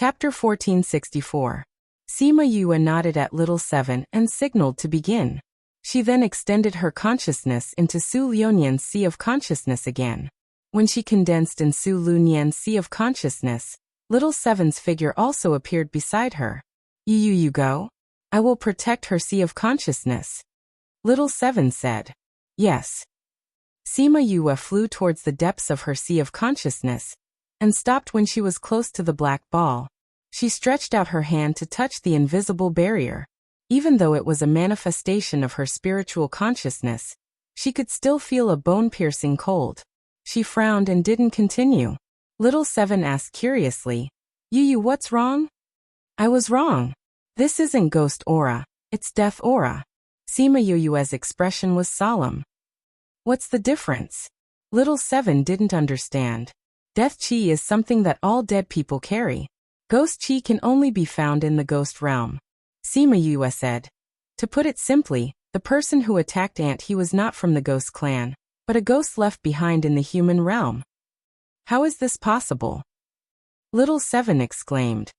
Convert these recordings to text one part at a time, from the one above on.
Chapter 1464. Sima Yue nodded at little 7 and signaled to begin. She then extended her consciousness into Su Luonian's sea of consciousness again. When she condensed in Su Luonian's sea of consciousness, little 7's figure also appeared beside her. You go? I will protect her sea of consciousness. Little 7 said. Yes. Sima Yue flew towards the depths of her sea of consciousness, and stopped when she was close to the black ball. She stretched out her hand to touch the invisible barrier. Even though it was a manifestation of her spiritual consciousness, she could still feel a bone-piercing cold. She frowned and didn't continue. Little 7 asked curiously, Yu, what's wrong? I was wrong. This isn't ghost aura, it's death aura. Sima Yue's expression was solemn. What's the difference? Little 7 didn't understand. Death chi is something that all dead people carry. Ghost chi can only be found in the ghost realm. Sima Yue said. To put it simply, the person who attacked Aunt He was not from the ghost clan, but a ghost left behind in the human realm. How is this possible? Little 7 exclaimed.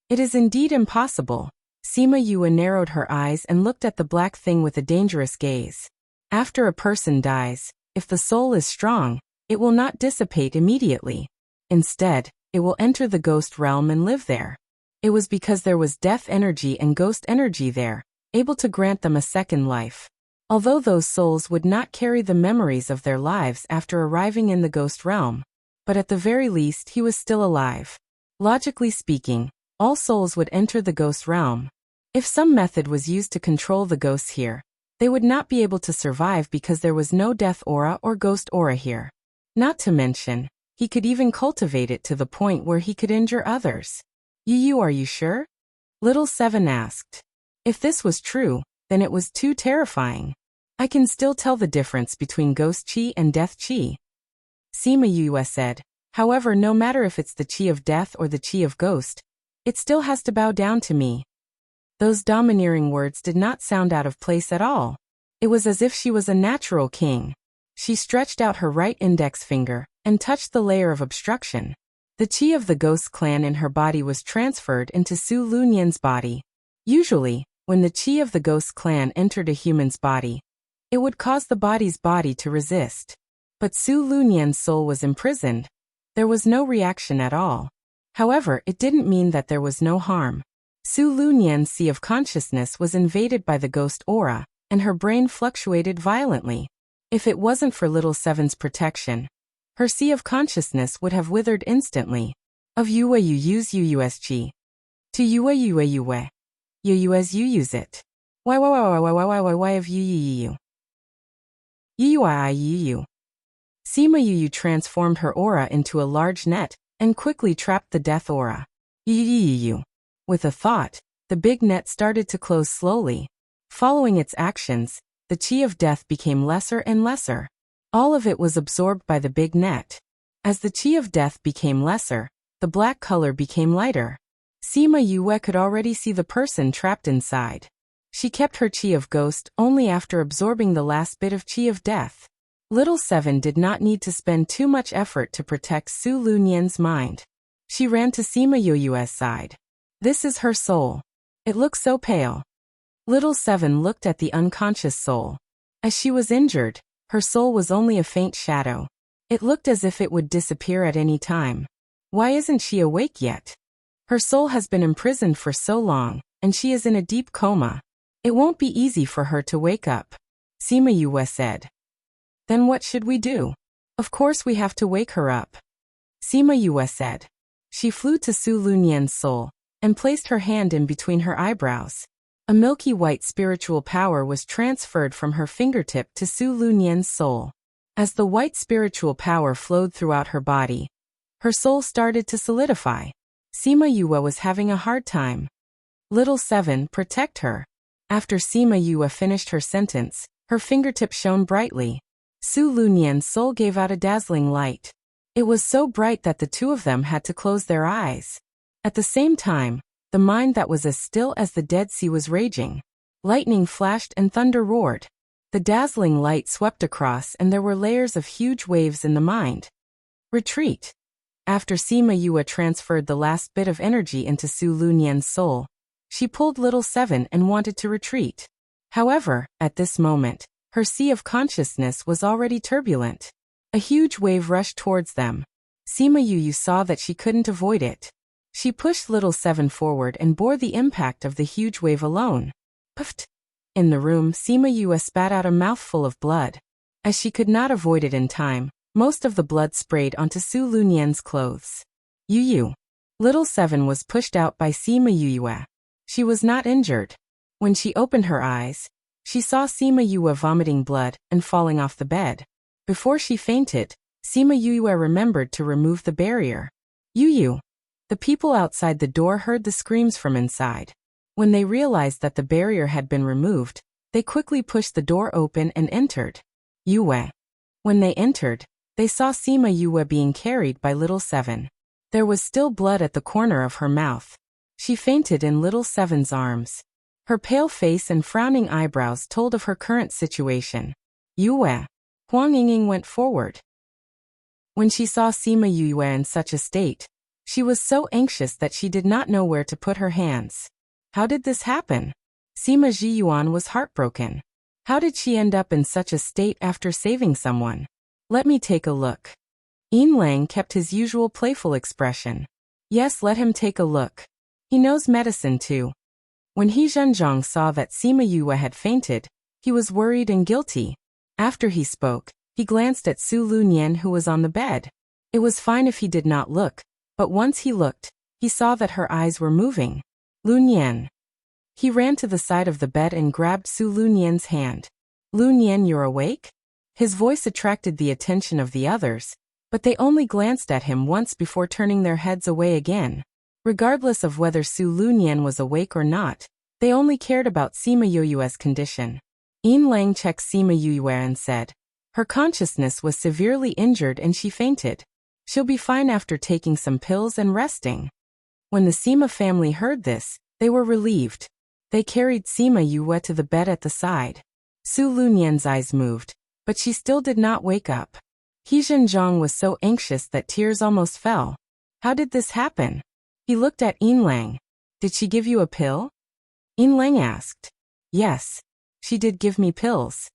It is indeed impossible. Sima Yue narrowed her eyes and looked at the black thing with a dangerous gaze. After a person dies, if the soul is strong, it will not dissipate immediately. Instead, it will enter the ghost realm and live there. It was because there was death energy and ghost energy there, able to grant them a second life. Although those souls would not carry the memories of their lives after arriving in the ghost realm, but at the very least he was still alive. Logically speaking, all souls would enter the ghost realm. If some method was used to control the ghosts here, they would not be able to survive because there was no death aura or ghost aura here. Not to mention, he could even cultivate it to the point where he could injure others. Yu, are you sure? Little 7 asked. If this was true, then it was too terrifying. I can still tell the difference between ghost chi and death chi. Sima Yue said. However, no matter if it's the chi of death or the chi of ghost, it still has to bow down to me. Those domineering words did not sound out of place at all. It was as if she was a natural king. She stretched out her right index finger and touched the layer of obstruction. The chi of the ghost clan in her body was transferred into Su Luonian's body. Usually, when the chi of the ghost clan entered a human's body, it would cause the body's body to resist. But Su Luonian's soul was imprisoned. There was no reaction at all. However, it didn't mean that there was no harm. Su Luonian's sea of consciousness was invaded by the ghost aura, and her brain fluctuated violently. If it wasn't for little 7's protection, her sea of consciousness would have withered instantly. Of Yue you use Yu's chi. To Yue. You as you use it. Why of you. You. Sima Yu transformed her aura into a large net, and quickly trapped the death aura. You. With a thought, the big net started to close slowly. Following its actions, the chi of death became lesser and lesser. All of it was absorbed by the big net. As the chi of death became lesser, the black color became lighter. Sima Yue could already see the person trapped inside. She kept her chi of ghost only after absorbing the last bit of chi of death. Little 7 did not need to spend too much effort to protect Su Luonian's mind. She ran to Sima Yu's side. This is her soul. It looks so pale. Little 7 looked at the unconscious soul. As she was injured, her soul was only a faint shadow. It looked as if it would disappear at any time. Why isn't she awake yet? Her soul has been imprisoned for so long, and she is in a deep coma. It won't be easy for her to wake up. Sima Yue said. Then what should we do? Of course we have to wake her up. Sima Yue said. She flew to Su Luonian's soul, and placed her hand in between her eyebrows. A milky white spiritual power was transferred from her fingertip to Su Luonian's soul. As the white spiritual power flowed throughout her body, her soul started to solidify. Sima Yue was having a hard time. Little 7, protect her. After Sima Yue finished her sentence, her fingertip shone brightly. Su Luonian's soul gave out a dazzling light. It was so bright that the two of them had to close their eyes. At the same time, the mind that was as still as the Dead Sea was raging. Lightning flashed and thunder roared. The dazzling light swept across and there were layers of huge waves in the mind. Retreat. After Sima Yue transferred the last bit of energy into Su Lunyan's soul, she pulled little seven and wanted to retreat. However, at this moment, her sea of consciousness was already turbulent. A huge wave rushed towards them. Sima Yue saw that she couldn't avoid it. She pushed little seven forward and bore the impact of the huge wave alone. Puffed! In the room, Sima Yue spat out a mouthful of blood. As she could not avoid it in time, most of the blood sprayed onto Su Lunyan's clothes. Yu. Little seven was pushed out by Sima Yue. She was not injured. When she opened her eyes, she saw Sima Yue vomiting blood and falling off the bed. Before she fainted, Sima Yue remembered to remove the barrier. Yu. The people outside the door heard the screams from inside. When they realized that the barrier had been removed, they quickly pushed the door open and entered. Yue. When they entered, they saw Sima Yue being carried by little seven. There was still blood at the corner of her mouth. She fainted in little seven's arms. Her pale face and frowning eyebrows told of her current situation. Yue. Huang Yingying went forward. When she saw Sima Yue in such a state, she was so anxious that she did not know where to put her hands. How did this happen? Sima Zhiyuan was heartbroken. How did she end up in such a state after saving someone? Let me take a look. Yin Lang kept his usual playful expression. Yes, let him take a look. He knows medicine too. When He Zhenjiang saw that Sima Yue had fainted, he was worried and guilty. After he spoke, he glanced at Su Lunyan who was on the bed. It was fine if he did not look, but once he looked, he saw that her eyes were moving. Lunyan. He ran to the side of the bed and grabbed Su Lunyan's hand. Lunyan, you're awake? His voice attracted the attention of the others, but they only glanced at him once before turning their heads away again. Regardless of whether Su Lunyan was awake or not, they only cared about Sima Yue's condition. Yin Lang checked Sima Yue and said, her consciousness was severely injured and she fainted. She'll be fine after taking some pills and resting. When the Sima family heard this, they were relieved. They carried Sima Yue to the bed at the side. Su Lunyan's eyes moved, but she still did not wake up. He Zhenjiang was so anxious that tears almost fell. How did this happen? He looked at Yin Lang. Did she give you a pill? Yin Lang asked. Yes, she did give me pills.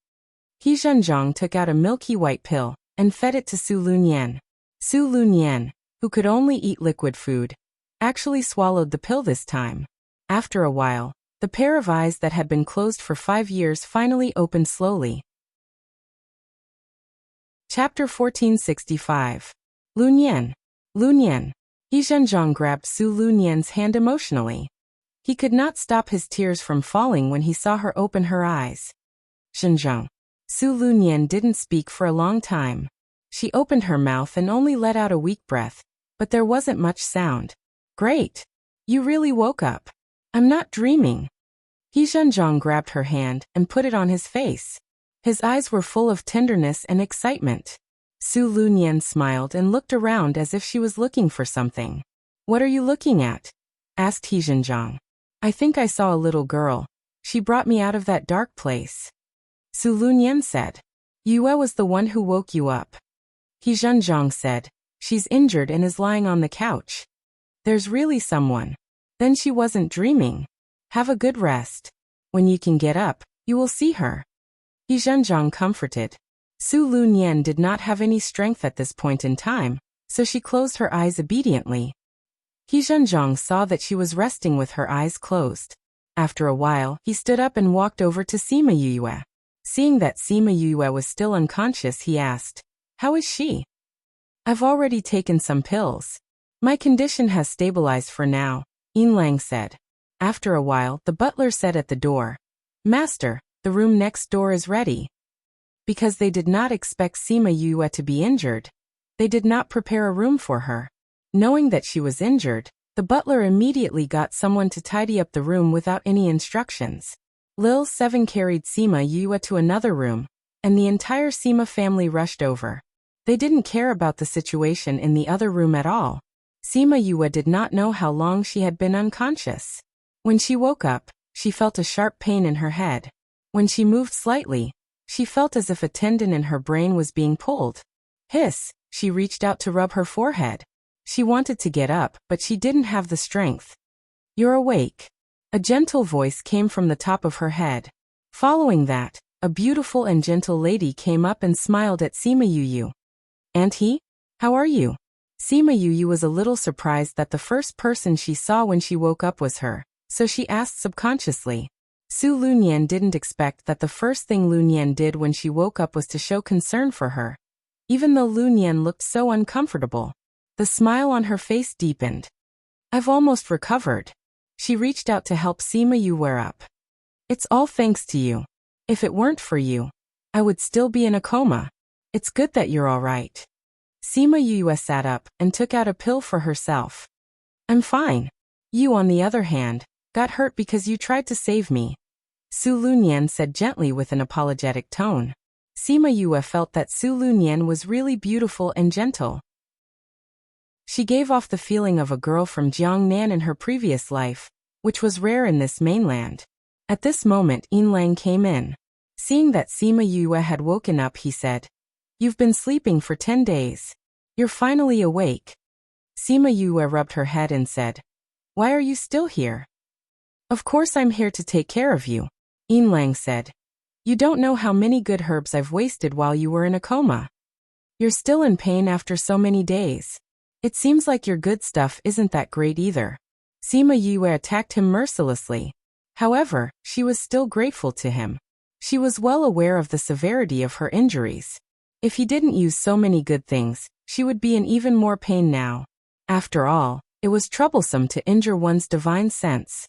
He Zhenjiang took out a milky white pill and fed it to Su Lunyan. Su Lunyan, who could only eat liquid food, actually swallowed the pill this time. After a while, the pair of eyes that had been closed for 5 years finally opened slowly. Chapter 1465. Lunyan. Lunyan. He Zhenjiang grabbed Su Lunyan's hand emotionally. He could not stop his tears from falling when he saw her open her eyes. Zhenjiang. Su Lunyan didn't speak for a long time. She opened her mouth and only let out a weak breath, but there wasn't much sound. Great. You really woke up. I'm not dreaming. He Zhenjiang grabbed her hand and put it on his face. His eyes were full of tenderness and excitement. Su Lunyan smiled and looked around as if she was looking for something. What are you looking at? Asked He Zhenjiang. I think I saw a little girl. She brought me out of that dark place. Su Lunyan said. Yue was the one who woke you up. He Zhenjiang said. She's injured and is lying on the couch. There's really someone. Then she wasn't dreaming. Have a good rest. When you can get up, you will see her. He Zhenjiang comforted. Su Lunyan did not have any strength at this point in time, so she closed her eyes obediently. He Zhenjiang saw that she was resting with her eyes closed. After a while, he stood up and walked over to Sima Yue. Seeing that Sima Yue was still unconscious, he asked, how is she? I've already taken some pills. My condition has stabilized for now, Yin Lang said. After a while, the butler said at the door, Master, the room next door is ready. Because they did not expect Sima Yue to be injured, they did not prepare a room for her. Knowing that she was injured, the butler immediately got someone to tidy up the room without any instructions. Lil Seven carried Sima Yue to another room, and the entire Sima family rushed over. They didn't care about the situation in the other room at all. Sima Yue did not know how long she had been unconscious. When she woke up, she felt a sharp pain in her head. When she moved slightly, she felt as if a tendon in her brain was being pulled. Hiss, she reached out to rub her forehead. She wanted to get up, but she didn't have the strength. You're awake. A gentle voice came from the top of her head. Following that, a beautiful and gentle lady came up and smiled at Sima Yuyu. Auntie? How are you? Sima Yuyu was a little surprised that the first person she saw when she woke up was her, so she asked subconsciously. Su Lunyan didn't expect that the first thing Lunyan did when she woke up was to show concern for her. Even though Lunyan looked so uncomfortable, the smile on her face deepened. I've almost recovered. She reached out to help Sima Yu wear up. It's all thanks to you. If it weren't for you, I would still be in a coma. It's good that you're all right. Sima Yu sat up and took out a pill for herself. I'm fine. You, on the other hand, got hurt because you tried to save me. Su Lunyan said gently with an apologetic tone. Sima Yu felt that Su Lunyan was really beautiful and gentle. She gave off the feeling of a girl from Jiangnan in her previous life, which was rare in this mainland. At this moment Yinlang came in. Seeing that Sima Yu had woken up, he said, You've been sleeping for 10 days. You're finally awake. Sima Yu rubbed her head and said, Why are you still here? Of course I'm here to take care of you, Yinlang said. You don't know how many good herbs I've wasted while you were in a coma. You're still in pain after so many days. It seems like your good stuff isn't that great either. Sima Yu attacked him mercilessly. However, she was still grateful to him. She was well aware of the severity of her injuries. If he didn't use so many good things, she would be in even more pain now. After all, it was troublesome to injure one's divine sense.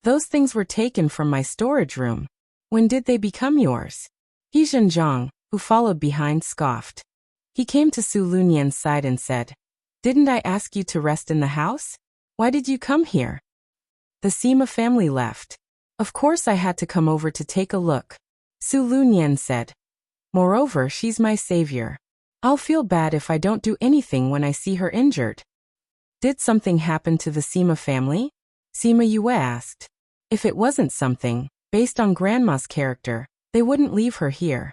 Those things were taken from my storage room. When did they become yours? He Zhenjiang, who followed behind, scoffed. He came to Su Lunyan's side and said, Didn't I ask you to rest in the house? Why did you come here? The Sima family left. Of course I had to come over to take a look. Su Lunyan said. Moreover, she's my savior. I'll feel bad if I don't do anything when I see her injured. Did something happen to the Sima family? Sima Yue asked. If it wasn't something, based on Grandma's character, they wouldn't leave her here.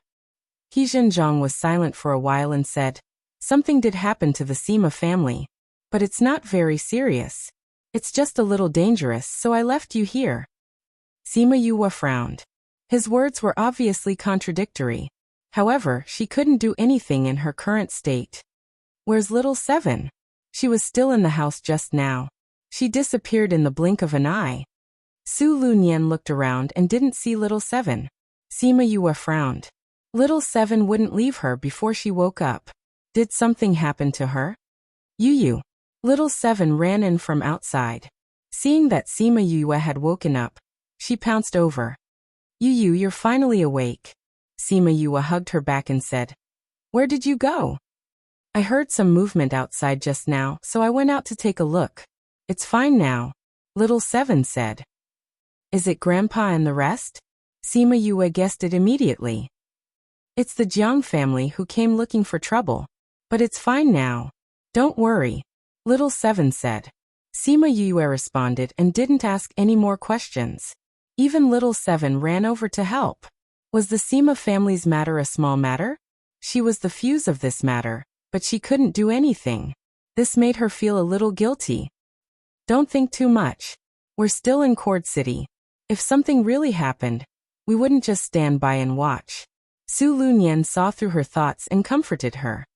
He Zhenjiang was silent for a while and said, Something did happen to the Sima family. But it's not very serious. It's just a little dangerous, so I left you here. Sima Yue frowned. His words were obviously contradictory. However, she couldn't do anything in her current state. Where's little Seven? She was still in the house just now. She disappeared in the blink of an eye. Su Lunyan looked around and didn't see little Seven. Sima Yue frowned. Little Seven wouldn't leave her before she woke up. Did something happen to her? Yu. Little Seven ran in from outside. Seeing that Sima Yue had woken up, she pounced over. Yu, you're finally awake. Sima Yue hugged her back and said, Where did you go? I heard some movement outside just now, so I went out to take a look. It's fine now, little Seven said. Is it Grandpa and the rest? Sima Yue guessed it immediately. It's the Jiang family who came looking for trouble. But it's fine now. Don't worry, little Seven said. Sima Yue responded and didn't ask any more questions. Even little Seven ran over to help. Was the Sima family's matter a small matter? She was the fuse of this matter, but she couldn't do anything. This made her feel a little guilty. Don't think too much. We're still in Cord City. If something really happened, we wouldn't just stand by and watch. Su Lunyan saw through her thoughts and comforted her.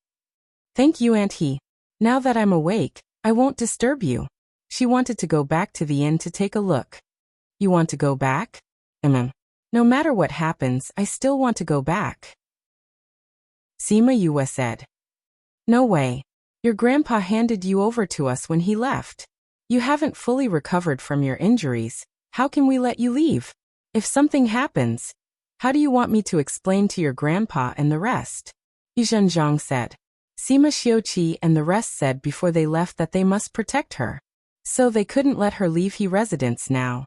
Thank you, Auntie. Now that I'm awake, I won't disturb you. She wanted to go back to the inn to take a look. You want to go back? No matter what happens, I still want to go back. Sima Yue said. No way. Your grandpa handed you over to us when he left. You haven't fully recovered from your injuries. How can we let you leave? If something happens, how do you want me to explain to your grandpa and the rest? Yu Zhenjiang said. Sima Xiuqi and the rest said before they left that they must protect her. So they couldn't let her leave his residence now.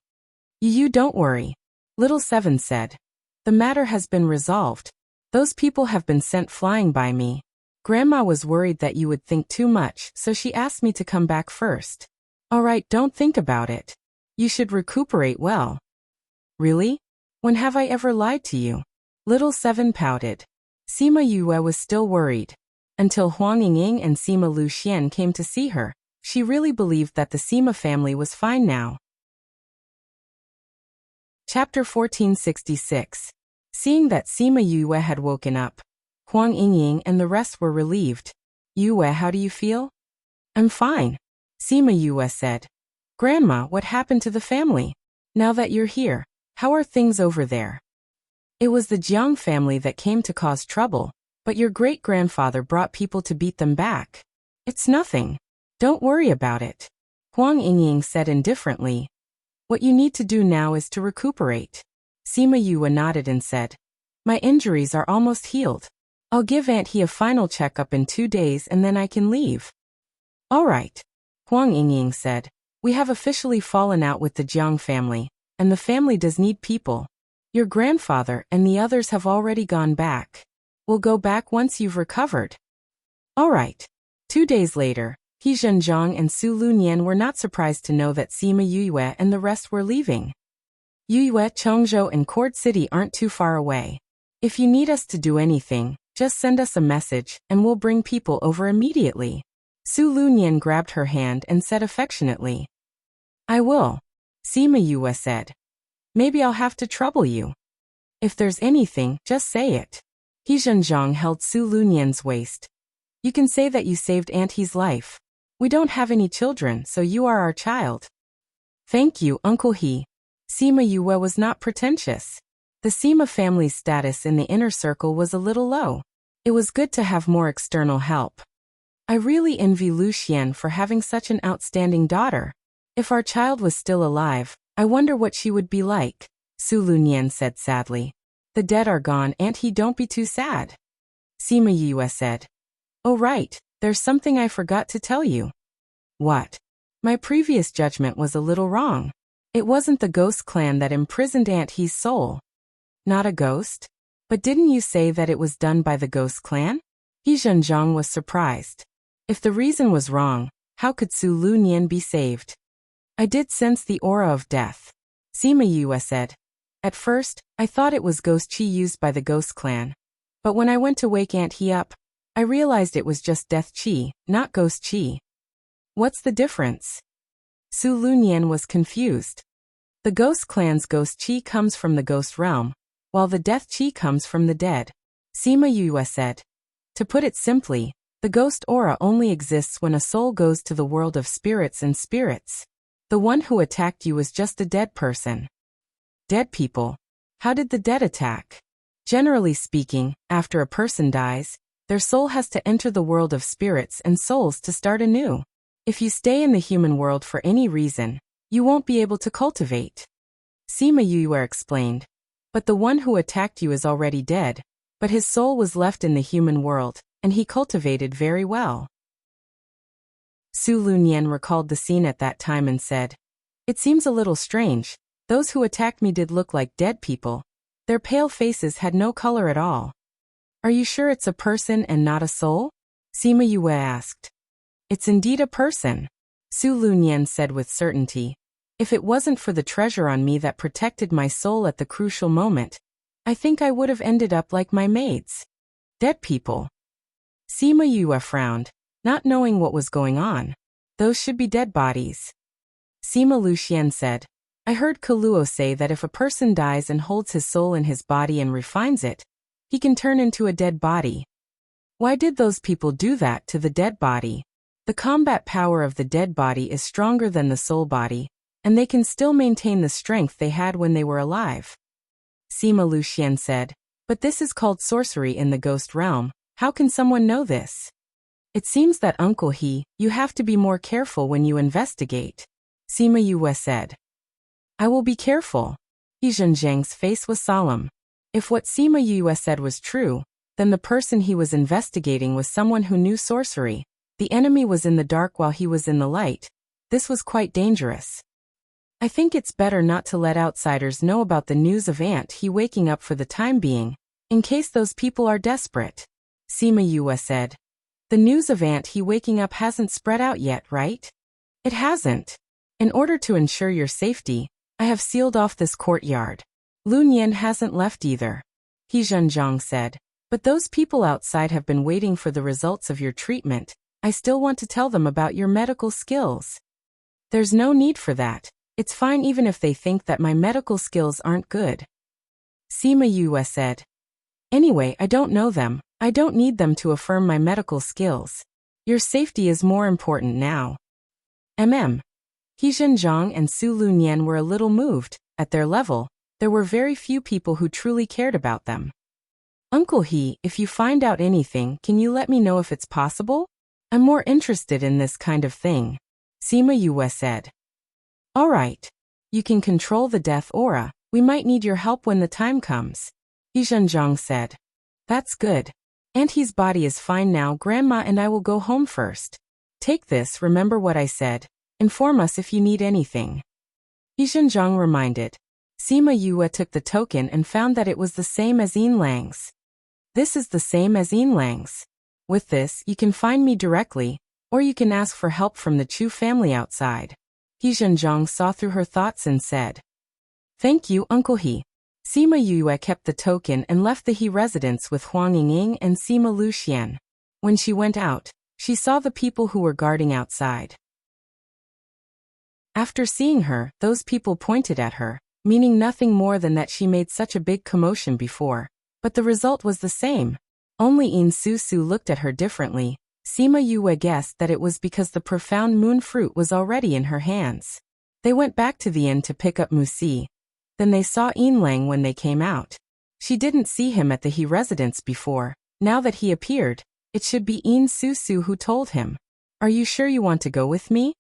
You don't worry. Little Seven said. The matter has been resolved. Those people have been sent flying by me. Grandma was worried that you would think too much, so she asked me to come back first. Alright, don't think about it. You should recuperate well. Really? When have I ever lied to you? Little Seven pouted. Sima Yue was still worried. Until Huang Yingying and Sima Luxian came to see her, she really believed that the Sima family was fine now. Chapter 1466. Seeing that Sima Yue had woken up, Huang Yingying and the rest were relieved. Yue, how do you feel? I'm fine, Sima Yue said. Grandma, what happened to the family? Now that you're here, how are things over there? It was the Jiang family that came to cause trouble, but your great-grandfather brought people to beat them back. It's nothing. Don't worry about it, Huang Yingying said indifferently. What you need to do now is to recuperate. Sima Yue nodded and said, my injuries are almost healed. I'll give Aunt He a final checkup in 2 days and then I can leave. All right, Huang Yingying said. We have officially fallen out with the Jiang family, and the family does need people. Your grandfather and the others have already gone back. We'll go back once you've recovered. All right. 2 days later, He Zhenjiang and Su Lunyan were not surprised to know that Sima Yue and the rest were leaving. Yue, Chongzhou and Cord City aren't too far away. If you need us to do anything, just send us a message, and we'll bring people over immediately. Su Lunyan grabbed her hand and said affectionately. I will, Sima Yue said. Maybe I'll have to trouble you. If there's anything, just say it. He Zhenjiang held Su Lunyan's waist. You can say that you saved Aunt He's life. We don't have any children, so you are our child. Thank you, Uncle He. Sima Yue was not pretentious. The Sima family's status in the inner circle was a little low. It was good to have more external help. I really envy Luxian for having such an outstanding daughter. If our child was still alive, I wonder what she would be like, Su Lunyan said sadly. The dead are gone, Aunt He, don't be too sad. Sima Yue said. Oh right, there's something I forgot to tell you. What? My previous judgment was a little wrong. It wasn't the ghost clan that imprisoned Aunt He's soul. Not a ghost? But didn't you say that it was done by the ghost clan? He Zhenjiang was surprised. If the reason was wrong, how could Su Lunyan be saved? I did sense the aura of death, Sima Yue said. At first, I thought it was ghost qi used by the ghost clan. But when I went to wake Aunt He up, I realized it was just death qi, not ghost qi. What's the difference? Su Lunyan was confused. The ghost clan's ghost qi comes from the ghost realm, while the death qi comes from the dead, Sima Yue said. To put it simply, the ghost aura only exists when a soul goes to the world of spirits and spirits. The one who attacked you was just a dead person. Dead people? How did the dead attack? Generally speaking, after a person dies, their soul has to enter the world of spirits and souls to start anew. If you stay in the human world for any reason, you won't be able to cultivate. Sima Yue explained. But the one who attacked you is already dead, but his soul was left in the human world, and he cultivated very well. Su Lunyan recalled the scene at that time and said, It seems a little strange. Those who attacked me did look like dead people. Their pale faces had no color at all. Are you sure it's a person and not a soul? Sima Yue asked. It's indeed a person, Su Lunyan said with certainty. If it wasn't for the treasure on me that protected my soul at the crucial moment, I think I would have ended up like my maids. Dead people. Sima Yue frowned, not knowing what was going on. Those should be dead bodies. Sima Luxian said, I heard Kaluo say that if a person dies and holds his soul in his body and refines it, he can turn into a dead body. Why did those people do that to the dead body? The combat power of the dead body is stronger than the soul body, and they can still maintain the strength they had when they were alive. Sima Luxian said, but this is called sorcery in the ghost realm. How can someone know this? It seems that Uncle He, you have to be more careful when you investigate, Sima Yue said. I will be careful. He Zhenjiang's face was solemn. If what Sima Yue said was true, then the person he was investigating was someone who knew sorcery. The enemy was in the dark while he was in the light. This was quite dangerous. I think it's better not to let outsiders know about the news of Aunt He waking up for the time being, in case those people are desperate, Sima Yue said. The news of Aunt He waking up hasn't spread out yet, right? It hasn't. In order to ensure your safety, I have sealed off this courtyard. Lunyan hasn't left either, He Zhenjiang said. But those people outside have been waiting for the results of your treatment. I still want to tell them about your medical skills. There's no need for that. It's fine even if they think that my medical skills aren't good. Sima Yue said. Anyway, I don't know them. I don't need them to affirm my medical skills. Your safety is more important now. He Zhenjiang and Su Lunyan were a little moved. At their level, there were very few people who truly cared about them. Uncle He, if you find out anything, can you let me know if it's possible? I'm more interested in this kind of thing. Sima Yue said. All right. You can control the death aura. We might need your help when the time comes. He Zhenjiang said. That's good. Auntie's body is fine now. Grandma and I will go home first. Take this, remember what I said. Inform us if you need anything. He Zhenjiang reminded. Sima Yue took the token and found that it was the same as Yin Lang's. This is the same as Yin Lang's. With this, you can find me directly, or you can ask for help from the Chu family outside. He Zhenjiang saw through her thoughts and said. Thank you, Uncle He. Sima Yue kept the token and left the He residence with Huang Yingying and Sima Luxian. When she went out, she saw the people who were guarding outside. After seeing her, those people pointed at her, meaning nothing more than that she made such a big commotion before. But the result was the same. Only In Su looked at her differently. Sima Yue guessed that it was because the profound moon fruit was already in her hands. They went back to the inn to pick up Musi. Then they saw Yin Lang when they came out. She didn't see him at the He residence before. Now that he appeared, it should be In Su who told him. Are you sure you want to go with me?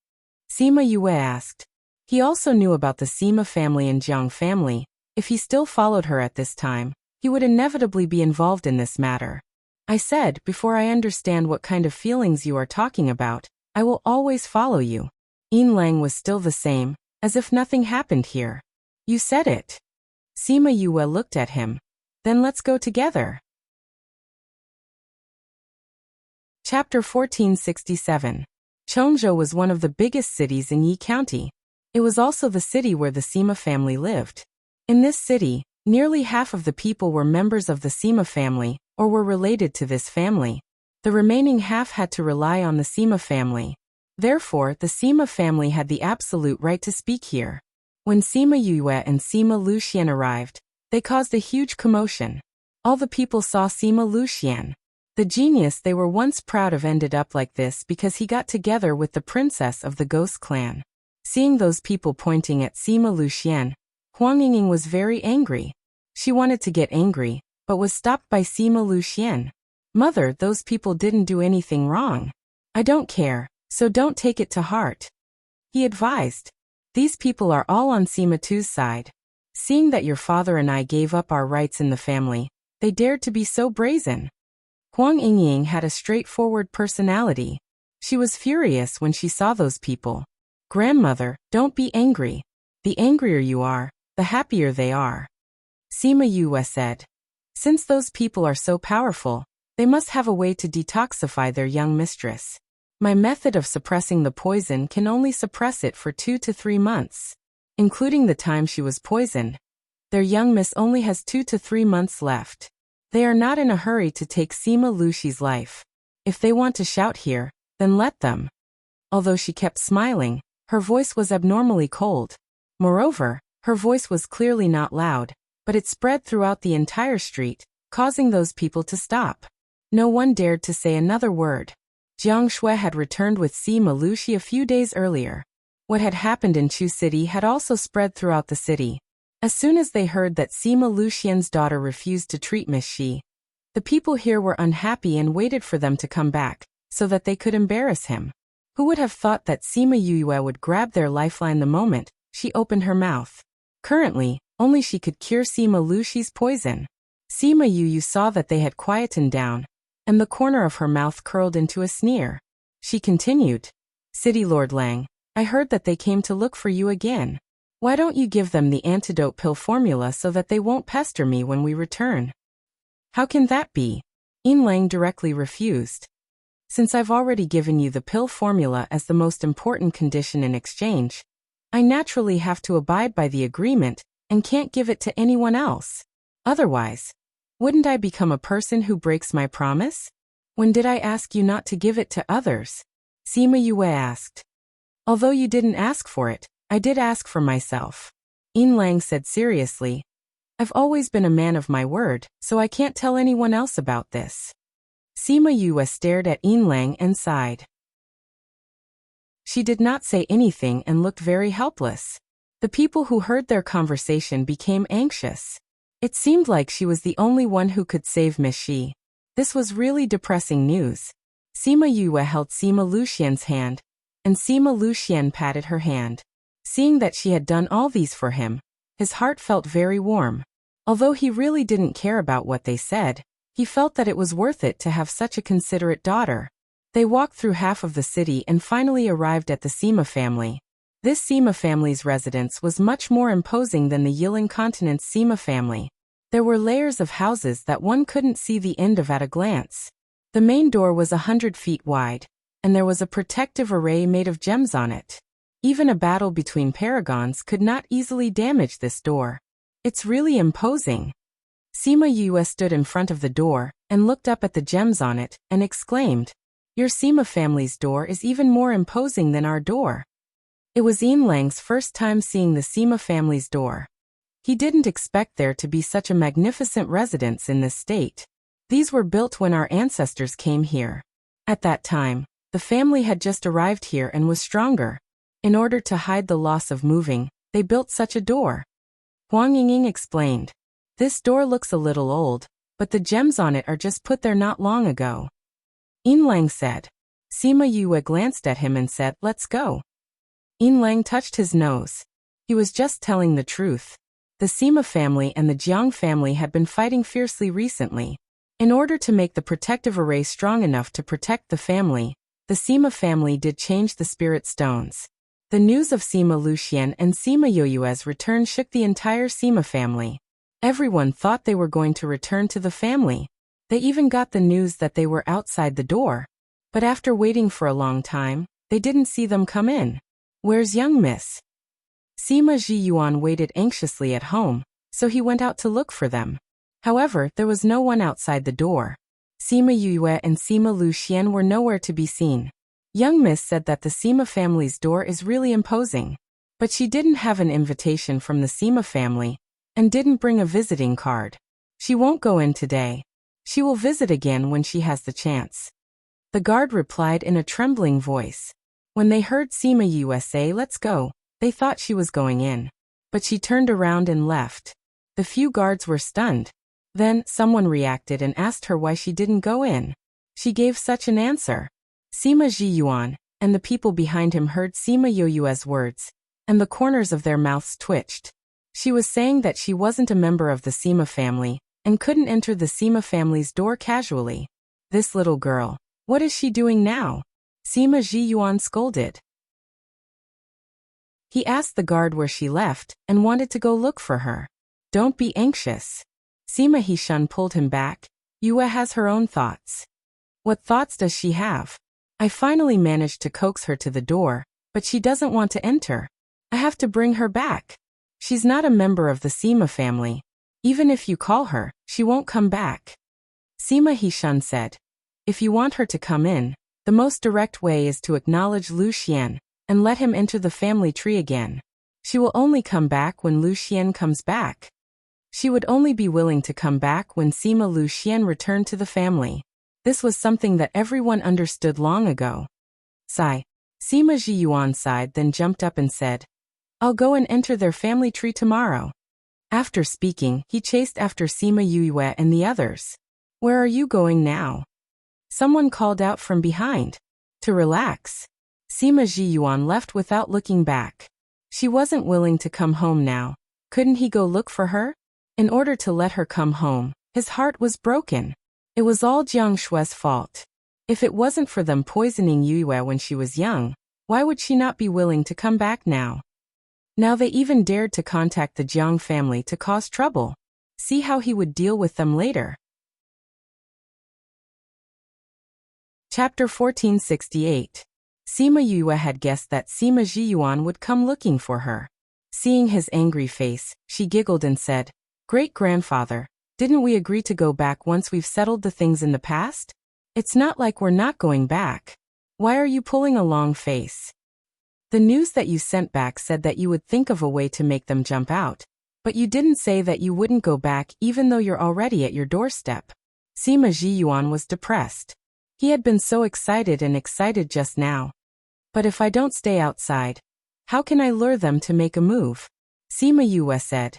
Sima Yue asked. He also knew about the Sima family and Jiang family. If he still followed her at this time, he would inevitably be involved in this matter. I said, before I understand what kind of feelings you are talking about, I will always follow you. Yin Lang was still the same, as if nothing happened here. You said it. Sima Yue looked at him. Then let's go together. Chapter 1467. Chongzhou was one of the biggest cities in Yi County. It was also the city where the Sima family lived. In this city, nearly half of the people were members of the Sima family, or were related to this family. The remaining half had to rely on the Sima family. Therefore, the Sima family had the absolute right to speak here. When Sima Yue and Sima Luxian arrived, they caused a huge commotion. All the people saw Sima Luxian. The genius they were once proud of ended up like this because he got together with the princess of the Ghost clan. Seeing those people pointing at Sima Luxian, Huang Yingying was very angry. She wanted to get angry, but was stopped by Sima Luxian. Mother, those people didn't do anything wrong. I don't care, so don't take it to heart. He advised. These people are all on Sima Tu's side. Seeing that your father and I gave up our rights in the family, they dared to be so brazen. Huang Yingying had a straightforward personality. She was furious when she saw those people. Grandmother, don't be angry. The angrier you are, the happier they are. Sima Yue said. Since those people are so powerful, they must have a way to detoxify their young mistress. My method of suppressing the poison can only suppress it for 2 to 3 months. Including the time she was poisoned. Their young miss only has 2 to 3 months left. They are not in a hurry to take Sima Luxi's life. If they want to shout here, then let them. Although she kept smiling, her voice was abnormally cold. Moreover, her voice was clearly not loud, but it spread throughout the entire street, causing those people to stop. No one dared to say another word. Jiang Shui had returned with Sima Luxi a few days earlier. What had happened in Chu City had also spread throughout the city. As soon as they heard that Sima Luxian's daughter refused to treat Miss Shi, the people here were unhappy and waited for them to come back, so that they could embarrass him. Who would have thought that Sima Yue would grab their lifeline the moment she opened her mouth? Currently, only she could cure Sima Luxi's poison. Sima Yue saw that they had quietened down, and the corner of her mouth curled into a sneer. She continued, City Lord Lang, I heard that they came to look for you again. Why don't you give them the antidote pill formula so that they won't pester me when we return? How can that be? Yin Lang directly refused. Since I've already given you the pill formula as the most important condition in exchange, I naturally have to abide by the agreement and can't give it to anyone else. Otherwise, Wouldn't I become a person who breaks my promise? When did I ask you not to give it to others? Sima Yue asked. Although you didn't ask for it, I did ask for myself. Yin Lang said seriously. I've always been a man of my word, so I can't tell anyone else about this. Sima Yue stared at Yin Lang and sighed. She did not say anything and looked very helpless. The people who heard their conversation became anxious. It seemed like she was the only one who could save Miss Shi. This was really depressing news. Sima Yue held Sima Luxian's hand, and Sima Luxian patted her hand. Seeing that she had done all these for him, his heart felt very warm. Although he really didn't care about what they said, he felt that it was worth it to have such a considerate daughter. They walked through half of the city and finally arrived at the Sima family. This Sima family's residence was much more imposing than the Yilan continent's Sima family. There were layers of houses that one couldn't see the end of at a glance. The main door was 100 feet wide, and there was a protective array made of gems on it. Even a battle between paragons could not easily damage this door. It's really imposing. Sima Yue stood in front of the door and looked up at the gems on it and exclaimed, Your Sima family's door is even more imposing than our door. It was Yin Lang's first time seeing the Sima family's door. He didn't expect there to be such a magnificent residence in this state. These were built when our ancestors came here. At that time, the family had just arrived here and was stronger. In order to hide the loss of moving, they built such a door. Huang Yingying explained. This door looks a little old, but the gems on it are just put there not long ago. Yin Lang said. Sima Yue glanced at him and said, Let's go. Yin Lang touched his nose. He was just telling the truth. The Sima family and the Jiang family had been fighting fiercely recently. In order to make the protective array strong enough to protect the family, the Sima family did change the spirit stones. The news of Sima Luxian and Sima Yoyue's return shook the entire Sima family. Everyone thought they were going to return to the family. They even got the news that they were outside the door. But after waiting for a long time, they didn't see them come in. Where's young miss? Sima Zhiyuan waited anxiously at home, so he went out to look for them. However, there was no one outside the door. Sima Yue and Sima Luxian were nowhere to be seen. Young Miss said that the Sima family's door is really imposing. But she didn't have an invitation from the Sima family, and didn't bring a visiting card. She won't go in today. She will visit again when she has the chance. The guard replied in a trembling voice. When they heard Sima Yue say, Let's go, they thought she was going in. But she turned around and left. The few guards were stunned. Then, someone reacted and asked her why she didn't go in. She gave such an answer. Sima Zhiyuan and the people behind him heard Sima Yoyue's words, and the corners of their mouths twitched. She was saying that she wasn't a member of the Sima family, and couldn't enter the Sima family's door casually. This little girl, what is she doing now? Sima Zhiyuan scolded. He asked the guard where she left, and wanted to go look for her. Don't be anxious. Sima Hishun pulled him back. Yue has her own thoughts. What thoughts does she have? I finally managed to coax her to the door, but she doesn't want to enter. I have to bring her back. She's not a member of the Sima family. Even if you call her, she won't come back. Sima Hishun said. If you want her to come in, the most direct way is to acknowledge Lu Xian, and let him enter the family tree again. She will only come back when Lu Xian comes back. She would only be willing to come back when Sima Luxian returned to the family. This was something that everyone understood long ago. Sigh. Sima Zhiyuan sighed, then jumped up and said, I'll go and enter their family tree tomorrow. After speaking, he chased after Sima Yue and the others. Where are you going now? Someone called out from behind. To relax. Sima Zhiyuan left without looking back. She wasn't willing to come home now. Couldn't he go look for her? In order to let her come home, his heart was broken. It was all Jiang Shue's fault. If it wasn't for them poisoning Yue when she was young, why would she not be willing to come back now? Now they even dared to contact the Jiang family to cause trouble. See how he would deal with them later. Chapter 1468. Sima Yue had guessed that Sima Zhiyuan would come looking for her. Seeing his angry face, she giggled and said, Great-grandfather, Didn't we agree to go back once we've settled the things in the past? It's not like we're not going back. Why are you pulling a long face? The news that you sent back said that you would think of a way to make them jump out. But you didn't say that you wouldn't go back even though you're already at your doorstep. Sima Jiyuan was depressed. He had been so excited just now. But if I don't stay outside, how can I lure them to make a move? Sima Yue said.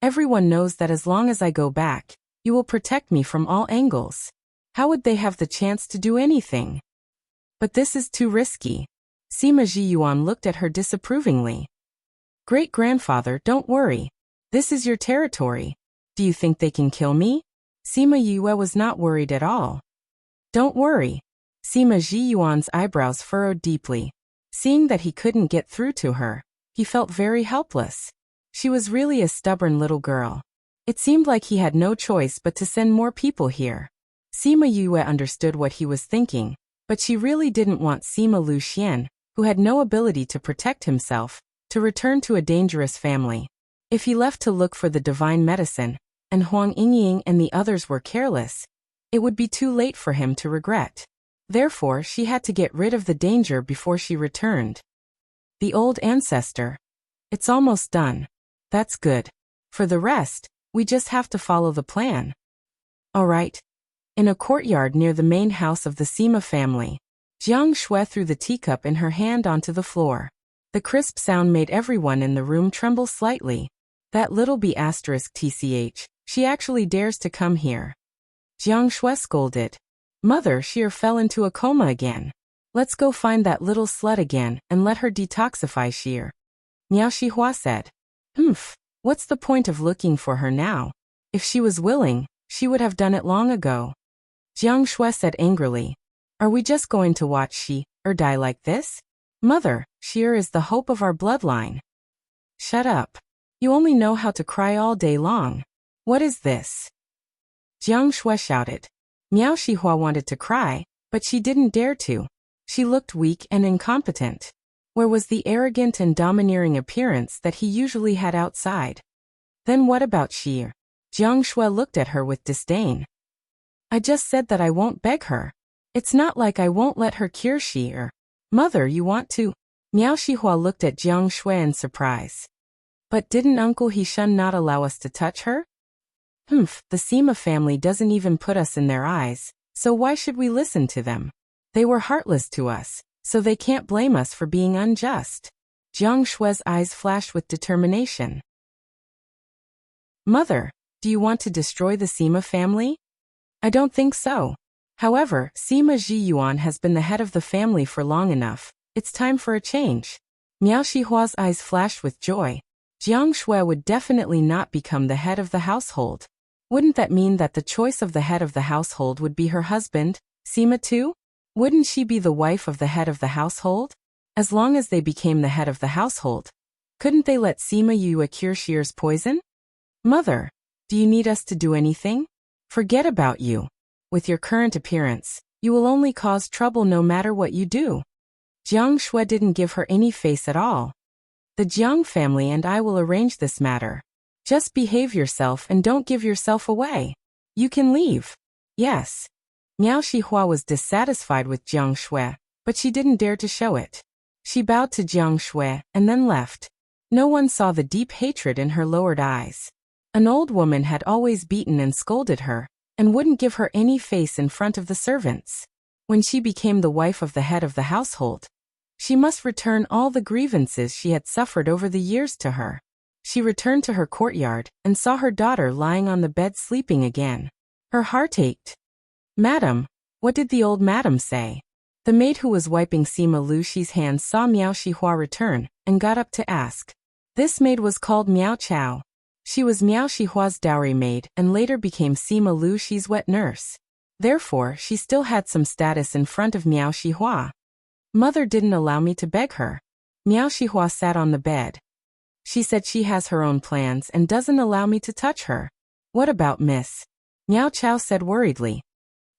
Everyone knows that as long as I go back, you will protect me from all angles. How would they have the chance to do anything? But this is too risky. Sima Jiyuan looked at her disapprovingly. Great-grandfather, don't worry. This is your territory. Do you think they can kill me? Sima Yue was not worried at all. Don't worry. Sima Jiyuan's eyebrows furrowed deeply. Seeing that he couldn't get through to her, he felt very helpless. She was really a stubborn little girl. It seemed like he had no choice but to send more people here. Sima Yue understood what he was thinking, but she really didn't want Sima Luxian, who had no ability to protect himself, to return to a dangerous family. If he left to look for the divine medicine, and Huang Yingying and the others were careless, it would be too late for him to regret. Therefore, she had to get rid of the danger before she returned. The old ancestor. It's almost done. That's good. For the rest, we just have to follow the plan. All right. In a courtyard near the main house of the Sima family, Jiang Shui threw the teacup in her hand onto the floor. The crisp sound made everyone in the room tremble slightly. That little b*tch, she actually dares to come here. Jiang Shui scolded. Mother, she fell into a coma again. Let's go find that little slut again and let her detoxify Sheer. Miao Shihua said. What's the point of looking for her now? If she was willing, she would have done it long ago. Jiang Shui said angrily. Are we just going to watch she die like this? Mother, Sheer is the hope of our bloodline. Shut up. You only know how to cry all day long. What is this? Jiang Shui shouted. Miao Shihua wanted to cry, but she didn't dare to. She looked weak and incompetent. Where was the arrogant and domineering appearance that he usually had outside? Then what about Sheer? Jiang Shui looked at her with disdain. I just said that I won't beg her. It's not like I won't let her cure Sheer. Mother, you want to? Miao Shihua looked at Jiang Shui in surprise. But didn't Uncle Hishun not allow us to touch her? The Sima family doesn't even put us in their eyes, so why should we listen to them? They were heartless to us, so they can't blame us for being unjust. Jiang Shui's eyes flashed with determination. Mother, do you want to destroy the Sima family? I don't think so. However, Sima Jiyuan has been the head of the family for long enough. It's time for a change. Miao Shihua's eyes flashed with joy. Jiang Shui would definitely not become the head of the household. Wouldn't that mean that the choice of the head of the household would be her husband, Sima too? Wouldn't she be the wife of the head of the household? As long as they became the head of the household, couldn't they let Sima Yue cure Sheer's poison? Mother, do you need us to do anything? Forget about you. With your current appearance, you will only cause trouble no matter what you do. Jiang Shui didn't give her any face at all. The Jiang family and I will arrange this matter. Just behave yourself and don't give yourself away. You can leave. Yes. Miao Shihua was dissatisfied with Jiang Shui, but she didn't dare to show it. She bowed to Jiang Shui and then left. No one saw the deep hatred in her lowered eyes. An old woman had always beaten and scolded her, and wouldn't give her any face in front of the servants. When she became the wife of the head of the household, she must return all the grievances she had suffered over the years to her. She returned to her courtyard and saw her daughter lying on the bed sleeping again. Her heart ached. Madam, what did the old madam say? The maid who was wiping Sima Luxi's hands saw Miao Shihua return and got up to ask. This maid was called Miao Chao. She was Miao Shihua's dowry maid and later became Sima Luxi's wet nurse. Therefore, she still had some status in front of Miao Shihua. Mother didn't allow me to beg her. Miao Shihua sat on the bed. She said she has her own plans and doesn't allow me to touch her. What about Miss? Miao Chao said worriedly.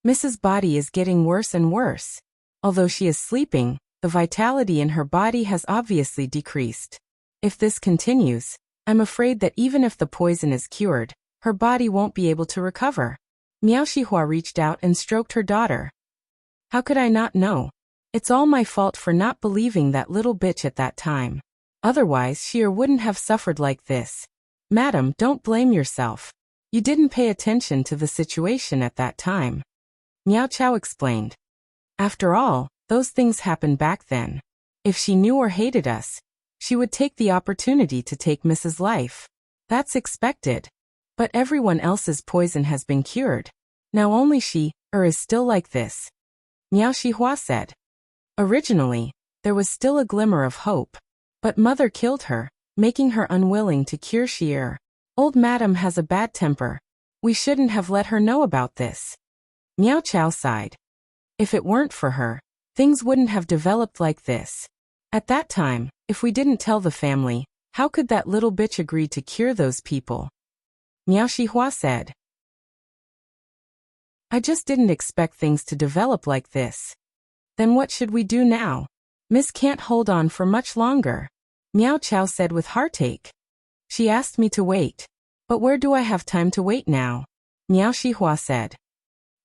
Mrs. body is getting worse and worse. Although she is sleeping, the vitality in her body has obviously decreased. If this continues, I'm afraid that even if the poison is cured, Her body won't be able to recover. Miao Shihua reached out and stroked her daughter. How could I not know? It's all my fault for not believing that little bitch at that time. Otherwise she wouldn't have suffered like this. Madam, don't blame yourself. You didn't pay attention to the situation at that time. Miao Chao explained. After all, those things happened back then. If she knew or hated us, she would take the opportunity to take Mrs. Life. That's expected. But everyone else's poison has been cured. Now only she, is still like this. Miao Shihua said. Originally, there was still a glimmer of hope. But mother killed her, making her unwilling to cure Shi. Old madam has a bad temper. We shouldn't have let her know about this. Miao Chao sighed. If it weren't for her, things wouldn't have developed like this. At that time, if we didn't tell the family, how could that little bitch agree to cure those people? Miao Shihua said. I just didn't expect things to develop like this. Then what should we do now? Miss can't hold on for much longer. Miao Chao said with heartache. She asked me to wait. But where do I have time to wait now? Miao Shihua said.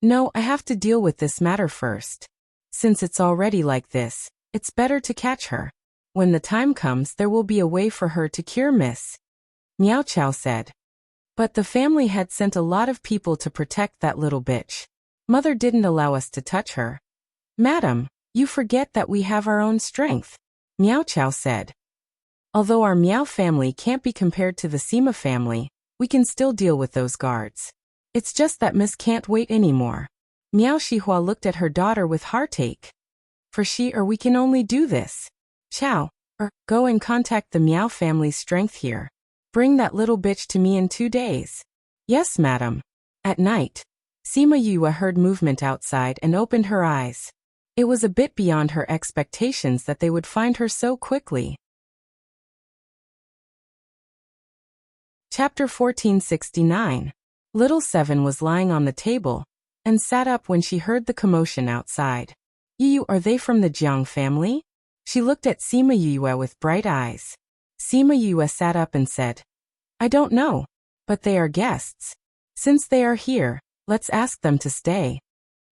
No, I have to deal with this matter first. Since it's already like this, it's better to catch her. When the time comes, there will be a way for her to cure Miss. Miao Chao said. But the family had sent a lot of people to protect that little bitch. Mother didn't allow us to touch her. Madam, you forget that we have our own strength. Miao Chao said. Although our Miao family can't be compared to the Sima family, we can still deal with those guards. It's just that Miss can't wait anymore. Miao Shihua looked at her daughter with heartache. For she we can only do this. Chao, go and contact the Miao family's strength here. Bring that little bitch to me in 2 days. Yes, madam. At night, Sima Yue heard movement outside and opened her eyes. It was a bit beyond her expectations that they would find her so quickly. Chapter 1469. Little Seven was lying on the table and sat up when she heard the commotion outside. You, are they from the Jiang family? She looked at Sima Yue with bright eyes. Sima Yue sat up and said, I don't know, but they are guests. Since they are here, let's ask them to stay.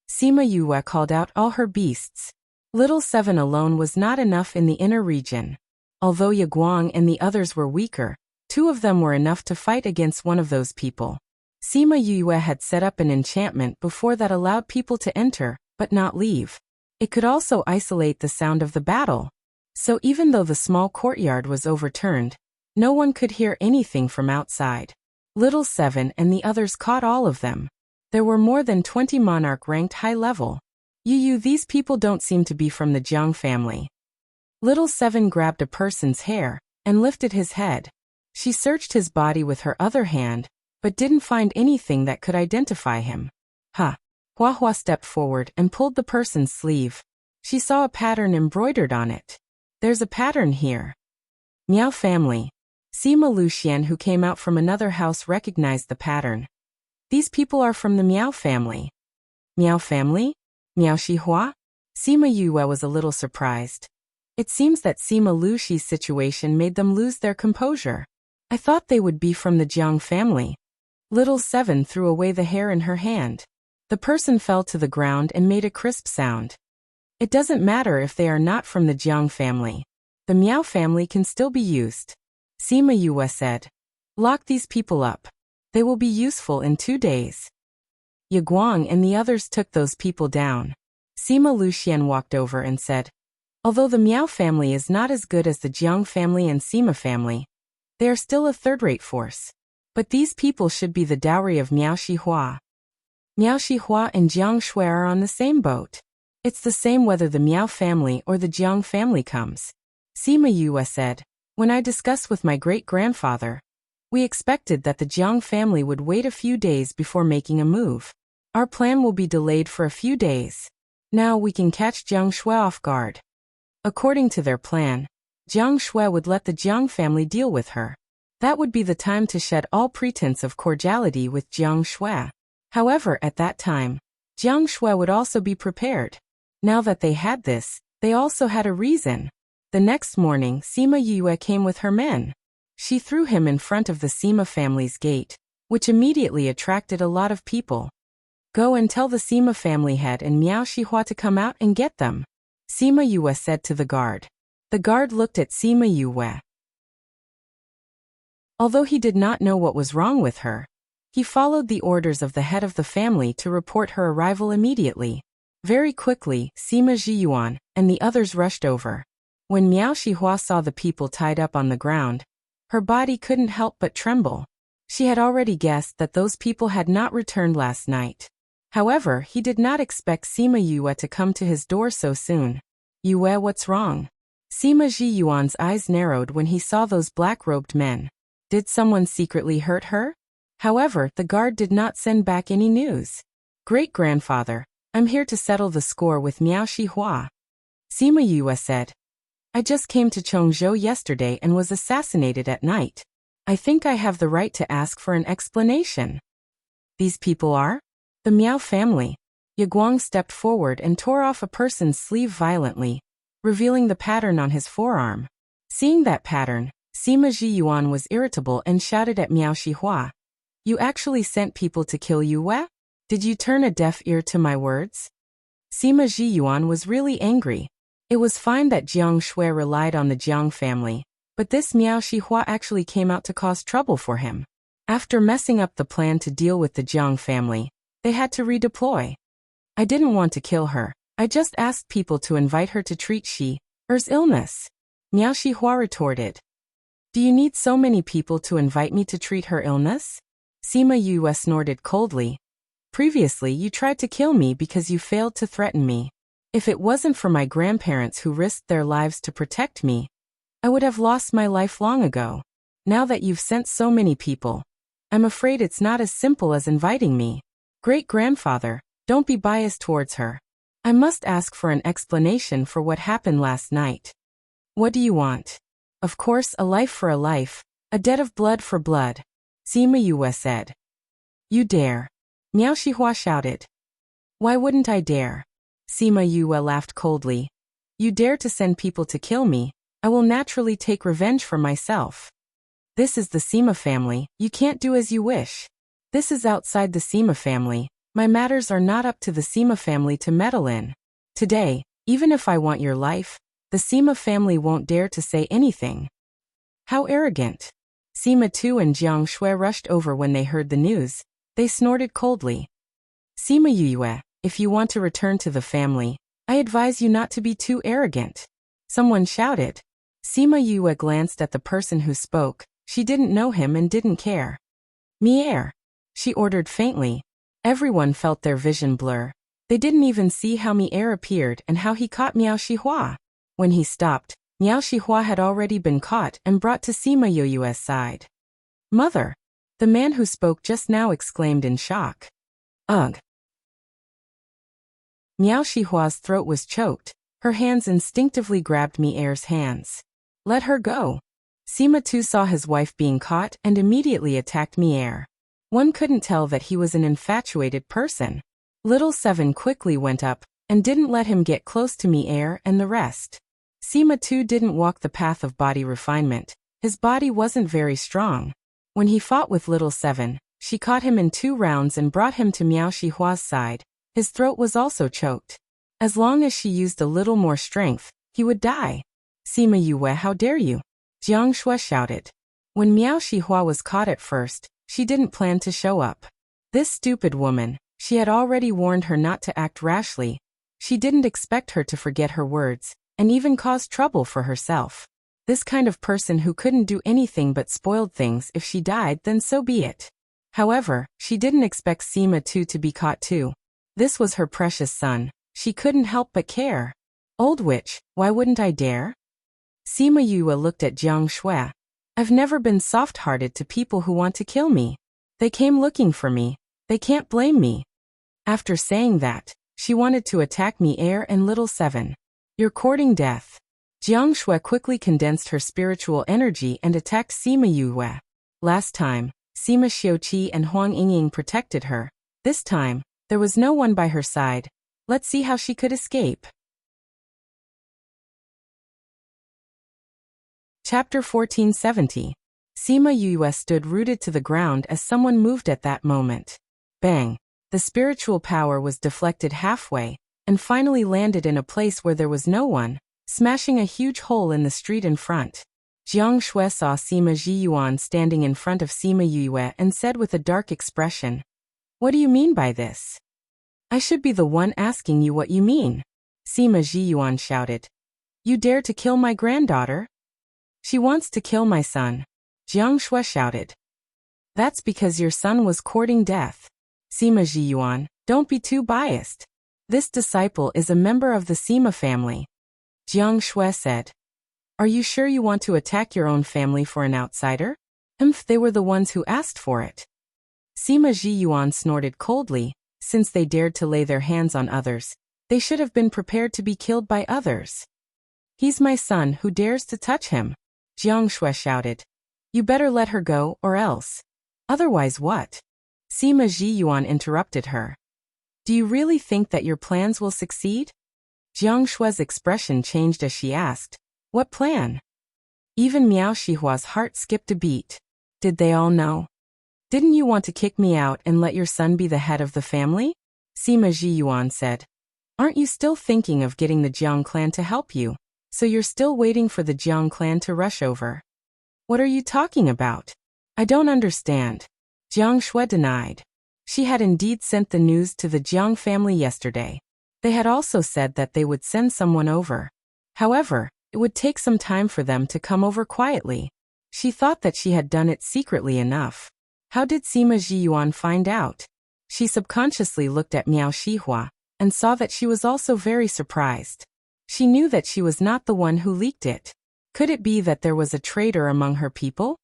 Sima Yue called out all her beasts. Little Seven alone was not enough in the inner region. Although Ye Guang and the others were weaker, 2 of them were enough to fight against one of those people. Sima Yue had set up an enchantment before that allowed people to enter, but not leave. It could also isolate the sound of the battle. So even though the small courtyard was overturned, no one could hear anything from outside. Little Seven and the others caught all of them. There were more than 20 monarch ranked high level. These people don't seem to be from the Jiang family. Little Seven grabbed a person's hair and lifted his head. She searched his body with her other hand, but didn't find anything that could identify him. Hua Hua stepped forward and pulled the person's sleeve. She saw a pattern embroidered on it. There's a pattern here. Miao family. Sima Luxian, who came out from another house, recognized the pattern. These people are from the Miao family. Miao family? Miao Shihua? Sima Yue was a little surprised. It seems that Sima Luxi's situation made them lose their composure. I thought they would be from the Jiang family. Little Seven threw away the hair in her hand. The person fell to the ground and made a crisp sound. It doesn't matter if they are not from the Jiang family. The Miao family can still be used. Sima Yue said. Lock these people up. They will be useful in 2 days. Ye Guang and the others took those people down. Sima Luxian walked over and said, although the Miao family is not as good as the Jiang family and Sima family, they are still a third-rate force. But these people should be the dowry of Miao Shihua. Miao Shihua and Jiang Shui are on the same boat. It's the same whether the Miao family or the Jiang family comes. Sima Yue said, when I discussed with my great-grandfather, we expected that the Jiang family would wait a few days before making a move. Our plan will be delayed for a few days. Now we can catch Jiang Shui off guard. According to their plan, Jiang Shui would let the Jiang family deal with her. That would be the time to shed all pretense of cordiality with Jiang Shui. However, at that time, Jiang Shui would also be prepared. Now that they had this, they also had a reason. The next morning, Sima Yue came with her men. She threw him in front of the Sima family's gate, which immediately attracted a lot of people. Go and tell the Sima family head and Miao Shihua to come out and get them, Sima Yue said to the guard. The guard looked at Sima Yue. Although he did not know what was wrong with her, he followed the orders of the head of the family to report her arrival immediately. Very quickly, Sima Zhiyuan and the others rushed over. When Miao Shihua saw the people tied up on the ground, her body couldn't help but tremble. She had already guessed that those people had not returned last night. However, he did not expect Sima Yue to come to his door so soon. Yue, what's wrong? Sima Zhiyuan's eyes narrowed when he saw those black-robed men. Did someone secretly hurt her? However, the guard did not send back any news. Great-grandfather, I'm here to settle the score with Miao Shihua, Sima Yue said. I just came to Chongzhou yesterday and was assassinated at night. I think I have the right to ask for an explanation. These people are? The Miao family. Ye Guang stepped forward and tore off a person's sleeve violently, revealing the pattern on his forearm. Seeing that pattern, Sima Zhiyuan was irritable and shouted at Miao Shihua. You actually sent people to kill Yue? Did you turn a deaf ear to my words? Sima Zhiyuan was really angry. It was fine that Jiang Shui relied on the Jiang family, but this Miao Shihua actually came out to cause trouble for him. After messing up the plan to deal with the Jiang family, they had to redeploy. I didn't want to kill her. I just asked people to invite her to treat Er's illness, Miao Shihua retorted. Do you need so many people to invite me to treat her illness? Sima Yue snorted coldly. Previously you tried to kill me because you failed to threaten me. If it wasn't for my grandparents who risked their lives to protect me, I would have lost my life long ago. Now that you've sent so many people, I'm afraid it's not as simple as inviting me. Great-grandfather, don't be biased towards her. I must ask for an explanation for what happened last night. What do you want? Of course, a life for a life, a debt of blood for blood, Sima Yue said. You dare? Miao Shihua shouted. Why wouldn't I dare? Sima Yue laughed coldly. You dare to send people to kill me, I will naturally take revenge for myself. This is the Sima family, you can't do as you wish. This is outside the Sima family, my matters are not up to the Sima family to meddle in. Today, even if I want your life, the Sima family won't dare to say anything. How arrogant. Sima Tu and Jiang Shui rushed over when they heard the news. They snorted coldly. Sima Yue, if you want to return to the family, I advise you not to be too arrogant. Someone shouted. Sima Yue glanced at the person who spoke. She didn't know him and didn't care. Mier, she ordered faintly. Everyone felt their vision blur. They didn't even see how Mier appeared and how he caught Miao Shihua. When he stopped, Miao Shihua had already been caught and brought to Sima Yue's side. Mother! The man who spoke just now exclaimed in shock. Ugh! Miao Shihua's throat was choked. Her hands instinctively grabbed Mier's hands. Let her go. Sima Tu saw his wife being caught and immediately attacked Mier. One couldn't tell that he was an infatuated person. Little Seven quickly went up and didn't let him get close to Mier and the rest. Sima Tu didn't walk the path of body refinement. His body wasn't very strong. When he fought with Little Seven, she caught him in 2 rounds and brought him to Miao Shihua's side. His throat was also choked. As long as she used a little more strength, he would die. Sima Yue, how dare you? Jiang Shui shouted. When Miao Shihua was caught at first, she didn't plan to show up. This stupid woman, she had already warned her not to act rashly. She didn't expect her to forget her words, and even cause trouble for herself. This kind of person who couldn't do anything but spoiled things. If she died, then so be it. However, she didn't expect Sima Tu to be caught too. This was her precious son. She couldn't help but care. Old witch, why wouldn't I dare? Sima Yue looked at Jiang Shui. I've never been soft-hearted to people who want to kill me. They came looking for me. They can't blame me. After saying that, she wanted to attack Mier and Little Seven. You're courting death. Jiang Shui quickly condensed her spiritual energy and attacked Sima Yue. Last time, Sima Xiuqi and Huang Yingying protected her. This time, there was no one by her side. Let's see how she could escape. Chapter 1470. Sima Yue stood rooted to the ground as someone moved at that moment. Bang! The spiritual power was deflected halfway, and finally landed in a place where there was no one, smashing a huge hole in the street in front. Jiang Shui saw Sima Jiyuan standing in front of Sima Yue and said with a dark expression, "What do you mean by this?" "I should be the one asking you what you mean," Sima Jiyuan shouted. "You dare to kill my granddaughter?" "She wants to kill my son," Jiang Shui shouted. "That's because your son was courting death." "Sima Jiyuan, don't be too biased. This disciple is a member of the Sima family," Jiang Shui said. "Are you sure you want to attack your own family for an outsider?" They were the ones who asked for it." Sima Jiyuan snorted coldly. Since they dared to lay their hands on others, they should have been prepared to be killed by others. "He's my son, who dares to touch him?" Jiang Shui shouted. "You better let her go, or else." "Otherwise what?" Sima Jiyuan interrupted her. "Do you really think that your plans will succeed?" Jiang Shui's expression changed as she asked, "What plan?" Even Miao Shihua's heart skipped a beat. Did they all know? "Didn't you want to kick me out and let your son be the head of the family?" Sima Jiyuan said. "Aren't you still thinking of getting the Jiang clan to help you? So you're still waiting for the Jiang clan to rush over?" "What are you talking about? I don't understand." Jiang Shui denied. She had indeed sent the news to the Jiang family yesterday. They had also said that they would send someone over. However, it would take some time for them to come over quietly. She thought that she had done it secretly enough. How did Sima Jiyuan find out? She subconsciously looked at Miao Shihua and saw that she was also very surprised. She knew that she was not the one who leaked it. Could it be that there was a traitor among her people?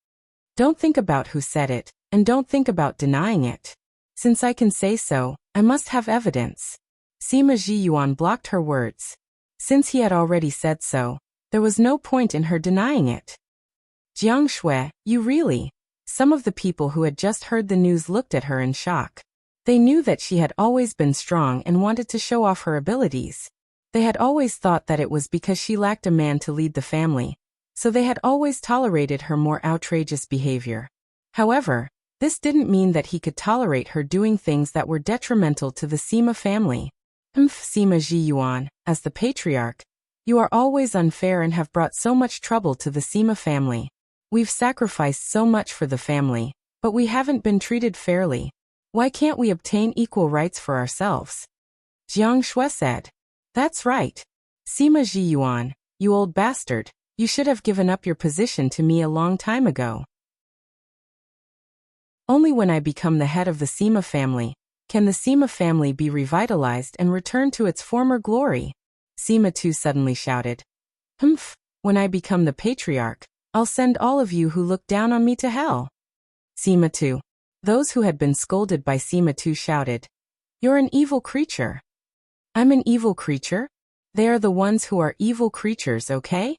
Don't think about who said it, and don't think about denying it. Since I can say so, I must have evidence. Sima Jiyuan blocked her words. Since he had already said so, there was no point in her denying it. Jiang Shui, you really? Some of the people who had just heard the news looked at her in shock. They knew that she had always been strong and wanted to show off her abilities. They had always thought that it was because she lacked a man to lead the family, so they had always tolerated her more outrageous behavior. However, this didn't mean that he could tolerate her doing things that were detrimental to the Sima family. Sima Jiyuan, as the patriarch, you are always unfair and have brought so much trouble to the Sima family. We've sacrificed so much for the family, but we haven't been treated fairly. Why can't we obtain equal rights for ourselves? Jiang Shui said. That's right. Sima Jiyuan, you old bastard, you should have given up your position to me a long time ago. Only when I become the head of the Sima family can the Sima family be revitalized and return to its former glory. Sima too suddenly shouted. When I become the patriarch, I'll send all of you who look down on me to hell. Sima too. Those who had been scolded by Sima too shouted. You're an evil creature. I'm an evil creature? They are the ones who are evil creatures, okay?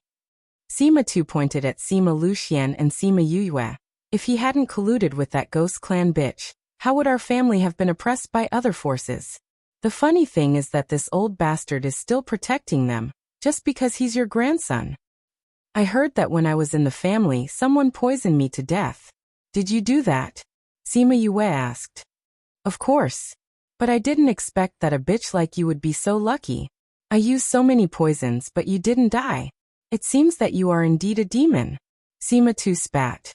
Sima too pointed at Sima Luxian and Sima Yue. If he hadn't colluded with that ghost clan bitch, how would our family have been oppressed by other forces? The funny thing is that this old bastard is still protecting them, just because he's your grandson. I heard that when I was in the family someone poisoned me to death. Did you do that? Sima Yue asked. Of course. But I didn't expect that a bitch like you would be so lucky. I used so many poisons but you didn't die. It seems that you are indeed a demon. Sima too spat.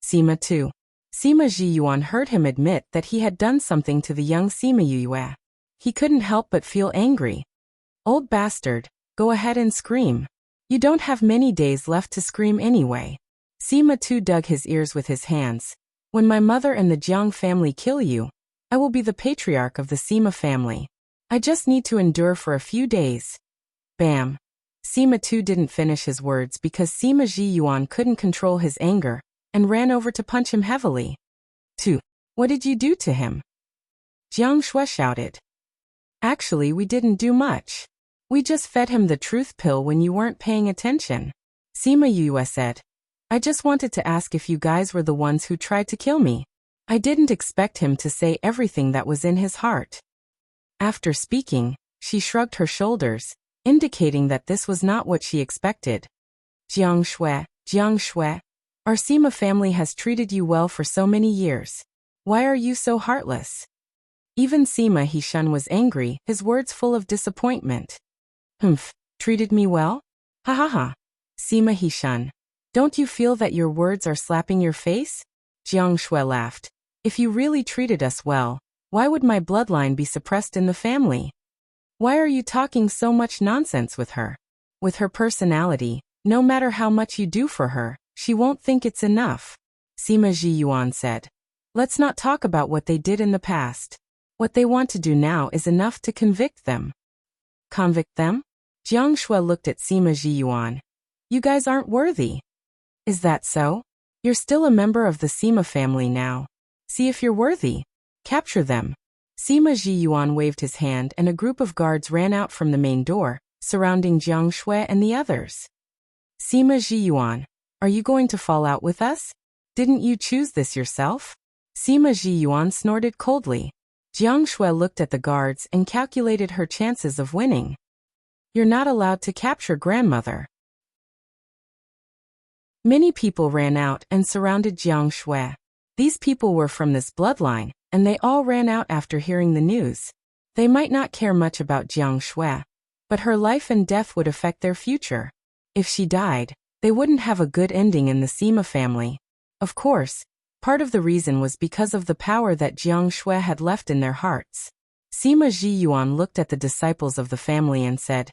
Sima too. Sima Jiyuan heard him admit that he had done something to the young Sima Yue. He couldn't help but feel angry. Old bastard, go ahead and scream. You don't have many days left to scream anyway. Sima too dug his ears with his hands. When my mother and the Jiang family kill you, I will be the patriarch of the Sima family. I just need to endure for a few days. Bam. Sima too didn't finish his words because Sima Jiyuan couldn't control his anger and ran over to punch him heavily. 2. What did you do to him? Jiang Shui shouted. Actually, we didn't do much. We just fed him the truth pill when you weren't paying attention. Sima Yue said. I just wanted to ask if you guys were the ones who tried to kill me. I didn't expect him to say everything that was in his heart. After speaking, she shrugged her shoulders, indicating that this was not what she expected. Jiang Shui, Our Sima family has treated you well for so many years. Why are you so heartless? Even Sima Hishun was angry, his words full of disappointment. Humph, treated me well? Ha ha ha. Sima Hishun, don't you feel that your words are slapping your face? Jiang Shui laughed. If you really treated us well, why would my bloodline be suppressed in the family? Why are you talking so much nonsense with her? With her personality, no matter how much you do for her, she won't think it's enough. Sima Zhiyuan said. Let's not talk about what they did in the past. What they want to do now is enough to convict them. Convict them? Jiang Shui looked at Sima Zhiyuan. You guys aren't worthy. Is that so? You're still a member of the Sima family now. See if you're worthy. Capture them. Sima Zhiyuan waved his hand and a group of guards ran out from the main door, surrounding Jiang Shui and the others. Sima Zhiyuan, are you going to fall out with us? Didn't you choose this yourself? Sima Zhiyuan snorted coldly. Jiang Shui looked at the guards and calculated her chances of winning. You're not allowed to capture grandmother. Many people ran out and surrounded Jiang Shui. These people were from this bloodline, and they all ran out after hearing the news. They might not care much about Jiang Shui, but her life and death would affect their future. If she died, they wouldn't have a good ending in the Sima family. Of course, part of the reason was because of the power that Jiang Shui had left in their hearts. Sima Zhiyuan looked at the disciples of the family and said,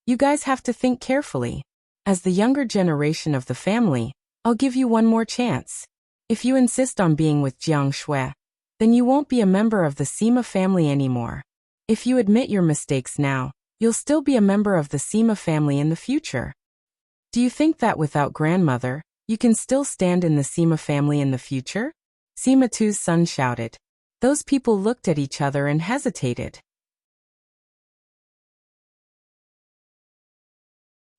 You guys have to think carefully. As the younger generation of the family, I'll give you one more chance. If you insist on being with Jiang Shui, then you won't be a member of the Sima family anymore. If you admit your mistakes now, you'll still be a member of the Sima family in the future. Do you think that without grandmother, you can still stand in the Sima family in the future? Sima Tu's son shouted. Those people looked at each other and hesitated.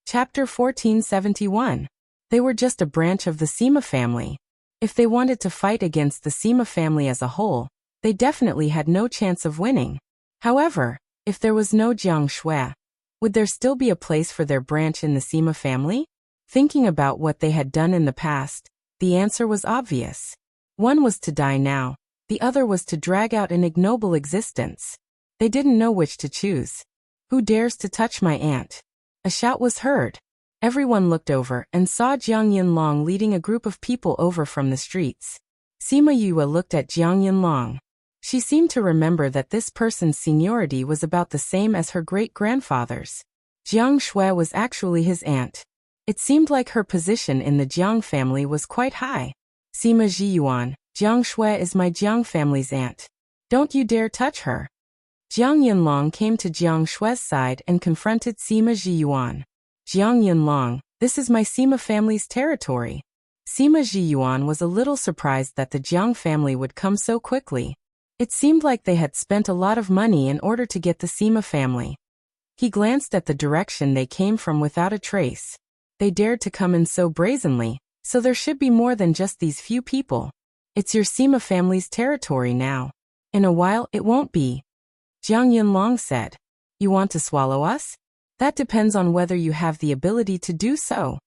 Chapter 1471. They were just a branch of the Sima family. If they wanted to fight against the Sima family as a whole, they definitely had no chance of winning. However, if there was no Jiang Shui, would there still be a place for their branch in the Sima family? Thinking about what they had done in the past, the answer was obvious. One was to die now, the other was to drag out an ignoble existence. They didn't know which to choose. Who dares to touch my aunt? A shout was heard. Everyone looked over and saw Jiang Yinlong leading a group of people over from the streets. Sima Yue looked at Jiang Yinlong. She seemed to remember that this person's seniority was about the same as her great-grandfather's. Jiang Shui was actually his aunt. It seemed like her position in the Jiang family was quite high. Sima Zhiyuan, Jiang Shui is my Jiang family's aunt. Don't you dare touch her. Jiang Yinlong came to Jiang Shui's side and confronted Sima Zhiyuan. Jiang Yinlong, this is my Sima family's territory. Sima Zhiyuan was a little surprised that the Jiang family would come so quickly. It seemed like they had spent a lot of money in order to get the Sima family. He glanced at the direction they came from without a trace. They dared to come in so brazenly, so there should be more than just these few people. It's your Sima family's territory now. In a while it won't be. Jiang Yinlong said. You want to swallow us? That depends on whether you have the ability to do so.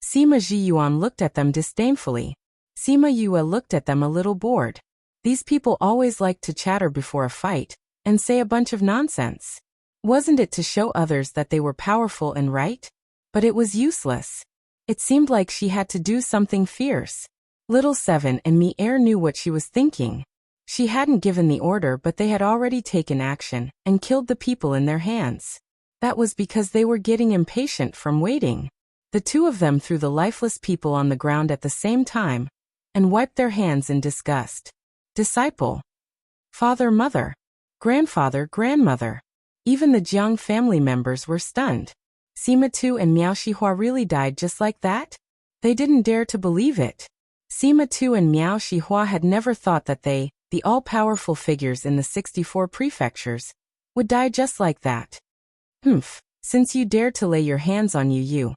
Sima Zhiyuan looked at them disdainfully. Sima Yue looked at them a little bored. These people always liked to chatter before a fight, and say a bunch of nonsense. Wasn't it to show others that they were powerful and right? But it was useless. It seemed like she had to do something fierce. Little Seven and Mi-Er knew what she was thinking. She hadn't given the order, but they had already taken action and killed the people in their hands. That was because they were getting impatient from waiting. The two of them threw the lifeless people on the ground at the same time and wiped their hands in disgust. Disciple. Father, mother. Grandfather, grandmother. Even the Jiang family members were stunned. Sima Tu and Miao Shihua really died just like that? They didn't dare to believe it. Sima Tu and Miao Shihua had never thought that they, the all-powerful figures in the 64 prefectures, would die just like that. Humph, since you dared to lay your hands on you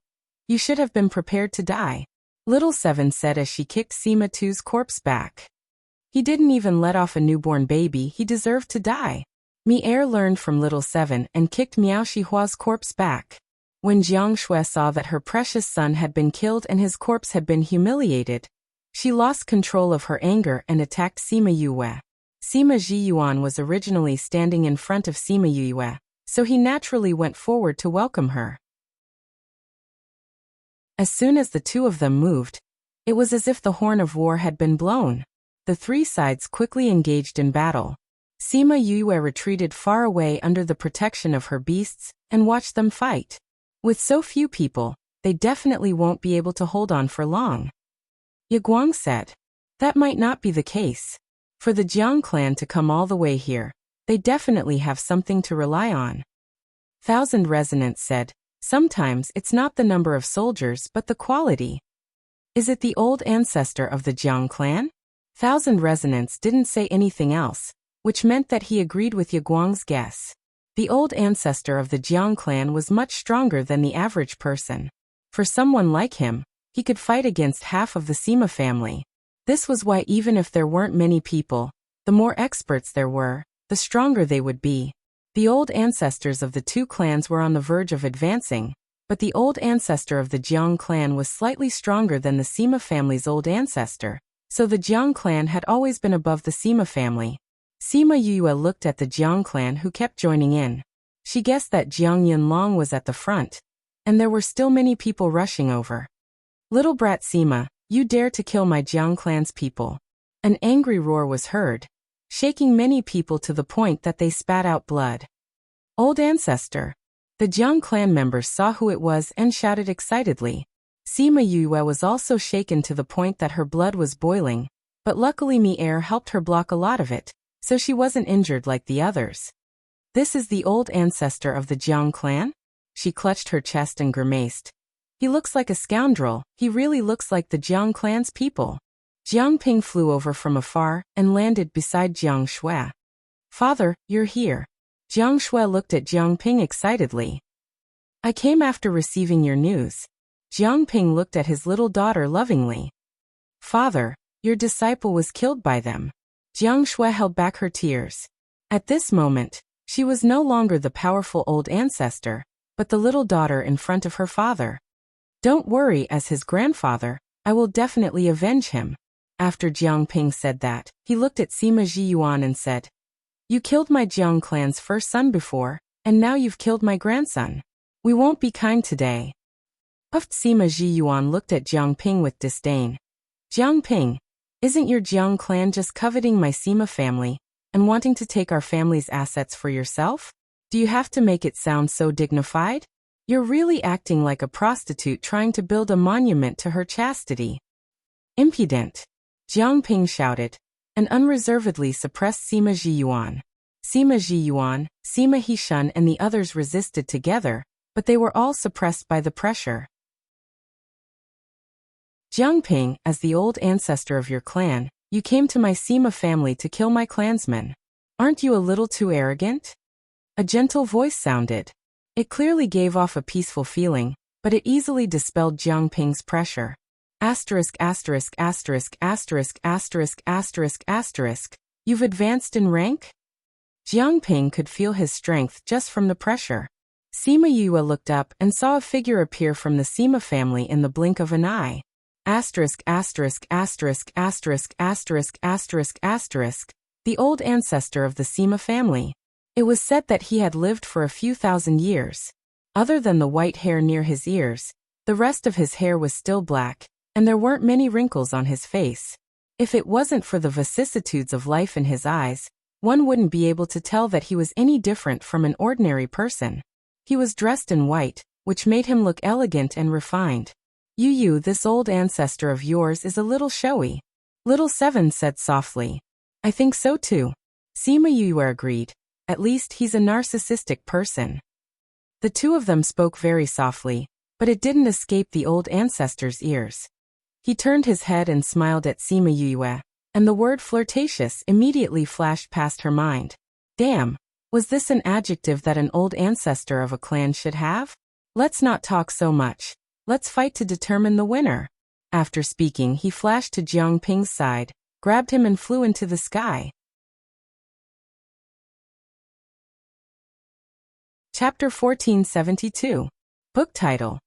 should have been prepared to die. Little Seven said as she kicked Sima Tu's corpse back. He didn't even let off a newborn baby, he deserved to die. Mi-Er learned from Little Seven and kicked Miao Shihua's corpse back. When Jiang Shui saw that her precious son had been killed and his corpse had been humiliated, she lost control of her anger and attacked Sima Yue. Sima Zhiyuan was originally standing in front of Sima Yue, so he naturally went forward to welcome her. As soon as the two of them moved, it was as if the horn of war had been blown. The three sides quickly engaged in battle. Sima Yue retreated far away under the protection of her beasts and watched them fight. With so few people, they definitely won't be able to hold on for long. Ye Guang said. That might not be the case. For the Jiang clan to come all the way here, they definitely have something to rely on. Thousand Resonance said, sometimes it's not the number of soldiers but the quality. Is it the old ancestor of the Jiang clan? Thousand Resonance didn't say anything else, which meant that he agreed with Ye Guang's guess. The old ancestor of the Jiang clan was much stronger than the average person. For someone like him, he could fight against half of the Sima family. This was why even if there weren't many people, the more experts there were, the stronger they would be. The old ancestors of the two clans were on the verge of advancing, but the old ancestor of the Jiang clan was slightly stronger than the Sima family's old ancestor, so the Jiang clan had always been above the Sima family. Sima Yue looked at the Jiang clan who kept joining in. She guessed that Jiang Yunlong was at the front, and there were still many people rushing over. Little brat Sima, you dare to kill my Jiang clan's people. An angry roar was heard, shaking many people to the point that they spat out blood. Old ancestor. The Jiang clan members saw who it was and shouted excitedly. Sima Yue was also shaken to the point that her blood was boiling, but luckily Mi Air helped her block a lot of it, so she wasn't injured like the others. This is the old ancestor of the Jiang clan? She clutched her chest and grimaced. He looks like a scoundrel, he really looks like the Jiang clan's people. Jiang Ping flew over from afar and landed beside Jiang Shui. Father, you're here. Jiang Shui looked at Jiang Ping excitedly. I came after receiving your news. Jiang Ping looked at his little daughter lovingly. Father, your disciple was killed by them. Jiang Shui held back her tears. At this moment, she was no longer the powerful old ancestor, but the little daughter in front of her father. Don't worry, as his grandfather, I will definitely avenge him. After Jiang Ping said that, he looked at Sima Zhiyuan and said, You killed my Jiang clan's first son before, and now you've killed my grandson. We won't be kind today. Puffed Sima Zhiyuan looked at Jiang Ping with disdain. Jiang Ping, isn't your Jiang clan just coveting my Sima family, and wanting to take our family's assets for yourself? Do you have to make it sound so dignified? You're really acting like a prostitute trying to build a monument to her chastity. Impudent. Jiang Ping shouted, and unreservedly suppressed Sima Zhiyuan. Sima Zhiyuan, Sima Hishun and the others resisted together, but they were all suppressed by the pressure. Jiang Ping, as the old ancestor of your clan, you came to my Sima family to kill my clansmen. Aren't you a little too arrogant? A gentle voice sounded. It clearly gave off a peaceful feeling, but it easily dispelled Jiang Ping's pressure. Asterisk asterisk asterisk asterisk asterisk asterisk asterisk. You've advanced in rank? Jiang Ping could feel his strength just from the pressure. Sima Yue looked up and saw a figure appear from the Sima family in the blink of an eye. Asterisk asterisk asterisk asterisk asterisk asterisk asterisk. The old ancestor of the Sima family. It was said that he had lived for a few thousand years. Other than the white hair near his ears, the rest of his hair was still black, and there weren't many wrinkles on his face. If it wasn't for the vicissitudes of life in his eyes, one wouldn't be able to tell that he was any different from an ordinary person. He was dressed in white, which made him look elegant and refined. You, this old ancestor of yours is a little showy. Little Seven said softly. I think so too. Sima Yue agreed. At least he's a narcissistic person. The two of them spoke very softly, but it didn't escape the old ancestor's ears. He turned his head and smiled at Sima Yue, and the word flirtatious immediately flashed past her mind. Damn, was this an adjective that an old ancestor of a clan should have? Let's not talk so much. Let's fight to determine the winner. After speaking, he flashed to Jiang Ping's side, grabbed him and flew into the sky. Chapter 1472. Book title.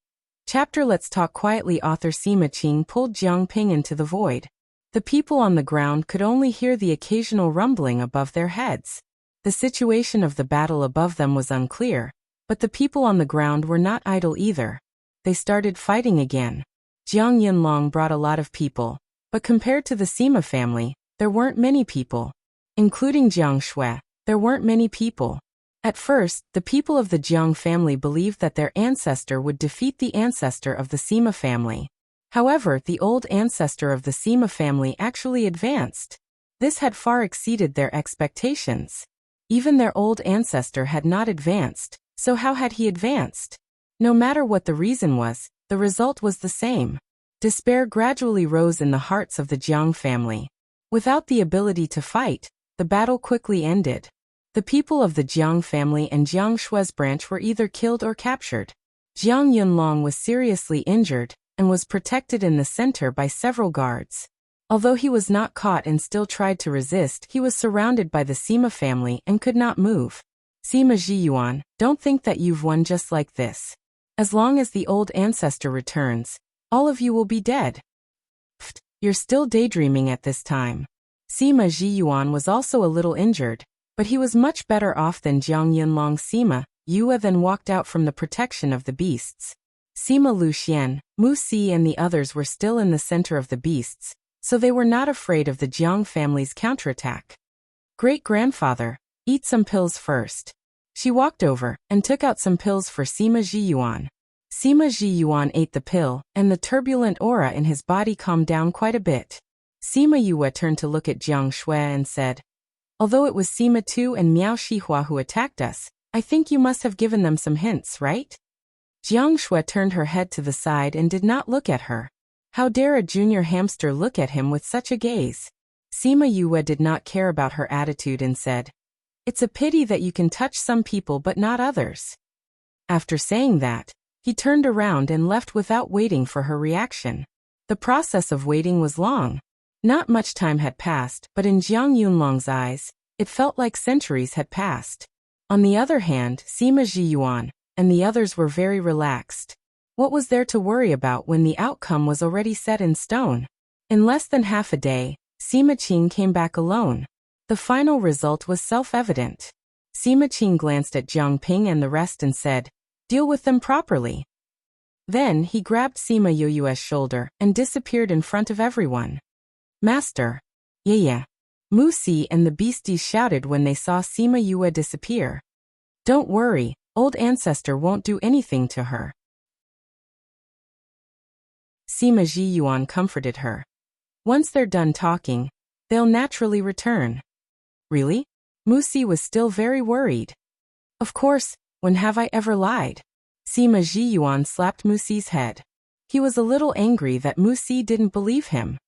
Chapter Let's Talk Quietly. Author Sima Qing pulled Jiang Ping into the void. The people on the ground could only hear the occasional rumbling above their heads. The situation of the battle above them was unclear, but the people on the ground were not idle either. They started fighting again. Jiang Yunlong brought a lot of people, but compared to the Sima family, there weren't many people. Including Jiang Shui, there weren't many people. At first, the people of the Jiang family believed that their ancestor would defeat the ancestor of the Sima family. However, the old ancestor of the Sima family actually advanced. This had far exceeded their expectations. Even their old ancestor had not advanced, so how had he advanced? No matter what the reason was, the result was the same. Despair gradually rose in the hearts of the Jiang family. Without the ability to fight, the battle quickly ended. The people of the Jiang family and Jiang Shui's branch were either killed or captured. Jiang Yunlong was seriously injured and was protected in the center by several guards. Although he was not caught and still tried to resist, he was surrounded by the Sima family and could not move. Sima Zhiyuan, don't think that you've won just like this. As long as the old ancestor returns, all of you will be dead. Pfft, you're still daydreaming at this time. Sima Zhiyuan was also a little injured, but he was much better off than Jiang Yunlong. Sima Yue then walked out from the protection of the beasts. Sima Luxian, Mu Si and the others were still in the center of the beasts, so they were not afraid of the Jiang family's counterattack. Great-grandfather, eat some pills first. She walked over and took out some pills for Sima Zhiyuan. Sima Zhiyuan ate the pill, and the turbulent aura in his body calmed down quite a bit. Sima Yue turned to look at Jiang Shui and said, although it was Sima Tu and Miao Shihua who attacked us, I think you must have given them some hints, right? Jiang Shui turned her head to the side and did not look at her. How dare a junior hamster look at him with such a gaze? Sima Yue did not care about her attitude and said, it's a pity that you can touch some people but not others. After saying that, he turned around and left without waiting for her reaction. The process of waiting was long. Not much time had passed, but in Jiang Yunlong's eyes, it felt like centuries had passed. On the other hand, Sima Zhiyuan and the others were very relaxed. What was there to worry about when the outcome was already set in stone? In less than half a day, Sima Qing came back alone. The final result was self-evident. Sima Qing glanced at Jiang Ping and the rest and said, deal with them properly. Then he grabbed Sima Yue's shoulder and disappeared in front of everyone. Master. Yeah. Mu Si and the beasties shouted when they saw Sima Yue disappear. Don't worry, old ancestor won't do anything to her. Sima Zhiyuan comforted her. Once they're done talking, they'll naturally return. Really? Mu Si was still very worried. Of course, when have I ever lied? Sima Zhiyuan slapped Mu Si's head. He was a little angry that Mu Si didn't believe him.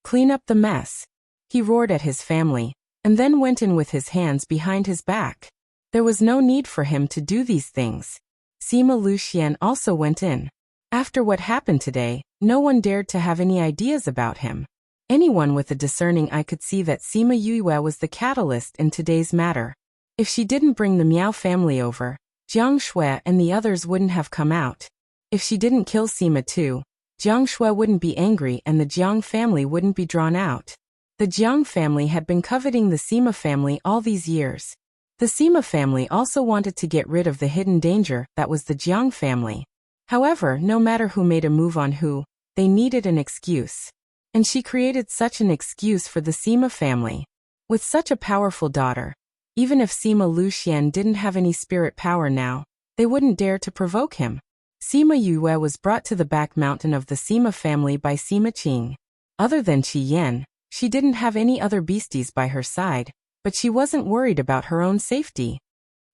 Clean up the mess. He roared at his family, and then went in with his hands behind his back. There was no need for him to do these things. Sima Luxian also went in. After what happened today, no one dared to have any ideas about him. Anyone with a discerning eye could see that Sima Yue was the catalyst in today's matter. If she didn't bring the Miao family over, Jiang Shui and the others wouldn't have come out. If she didn't kill Sima Tu, Jiang Shui wouldn't be angry and the Jiang family wouldn't be drawn out. The Jiang family had been coveting the Sima family all these years. The Sima family also wanted to get rid of the hidden danger that was the Jiang family. However, no matter who made a move on who, they needed an excuse. And she created such an excuse for the Sima family. With such a powerful daughter, even if Sima Luxian didn't have any spirit power now, they wouldn't dare to provoke him. Sima Yue was brought to the back mountain of the Sima family by Sima Qing. Other than Qi Yan, she didn't have any other beasties by her side, but she wasn't worried about her own safety.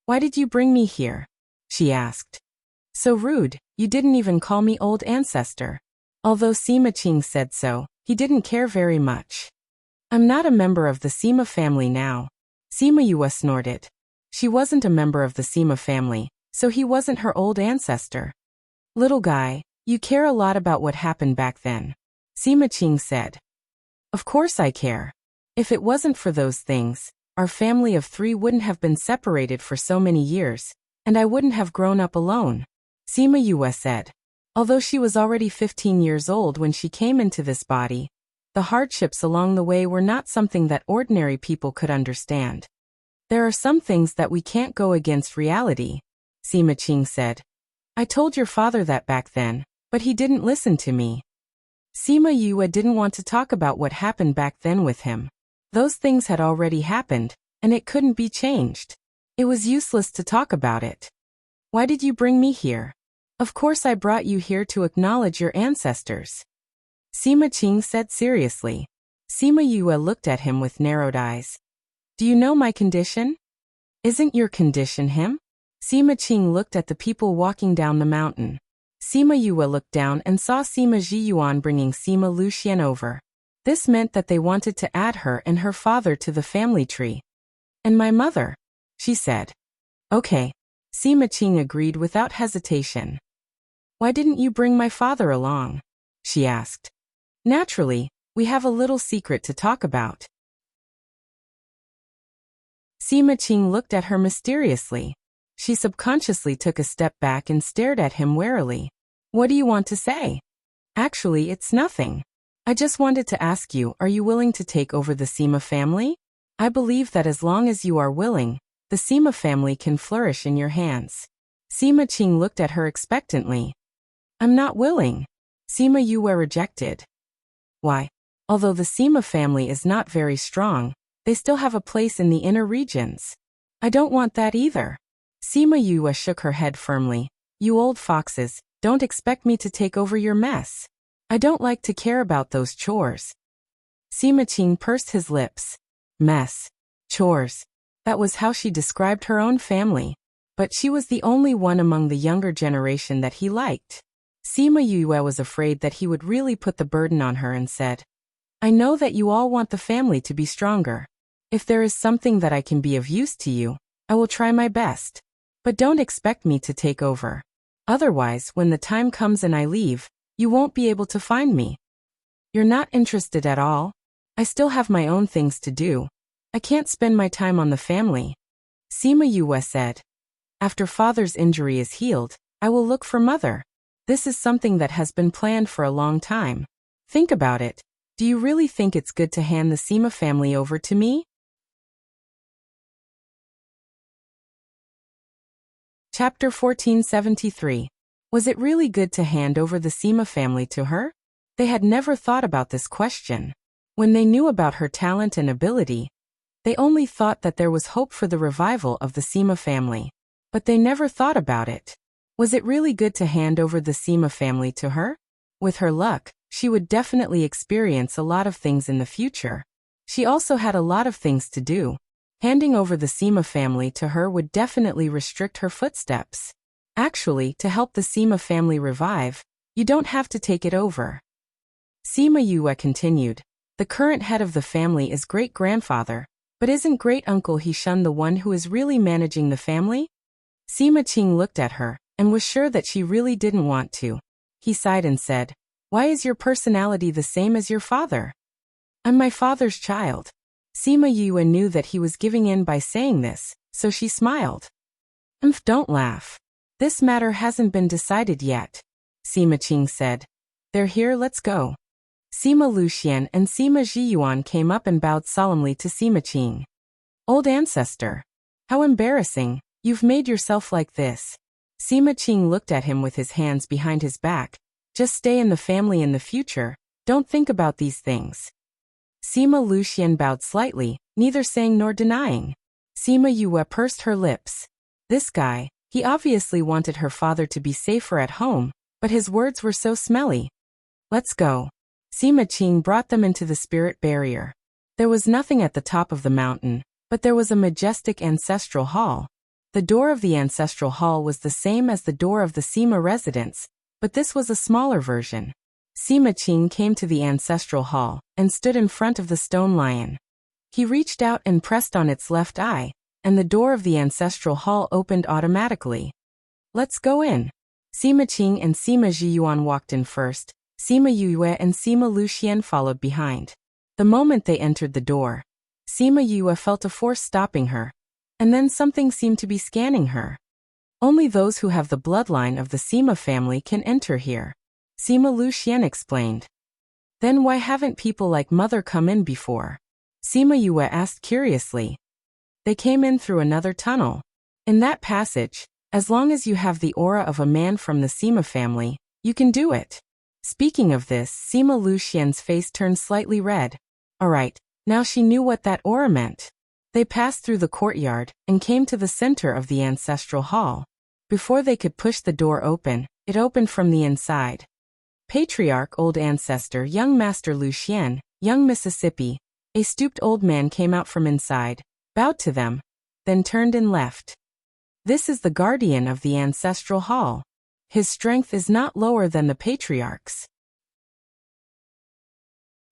Why did you bring me here? She asked. So rude, you didn't even call me old ancestor. Although Sima Qing said so, he didn't care very much. I'm not a member of the Sima family now. Sima Yue snorted. She wasn't a member of the Sima family, so he wasn't her old ancestor. Little guy, you care a lot about what happened back then. Sima Qing said. Of course I care. If it wasn't for those things, our family of 3 wouldn't have been separated for so many years, and I wouldn't have grown up alone. Sima Yue said. Although she was already 15 years old when she came into this body, the hardships along the way were not something that ordinary people could understand. There are some things that we can't go against reality, Sima Qing said. I told your father that back then, but he didn't listen to me. Sima Yue didn't want to talk about what happened back then with him. Those things had already happened, and it couldn't be changed. It was useless to talk about it. Why did you bring me here? Of course I brought you here to acknowledge your ancestors. Sima Qing said seriously. Sima Yue looked at him with narrowed eyes. Do you know my condition? Isn't your condition him? Sima Qing looked at the people walking down the mountain. Sima Yue looked down and saw Sima Zhiyuan bringing Sima Luxian over. This meant that they wanted to add her and her father to the family tree. And my mother, she said. Okay. Sima Qing agreed without hesitation. Why didn't you bring my father along? She asked. Naturally, we have a little secret to talk about. Sima Qing looked at her mysteriously. She subconsciously took a step back and stared at him warily. What do you want to say? Actually, it's nothing. I just wanted to ask you, are you willing to take over the Sima family? I believe that as long as you are willing, the Sima family can flourish in your hands. Sima Qing looked at her expectantly. I'm not willing. Sima Yue rejected. Why? Although the Sima family is not very strong, they still have a place in the inner regions. I don't want that either. Sima Yue shook her head firmly. You old foxes, don't expect me to take over your mess. I don't like to care about those chores. Sima Qing pursed his lips. Mess. Chores. That was how she described her own family. But she was the only one among the younger generation that he liked. Sima Yue was afraid that he would really put the burden on her and said, I know that you all want the family to be stronger. If there is something that I can be of use to you, I will try my best. But don't expect me to take over. Otherwise, when the time comes and I leave, you won't be able to find me. You're not interested at all? I still have my own things to do. I can't spend my time on the family. Sima Yue said. After father's injury is healed, I will look for mother. This is something that has been planned for a long time. Think about it. Do you really think it's good to hand the Sima family over to me? Chapter 1473. Was it really good to hand over the Sima family to her? They had never thought about this question. When they knew about her talent and ability, they only thought that there was hope for the revival of the Sima family. But they never thought about it. Was it really good to hand over the Sima family to her? With her luck, she would definitely experience a lot of things in the future. She also had a lot of things to do. Handing over the Sima family to her would definitely restrict her footsteps. Actually, to help the Sima family revive, you don't have to take it over. Sima Yue continued. The current head of the family is great-grandfather, but isn't great-uncle Hishun the one who is really managing the family? Sima Qing looked at her, and was sure that she really didn't want to. He sighed and said, Why is your personality the same as your father? I'm my father's child. Sima Yue knew that he was giving in by saying this, so she smiled. Don't laugh. This matter hasn't been decided yet, Sima Qing said. They're here, let's go. Sima Luxian and Sima Zhiyuan came up and bowed solemnly to Sima Qing. Old ancestor. How embarrassing, you've made yourself like this. Sima Qing looked at him with his hands behind his back. Just stay in the family in the future, don't think about these things. Sima Luxian bowed slightly, neither saying nor denying. Sima Yue pursed her lips. This guy, he obviously wanted her father to be safer at home, but his words were so smelly. Let's go. Sima Qing brought them into the spirit barrier. There was nothing at the top of the mountain, but there was a majestic ancestral hall. The door of the ancestral hall was the same as the door of the Sima residence, but this was a smaller version. Sima Qing came to the ancestral hall and stood in front of the stone lion. He reached out and pressed on its left eye, and the door of the ancestral hall opened automatically. Let's go in. Sima Qing and Sima Zhiyuan walked in first. Sima Yue and Sima Luxian followed behind. The moment they entered the door, Sima Yue felt a force stopping her, and then something seemed to be scanning her. Only those who have the bloodline of the Sima family can enter here. Sima Luxian explained. Then why haven't people like Mother come in before? Sima Yue asked curiously. They came in through another tunnel. In that passage, as long as you have the aura of a man from the Sima family, you can do it. Speaking of this, Sima Luxian's face turned slightly red. Alright, now she knew what that aura meant. They passed through the courtyard and came to the center of the ancestral hall. Before they could push the door open, it opened from the inside. Patriarch, old ancestor, young Master Luxian, young Mississippi, a stooped old man came out from inside, bowed to them, then turned and left. This is the guardian of the ancestral hall. His strength is not lower than the patriarch's.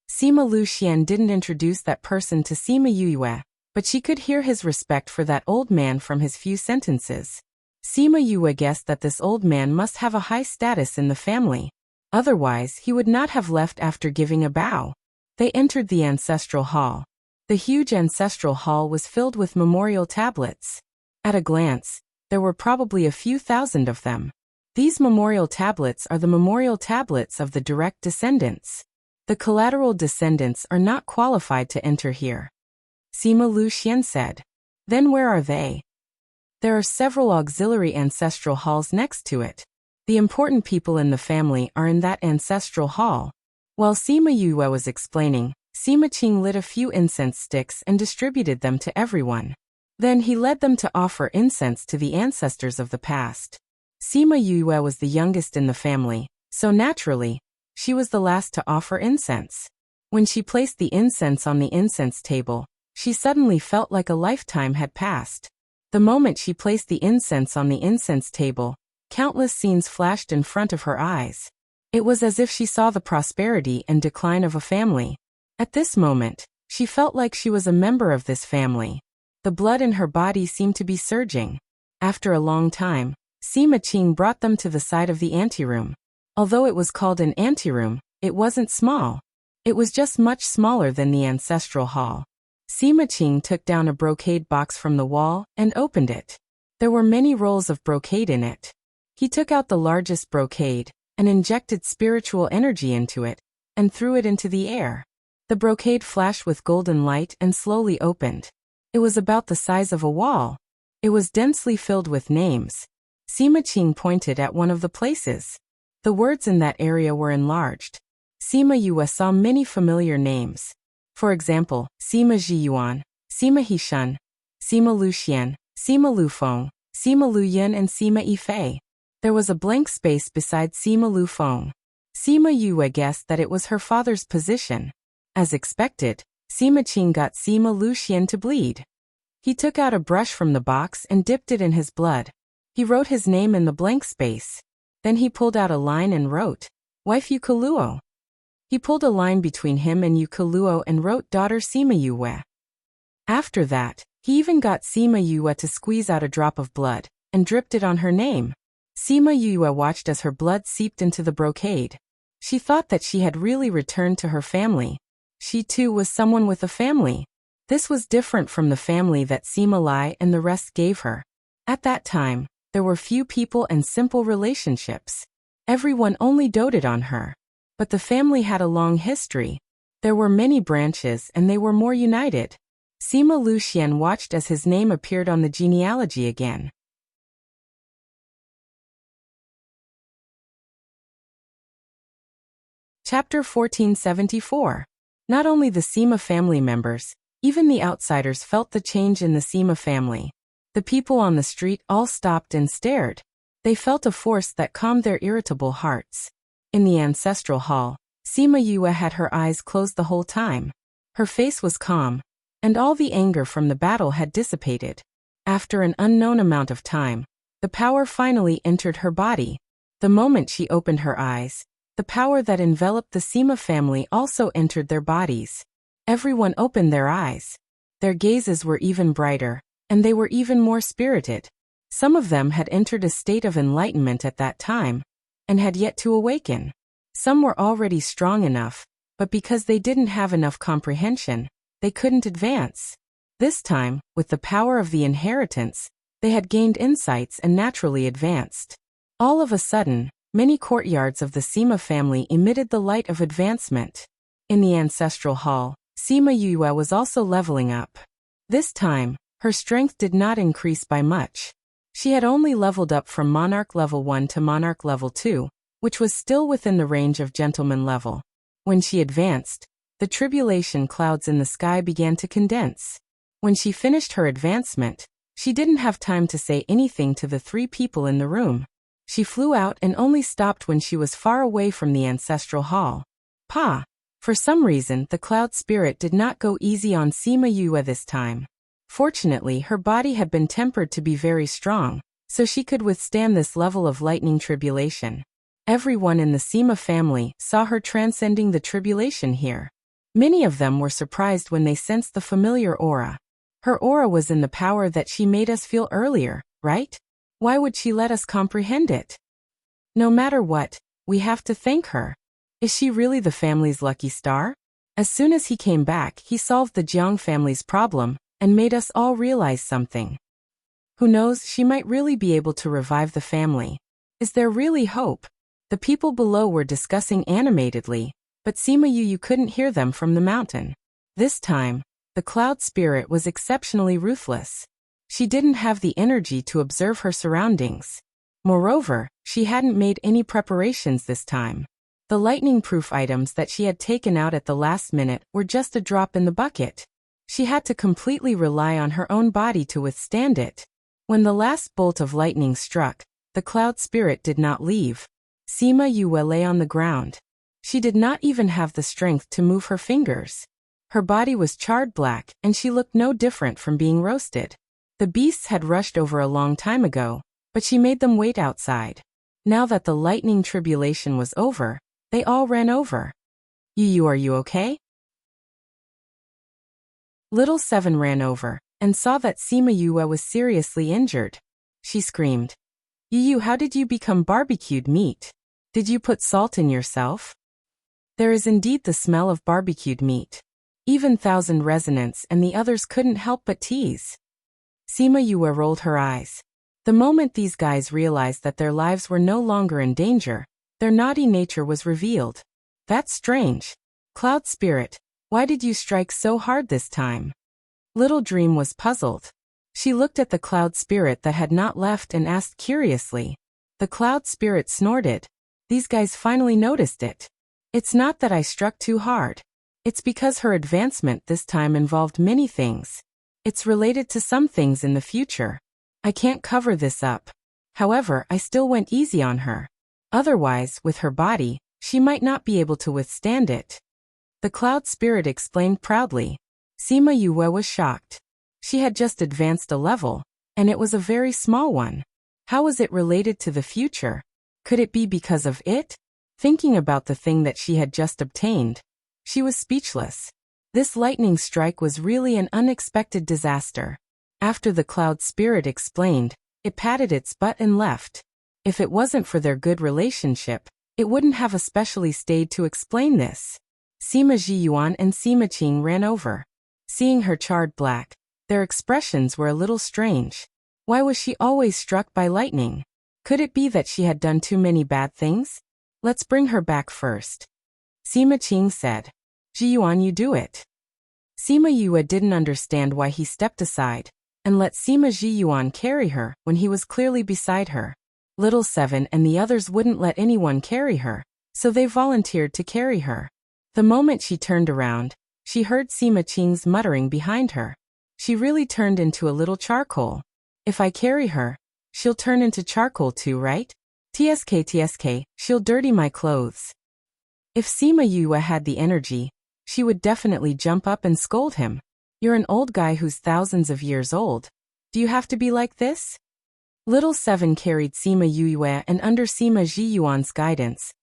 Sima Luxian didn't introduce that person to Sima Yue, but she could hear his respect for that old man from his few sentences. Sima Yue guessed that this old man must have a high status in the family. Otherwise, he would not have left after giving a bow. They entered the ancestral hall. The huge ancestral hall was filled with memorial tablets. At a glance, there were probably a few thousand of them. These memorial tablets are the memorial tablets of the direct descendants. The collateral descendants are not qualified to enter here. Sima Luxian said. Then where are they? There are several auxiliary ancestral halls next to it. The important people in the family are in that ancestral hall. While Sima Yue was explaining, Sima Qing lit a few incense sticks and distributed them to everyone. Then he led them to offer incense to the ancestors of the past. Sima Yue was the youngest in the family, so naturally, she was the last to offer incense. When she placed the incense on the incense table, she suddenly felt like a lifetime had passed. The moment she placed the incense on the incense table, countless scenes flashed in front of her eyes. It was as if she saw the prosperity and decline of a family. At this moment, she felt like she was a member of this family. The blood in her body seemed to be surging. After a long time, Sima Qing brought them to the side of the anteroom. Although it was called an anteroom, it wasn't small. It was just much smaller than the ancestral hall. Sima Qing took down a brocade box from the wall and opened it. There were many rolls of brocade in it. He took out the largest brocade and injected spiritual energy into it and threw it into the air. The brocade flashed with golden light and slowly opened. It was about the size of a wall. It was densely filled with names. Sima Qing pointed at one of the places. The words in that area were enlarged. Sima Yue saw many familiar names. For example, Sima Zhiyuan, Sima Hishun, Sima Luxian, Sima Lufeng, Sima Luyan and Sima Yifei. There was a blank space beside Sima Lufeng. Sima Yue guessed that it was her father's position. As expected, Sima Qing got Sima Luxian to bleed. He took out a brush from the box and dipped it in his blood. He wrote his name in the blank space. Then he pulled out a line and wrote, Wife Yukaluo. He pulled a line between him and Yukaluo and wrote Daughter Sima Yue. After that, he even got Sima Yue to squeeze out a drop of blood and dripped it on her name. Sima Yue watched as her blood seeped into the brocade. She thought that she had really returned to her family. She too was someone with a family. This was different from the family that Sima Lai and the rest gave her. At that time, there were few people and simple relationships. Everyone only doted on her. But the family had a long history. There were many branches and they were more united. Sima Luxian watched as his name appeared on the genealogy again. Chapter 1474. Not only the Sima family members, even the outsiders felt the change in the Sima family. The people on the street all stopped and stared. They felt a force that calmed their irritable hearts. In the ancestral hall, Sima Yue had her eyes closed the whole time. Her face was calm, and all the anger from the battle had dissipated. After an unknown amount of time, the power finally entered her body. The moment she opened her eyes, the power that enveloped the Sima family also entered their bodies. Everyone opened their eyes. Their gazes were even brighter, and they were even more spirited. Some of them had entered a state of enlightenment at that time, and had yet to awaken. Some were already strong enough, but because they didn't have enough comprehension, they couldn't advance. This time, with the power of the inheritance, They had gained insights and naturally advanced. All of a sudden, many courtyards of the Sima family emitted the light of advancement. In the ancestral hall, Sima Yue was also leveling up. This time, her strength did not increase by much. She had only leveled up from Monarch Level 1 to Monarch Level 2, which was still within the range of Gentleman level. When she advanced, the tribulation clouds in the sky began to condense. When she finished her advancement, she didn't have time to say anything to the 3 people in the room. She flew out and only stopped when she was far away from the ancestral hall. For some reason, the cloud spirit did not go easy on Sima Yue this time. Fortunately, her body had been tempered to be very strong, so she could withstand this level of lightning tribulation. Everyone in the Sima family saw her transcending the tribulation here. Many of them were surprised when they sensed the familiar aura. Her aura was in the power that she made us feel earlier, right? Why would she let us comprehend it? No matter what, we have to thank her. Is she really the family's lucky star? As soon as he came back, he solved the Jiang family's problem and made us all realize something. Who knows, she might really be able to revive the family. Is there really hope? The people below were discussing animatedly, but Sima Yu couldn't hear them from the mountain. This time, the cloud spirit was exceptionally ruthless. She didn't have the energy to observe her surroundings. Moreover, she hadn't made any preparations this time. The lightning-proof items that she had taken out at the last minute were just a drop in the bucket. She had to completely rely on her own body to withstand it. When the last bolt of lightning struck, the cloud spirit did not leave. Sima Yue lay on the ground. She did not even have the strength to move her fingers. Her body was charred black, and she looked no different from being roasted. The beasts had rushed over a long time ago, but she made them wait outside. Now that the lightning tribulation was over, they all ran over. Yu, are you okay? Little Seven ran over and saw that Sima Yue was seriously injured. She screamed, Yu, how did you become barbecued meat? Did you put salt in yourself? There is indeed the smell of barbecued meat. Even Thousand Resonance and the others couldn't help but tease. Sima Yue rolled her eyes. The moment these guys realized that their lives were no longer in danger, their naughty nature was revealed. That's strange. Cloud Spirit, why did you strike so hard this time? Little Dream was puzzled. She looked at the Cloud Spirit that had not left and asked curiously. The Cloud Spirit snorted. These guys finally noticed it. It's not that I struck too hard. It's because her advancement this time involved many things. It's related to some things in the future. I can't cover this up. However, I still went easy on her. Otherwise, with her body, she might not be able to withstand it. The Cloud Spirit explained proudly. Sima Yue was shocked. She had just advanced a level, and it was a very small one. How was it related to the future? Could it be because of it? Thinking about the thing that she had just obtained, she was speechless. This lightning strike was really an unexpected disaster. After the Cloud Spirit explained, it patted its butt and left. If it wasn't for their good relationship, it wouldn't have especially stayed to explain this. Sima Zhiyuan and Sima Qing ran over. Seeing her charred black, their expressions were a little strange. Why was she always struck by lightning? Could it be that she had done too many bad things? Let's bring her back first. Sima Qing said. Zhiyuan, you do it. Sima Yue didn't understand why he stepped aside and let Sima Zhiyuan carry her when he was clearly beside her. Little Seven and the others wouldn't let anyone carry her, so they volunteered to carry her. The moment she turned around, she heard Sima Qing's muttering behind her. She really turned into a little charcoal. If I carry her, she'll turn into charcoal too, right? TSK, she'll dirty my clothes. If Sima Yue had the energy, she would definitely jump up and scold him. You're an old guy who's thousands of years old. Do you have to be like this? Little Seven carried Sima Yue and under Sima Zhiyuan's guidance,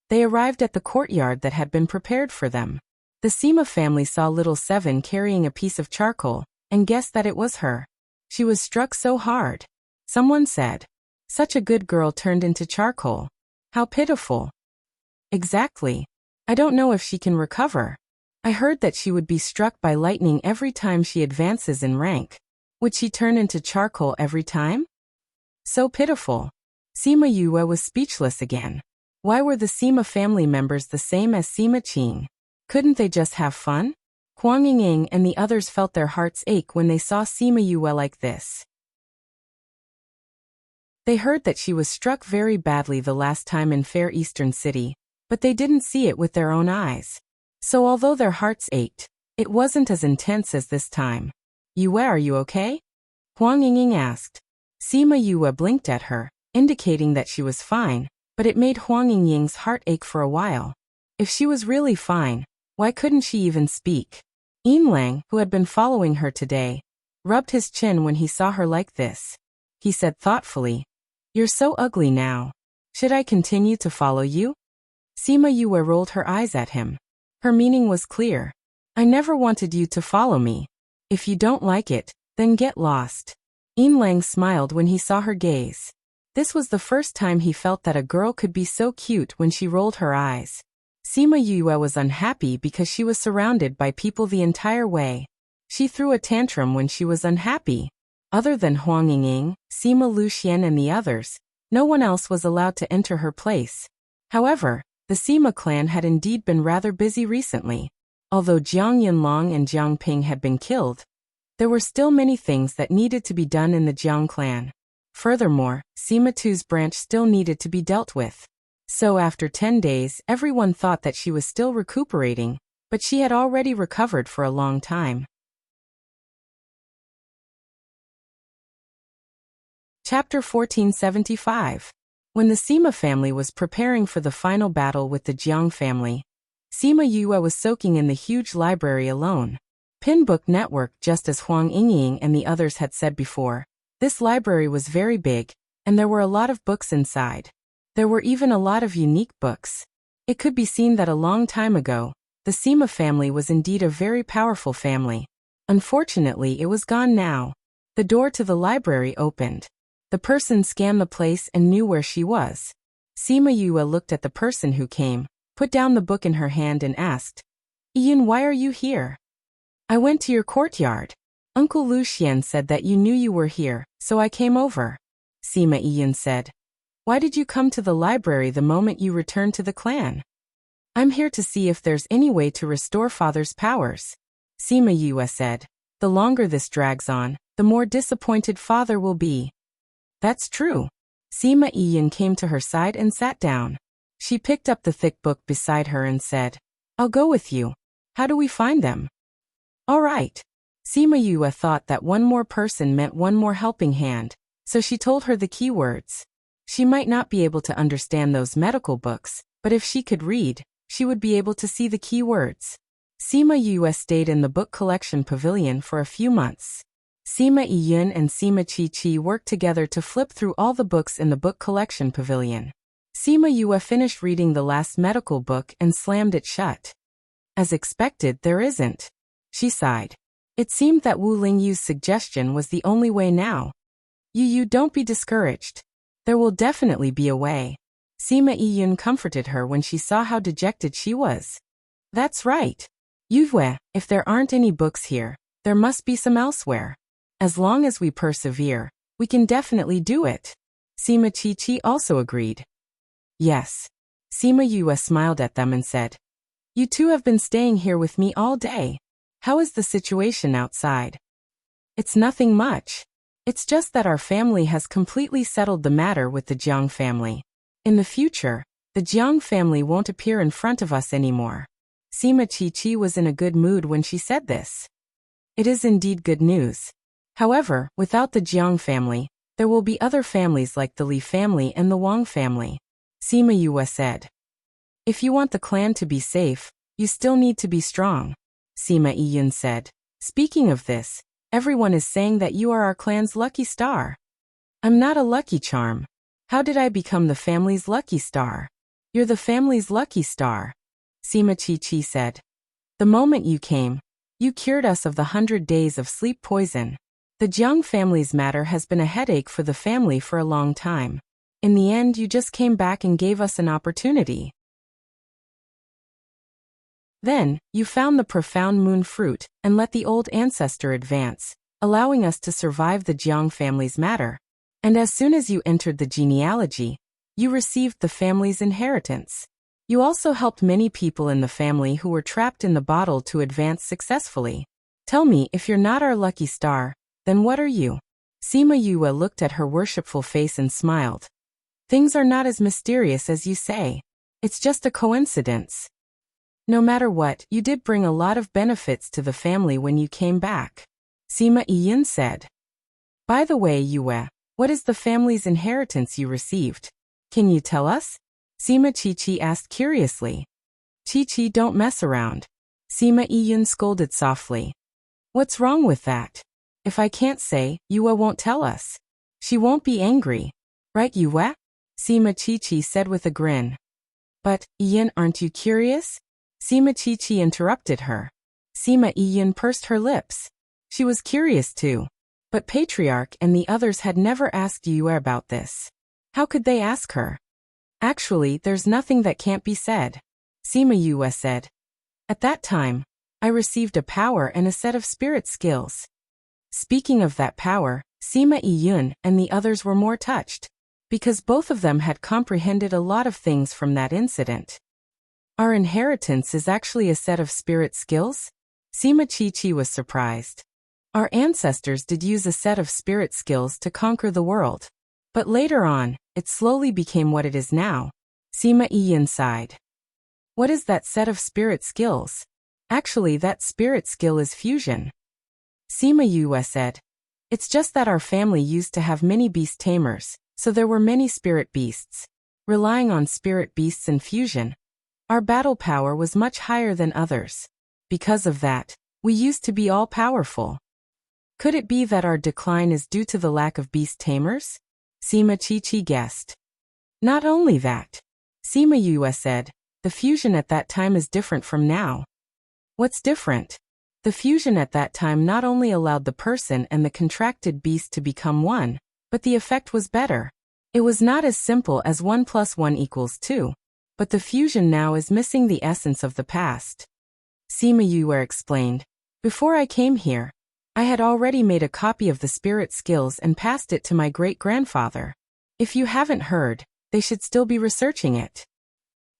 they arrived at the courtyard that had been prepared for them. The Sima family saw Little Seven carrying a piece of charcoal and guessed that it was her. She was struck so hard. Someone said, such a good girl turned into charcoal. How pitiful. Exactly. I don't know if she can recover. I heard that she would be struck by lightning every time she advances in rank. Would she turn into charcoal every time? So pitiful. Sima Yue was speechless again. Why were the Sima family members the same as Sima Qing? Couldn't they just have fun? Huang Yingying and the others felt their hearts ache when they saw Sima Yue like this. They heard that she was struck very badly the last time in Fair Eastern City, but they didn't see it with their own eyes. So although their hearts ached, it wasn't as intense as this time. Yue, are you okay? Huang Yingying asked. Sima Yue blinked at her, indicating that she was fine, but it made Huang Yingying's heart ache for a while. If she was really fine, why couldn't she even speak? Lang, who had been following her today, rubbed his chin when he saw her like this. He said thoughtfully, "You're so ugly now. Should I continue to follow you?" Sima Yue rolled her eyes at him. Her meaning was clear. "I never wanted you to follow me. If you don't like it, then get lost." Lang smiled when he saw her gaze. This was the first time he felt that a girl could be so cute when she rolled her eyes. Sima Yue was unhappy because she was surrounded by people the entire way. She threw a tantrum when she was unhappy. Other than Huang Yingying, Sima Luxian and the others, no one else was allowed to enter her place. However, the Sima clan had indeed been rather busy recently. Although Jiang Yunlong and Jiang Ping had been killed, there were still many things that needed to be done in the Jiang clan. Furthermore, Sima Tu's branch still needed to be dealt with. So after 10 days, everyone thought that she was still recuperating, but she had already recovered for a long time. Chapter 1475. When the Sima family was preparing for the final battle with the Jiang family, Sima Yue was soaking in the huge library alone. Pinbook network. Just as Huang Yingying and the others had said before, this library was very big, and there were a lot of books inside. There were even a lot of unique books. It could be seen that a long time ago, the Sima family was indeed a very powerful family. Unfortunately, it was gone now. The door to the library opened. The person scanned the place and knew where she was. Sima Yue looked at the person who came, put down the book in her hand and asked, "Ian, why are you here?" "I went to your courtyard. Uncle Luxian said that you knew you were here, so I came over." Sima Ian said. "Why did you come to the library the moment you returned to the clan?" "I'm here to see if there's any way to restore father's powers." Sima Yue said. "The longer this drags on, the more disappointed father will be." "That's true." Sima Ian came to her side and sat down. She picked up the thick book beside her and said, "I'll go with you. How do we find them?" "All right." Sima Yue thought that one more person meant one more helping hand, so she told her the keywords. She might not be able to understand those medical books, but if she could read, she would be able to see the keywords. Sima Yue stayed in the book collection pavilion for a few months. Sima Yun and Sima Chi worked together to flip through all the books in the book collection pavilion. Sima Yue finished reading the last medical book and slammed it shut. "As expected, there isn't." She sighed. It seemed that Wu Lingyu's suggestion was the only way now. "You don't be discouraged. There will definitely be a way." Sima Yun comforted her when she saw how dejected she was. "That's right. Yue, if there aren't any books here, there must be some elsewhere. As long as we persevere, we can definitely do it." Sima Chi also agreed. "Yes." Sima Yue smiled at them and said, "You two have been staying here with me all day. How is the situation outside?" "It's nothing much. It's just that our family has completely settled the matter with the Jiang family. In the future, the Jiang family won't appear in front of us anymore." Sima Chi was in a good mood when she said this. It is indeed good news. However, without the Jiang family, there will be other families like the Li family and the Wang family. Sima Yue said. "If you want the clan to be safe, you still need to be strong," Sima Yun said. "Speaking of this, everyone is saying that you are our clan's lucky star." "I'm not a lucky charm. How did I become the family's lucky star?" "You're the family's lucky star," Sima Chi said. "The moment you came, you cured us of the 100 days of sleep poison. The Jiang family's matter has been a headache for the family for a long time. In the end, you just came back and gave us an opportunity. Then, you found the profound moon fruit and let the old ancestor advance, allowing us to survive the Jiang family's matter. And as soon as you entered the genealogy, you received the family's inheritance. You also helped many people in the family who were trapped in the bottle to advance successfully. Tell me, if you're not our lucky star, then what are you? Sima Yue looked at her worshipful face and smiled. Things are not as mysterious as you say. It's just a coincidence. No matter what, you did bring a lot of benefits to the family when you came back. Sima Yun said. By the way, Yue, what is the family's inheritance you received? Can you tell us? Sima Chi asked curiously. Chi, don't mess around. Sima Yun scolded softly. What's wrong with that? If I can't say, Yue won't tell us. She won't be angry. Right, Yue? Sima Chi said with a grin. But, Yin, aren't you curious? Sima Chi interrupted her. Sima Yun pursed her lips. She was curious too. But Patriarch and the others had never asked Yue about this. How could they ask her? Actually, there's nothing that can't be said. Sima Yue said. At that time, I received a power and a set of spirit skills. Speaking of that power, Sima Yun and the others were more touched, because both of them had comprehended a lot of things from that incident. Our inheritance is actually a set of spirit skills? Sima Chi was surprised. Our ancestors did use a set of spirit skills to conquer the world. But later on, it slowly became what it is now. Sima Yun sighed. What is that set of spirit skills? Actually, that spirit skill is fusion. Sima Yue said. It's just that our family used to have many beast tamers, so there were many spirit beasts. Relying on spirit beasts and fusion, our battle power was much higher than others. Because of that, we used to be all-powerful. Could it be that our decline is due to the lack of beast tamers? Sima Chi guessed. Not only that, Sima Yue said, the fusion at that time is different from now. What's different? The fusion at that time not only allowed the person and the contracted beast to become one, but the effect was better. It was not as simple as 1 + 1 = 2, but the fusion now is missing the essence of the past. Sima Yue explained. Before I came here, I had already made a copy of the spirit skills and passed it to my great-grandfather. If you haven't heard, they should still be researching it.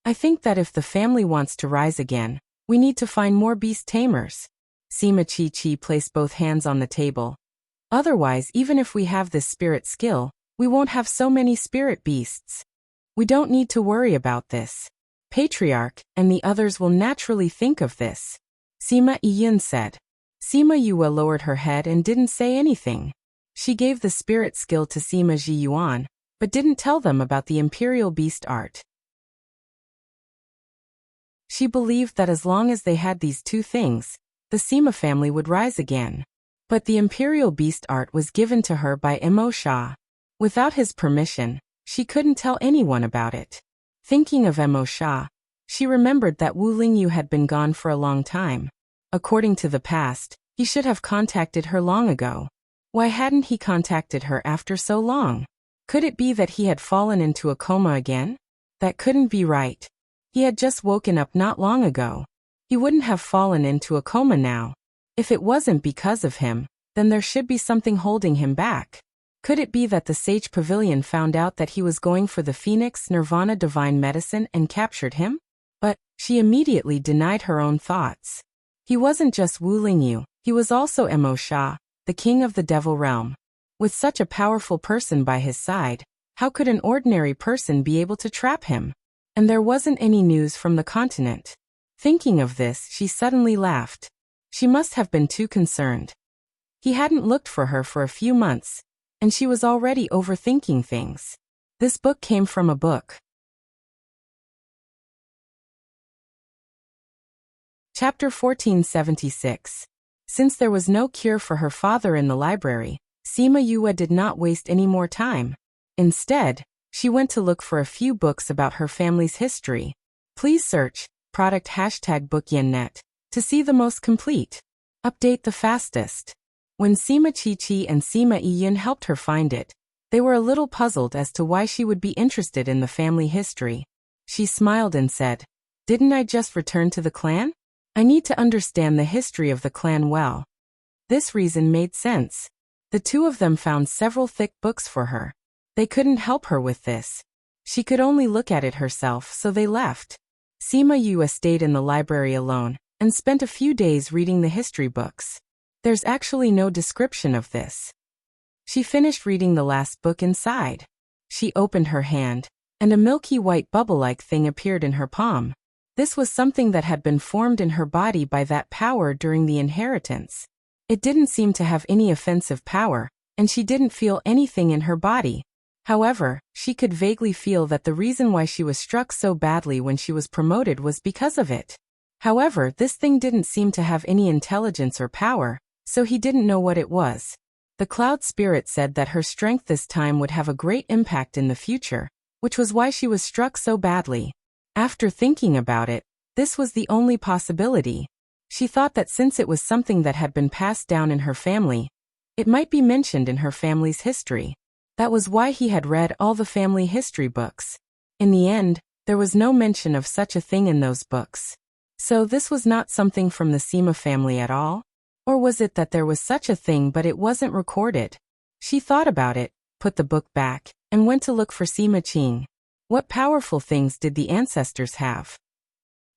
I think that if the family wants to rise again, we need to find more beast tamers. Sima Chi placed both hands on the table. Otherwise, even if we have this spirit skill, we won't have so many spirit beasts. We don't need to worry about this. Patriarch and the others will naturally think of this. Sima Yun said. Sima Yue lowered her head and didn't say anything. She gave the spirit skill to Sima Ji Yuan, but didn't tell them about the imperial beast art. She believed that as long as they had these two things, the Sima family would rise again. But the imperial beast art was given to her by Mo Sha. Without his permission, she couldn't tell anyone about it. Thinking of Mo Sha, she remembered that Wu Lingyu had been gone for a long time. According to the past, he should have contacted her long ago. Why hadn't he contacted her after so long? Could it be that he had fallen into a coma again? That couldn't be right. He had just woken up not long ago. He wouldn't have fallen into a coma now. If it wasn't because of him, then there should be something holding him back. Could it be that the Sage Pavilion found out that he was going for the Phoenix Nirvana Divine Medicine and captured him? But she immediately denied her own thoughts. He wasn't just Wu Lingyu, he was also Mo Sha, the king of the Devil Realm. With such a powerful person by his side, how could an ordinary person be able to trap him? And there wasn't any news from the continent. Thinking of this, she suddenly laughed. She must have been too concerned. He hadn't looked for her for a few months, and she was already overthinking things. This book came from a book. Chapter 1476. Since there was no cure for her father in the library, Sima Yue did not waste any more time. Instead, she went to look for a few books about her family's history. Please search product #bookyennet to see the most complete. Update the fastest. When Sima Chi and Sima Yun helped her find it, they were a little puzzled as to why she would be interested in the family history. She smiled and said, "Didn't I just return to the clan? I need to understand the history of the clan well." This reason made sense. The two of them found several thick books for her. They couldn't help her with this. She could only look at it herself, so they left. Sima Yue stayed in the library alone, and spent a few days reading the history books. There's actually no description of this. She finished reading the last book inside. She opened her hand, and a milky white bubble-like thing appeared in her palm. This was something that had been formed in her body by that power during the inheritance. It didn't seem to have any offensive power, and she didn't feel anything in her body. However, she could vaguely feel that the reason why she was struck so badly when she was promoted was because of it. However, this thing didn't seem to have any intelligence or power, so he didn't know what it was. The cloud spirit said that her strength this time would have a great impact in the future, which was why she was struck so badly. After thinking about it, this was the only possibility. She thought that since it was something that had been passed down in her family, it might be mentioned in her family's history. That was why he had read all the family history books. In the end, there was no mention of such a thing in those books. So this was not something from the Sima family at all? Or was it that there was such a thing but it wasn't recorded? She thought about it, put the book back, and went to look for Sima Qing. What powerful things did the ancestors have?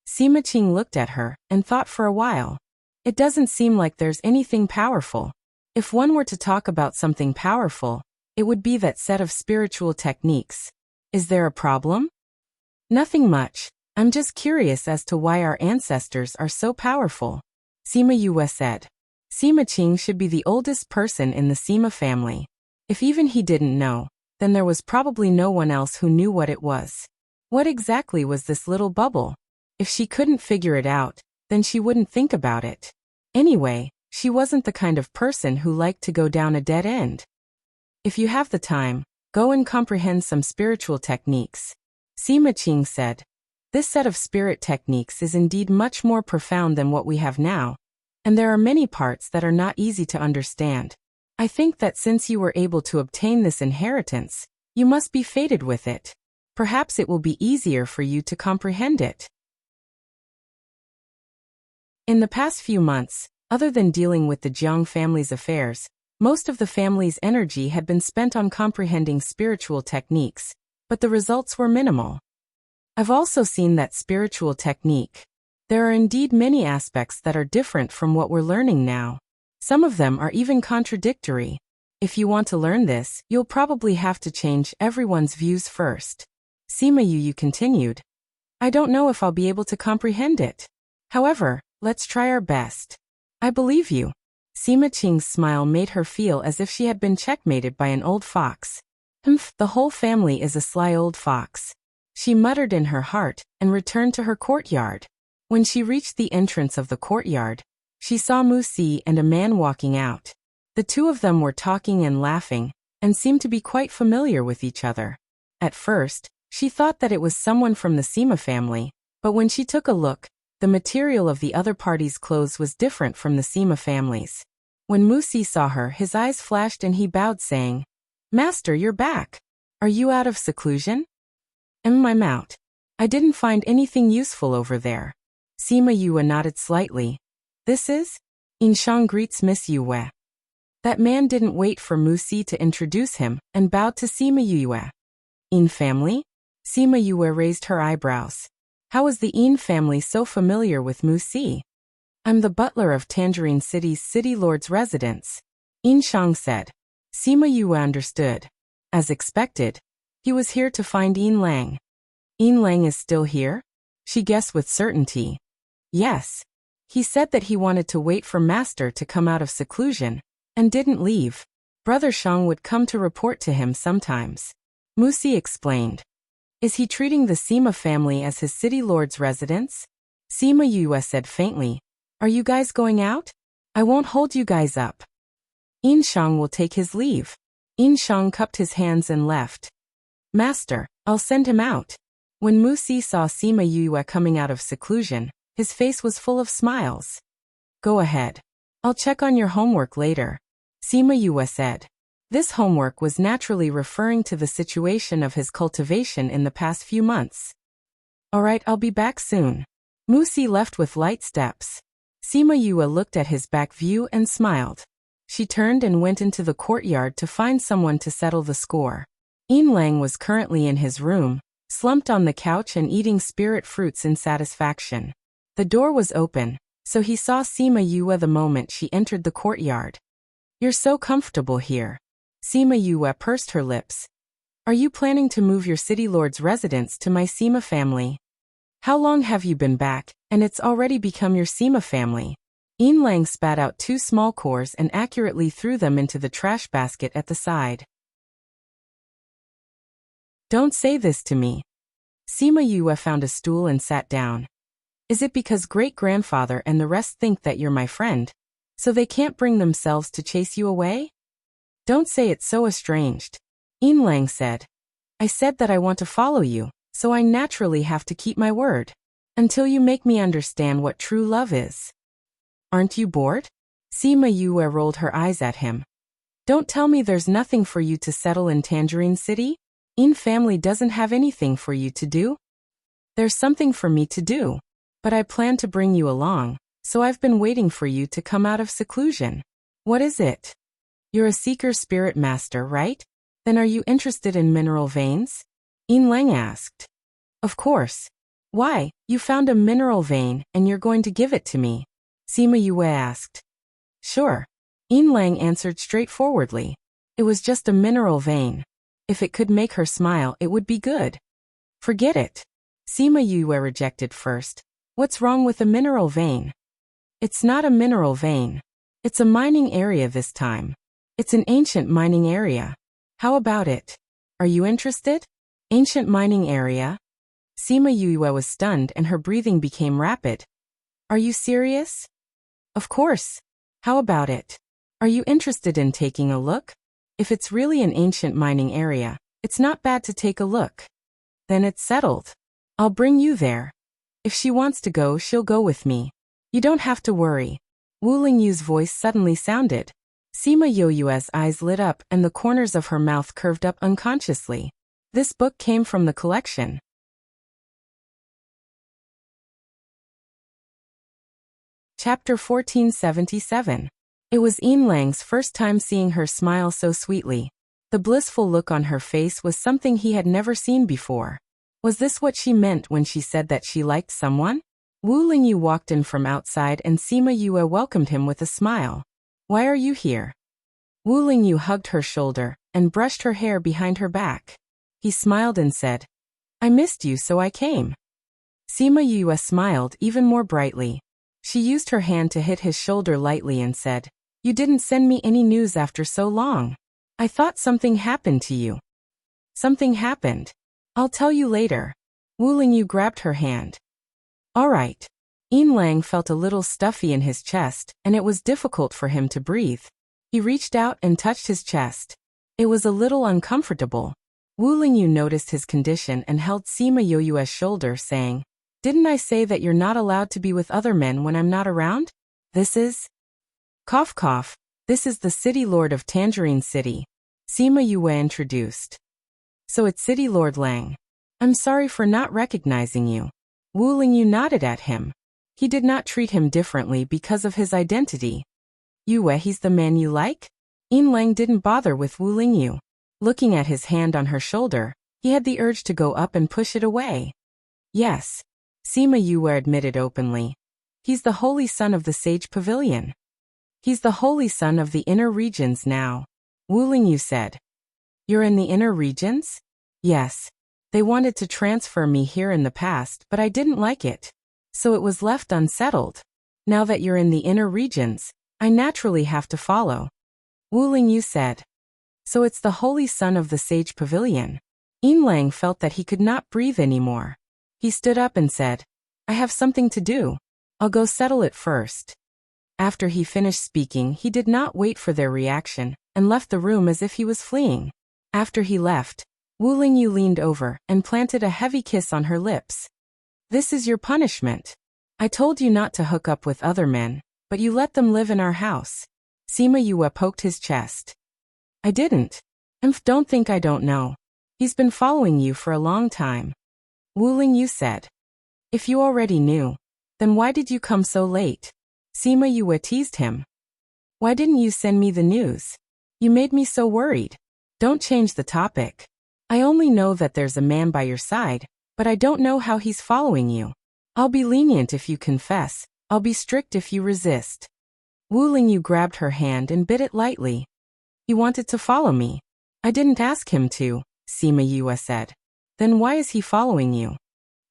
Sima Qing looked at her, and thought for a while. It doesn't seem like there's anything powerful. If one were to talk about something powerful, it would be that set of spiritual techniques. Is there a problem? Nothing much. I'm just curious as to why our ancestors are so powerful. Sima Yue said. Sima Qing should be the oldest person in the Sima family. If even he didn't know, then there was probably no one else who knew what it was. What exactly was this little bubble? If she couldn't figure it out, then she wouldn't think about it. Anyway, she wasn't the kind of person who liked to go down a dead end. If you have the time, go and comprehend some spiritual techniques. Sima Qing said. This set of spirit techniques is indeed much more profound than what we have now, and there are many parts that are not easy to understand. I think that since you were able to obtain this inheritance, you must be fated with it. Perhaps it will be easier for you to comprehend it. In the past few months, other than dealing with the Jiang family's affairs, most of the family's energy had been spent on comprehending spiritual techniques, but the results were minimal. I've also seen that spiritual technique. There are indeed many aspects that are different from what we're learning now. Some of them are even contradictory. If you want to learn this, you'll probably have to change everyone's views first. Sima Yu continued. I don't know if I'll be able to comprehend it. However, let's try our best. I believe you. Sima Qing's smile made her feel as if she had been checkmated by an old fox. The whole family is a sly old fox. She muttered in her heart, and returned to her courtyard. When she reached the entrance of the courtyard, she saw Mu Si and a man walking out. The two of them were talking and laughing, and seemed to be quite familiar with each other. At first, she thought that it was someone from the Sima family, but when she took a look, the material of the other party's clothes was different from the Sima family's. When Mu Si saw her, his eyes flashed and he bowed, saying, Master, you're back. Are you out of seclusion? I'm out. I didn't find anything useful over there. Sima Yue nodded slightly. This is? Inshang greets Miss Yue. That man didn't wait for Mu Si to introduce him, and bowed to Sima Yue. In family? Sima Yue raised her eyebrows. How is the Yin family so familiar with Mu Si? I'm the butler of Tangerine City's city lord's residence. Yin Shang said. Sima Yue understood. As expected, he was here to find Yin Lang. Yin Lang is still here? She guessed with certainty. Yes. He said that he wanted to wait for Master to come out of seclusion, and didn't leave. Brother Shang would come to report to him sometimes. Mu Si explained. Is he treating the Sima family as his city lord's residence? Sima Yue said faintly. Are you guys going out? I won't hold you guys up. Yin Shang will take his leave. Yin Shang cupped his hands and left. Master, I'll send him out. When Mu Si saw Sima Yue coming out of seclusion, his face was full of smiles. Go ahead. I'll check on your homework later. Sima Yue said. This homework was naturally referring to the situation of his cultivation in the past few months. Alright, I'll be back soon. Mu Si left with light steps. Sima Yue looked at his back view and smiled. She turned and went into the courtyard to find someone to settle the score. Yin Lang was currently in his room, slumped on the couch and eating spirit fruits in satisfaction. The door was open, so he saw Sima Yue the moment she entered the courtyard. "You're so comfortable here." Sima Yue pursed her lips. "Are you planning to move your city lord's residence to my Sima family? How long have you been back, and it's already become your Sima family?" Yin Lang spat out 2 small cores and accurately threw them into the trash basket at the side. "Don't say this to me." Sima Yue found a stool and sat down. "Is it because great-grandfather and the rest think that you're my friend, so they can't bring themselves to chase you away?" "Don't say it's so estranged," Yin Lang said. "I said that I want to follow you, so I naturally have to keep my word. Until you make me understand what true love is." "Aren't you bored?" Sima Yue rolled her eyes at him. "Don't tell me there's nothing for you to settle in Tangerine City? Yin family doesn't have anything for you to do?" "There's something for me to do. But I plan to bring you along, so I've been waiting for you to come out of seclusion." "What is it?" "You're a seeker spirit master, right? Then are you interested in mineral veins?" Yin Lang asked. "Of course. Why, you found a mineral vein and you're going to give it to me?" Sima Yue asked. "Sure." Yin Lang answered straightforwardly. It was just a mineral vein. If it could make her smile, it would be good. "Forget it." Sima Yue rejected first. "What's wrong with a mineral vein?" "It's not a mineral vein. It's a mining area this time. It's an ancient mining area. How about it? Are you interested?" "Ancient mining area?" Sima Yue was stunned and her breathing became rapid. "Are you serious?" "Of course. How about it? Are you interested in taking a look? If it's really an ancient mining area, it's not bad to take a look." "Then it's settled. I'll bring you there. If she wants to go, she'll go with me. You don't have to worry." Wu Lingyu's voice suddenly sounded. Sima Yue's eyes lit up and the corners of her mouth curved up unconsciously. This book came from the collection. Chapter 1477. It was Yin Lang's first time seeing her smile so sweetly. The blissful look on her face was something he had never seen before. Was this what she meant when she said that she liked someone? Wu Lingyu walked in from outside and Sima Yue welcomed him with a smile. "Why are you here?" Wu Lingyu hugged her shoulder and brushed her hair behind her back. He smiled and said, "I missed you, so I came." Sima Yue smiled even more brightly. She used her hand to hit his shoulder lightly and said, "You didn't send me any news after so long. I thought something happened to you." "Something happened. I'll tell you later." Wu Lingyu grabbed her hand. "All right." Yin Lang felt a little stuffy in his chest, and it was difficult for him to breathe. He reached out and touched his chest. It was a little uncomfortable. Wu Lingyu noticed his condition and held Sima Yue's shoulder, saying, "Didn't I say that you're not allowed to be with other men when I'm not around? This is..." Cough cough. "This is the city lord of Tangerine City," Sima Yue introduced. "So it's City Lord Lang. I'm sorry for not recognizing you." Wu Lingyu nodded at him. He did not treat him differently because of his identity. "Yue, he's the man you like?" Yin Lang didn't bother with Wu Lingyu. Looking at his hand on her shoulder, he had the urge to go up and push it away. "Yes," Sima Yue admitted openly. "He's the holy son of the Sage Pavilion. He's the holy son of the inner regions now," Wu Lingyu said. "You're in the inner regions?" "Yes. They wanted to transfer me here in the past, but I didn't like it. So it was left unsettled. Now that you're in the inner regions, I naturally have to follow," Wu Lingyu said. "So it's the holy son of the Sage Pavilion." Yin Lang felt that he could not breathe anymore. He stood up and said, "I have something to do. I'll go settle it first." After he finished speaking, he did not wait for their reaction, and left the room as if he was fleeing. After he left, Wu Lingyu leaned over and planted a heavy kiss on her lips. "This is your punishment. I told you not to hook up with other men, but you let them live in our house." Sima Yue poked his chest. "I didn't. Don't think I don't know. He's been following you for a long time," Wu Lingyu said. "If you already knew, then why did you come so late?" Sima Yue teased him. Why didn't you send me the news? You made me so worried. Don't change the topic. I only know that there's a man by your side, but I don't know how he's following you. I'll be lenient if you confess. I'll be strict if you resist. Wu Lingyu grabbed her hand and bit it lightly. He wanted to follow me. I didn't ask him to, Sima Yue said. Then why is he following you?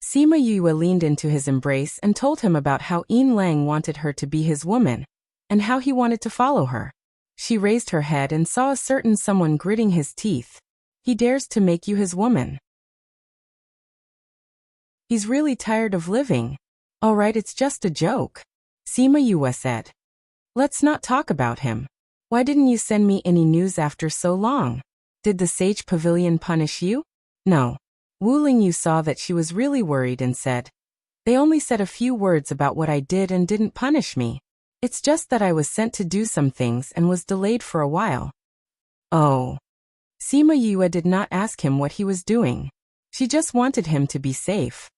Sima Yue leaned into his embrace and told him about how Yin Lang wanted her to be his woman, and how he wanted to follow her. She raised her head and saw a certain someone gritting his teeth. He dares to make you his woman. He's really tired of living. All right, it's just a joke, Sima Yue said. Let's not talk about him. Why didn't you send me any news after so long? Did the Sage Pavilion punish you? No. Wu Lingyu saw that she was really worried and said, They only said a few words about what I did and didn't punish me. It's just that I was sent to do some things and was delayed for a while. Oh. Sima Yue did not ask him what he was doing. She just wanted him to be safe.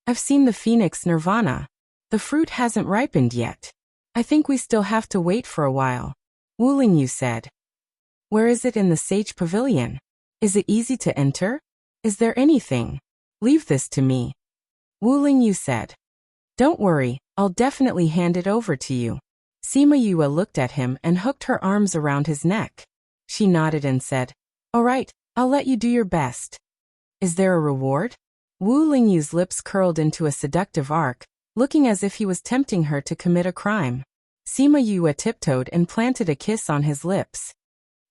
I've seen the Phoenix Nirvana. The fruit hasn't ripened yet. I think we still have to wait for a while, Wu Lingyu said. Where is it in the Sage Pavilion? Is it easy to enter? Is there anything? Leave this to me, Wu Lingyu said. Don't worry, I'll definitely hand it over to you. Sima Yue looked at him and hooked her arms around his neck. She nodded and said, All right, I'll let you do your best. Is there a reward? Wu Lingyu's lips curled into a seductive arc, looking as if he was tempting her to commit a crime. Sima Yue tiptoed and planted a kiss on his lips.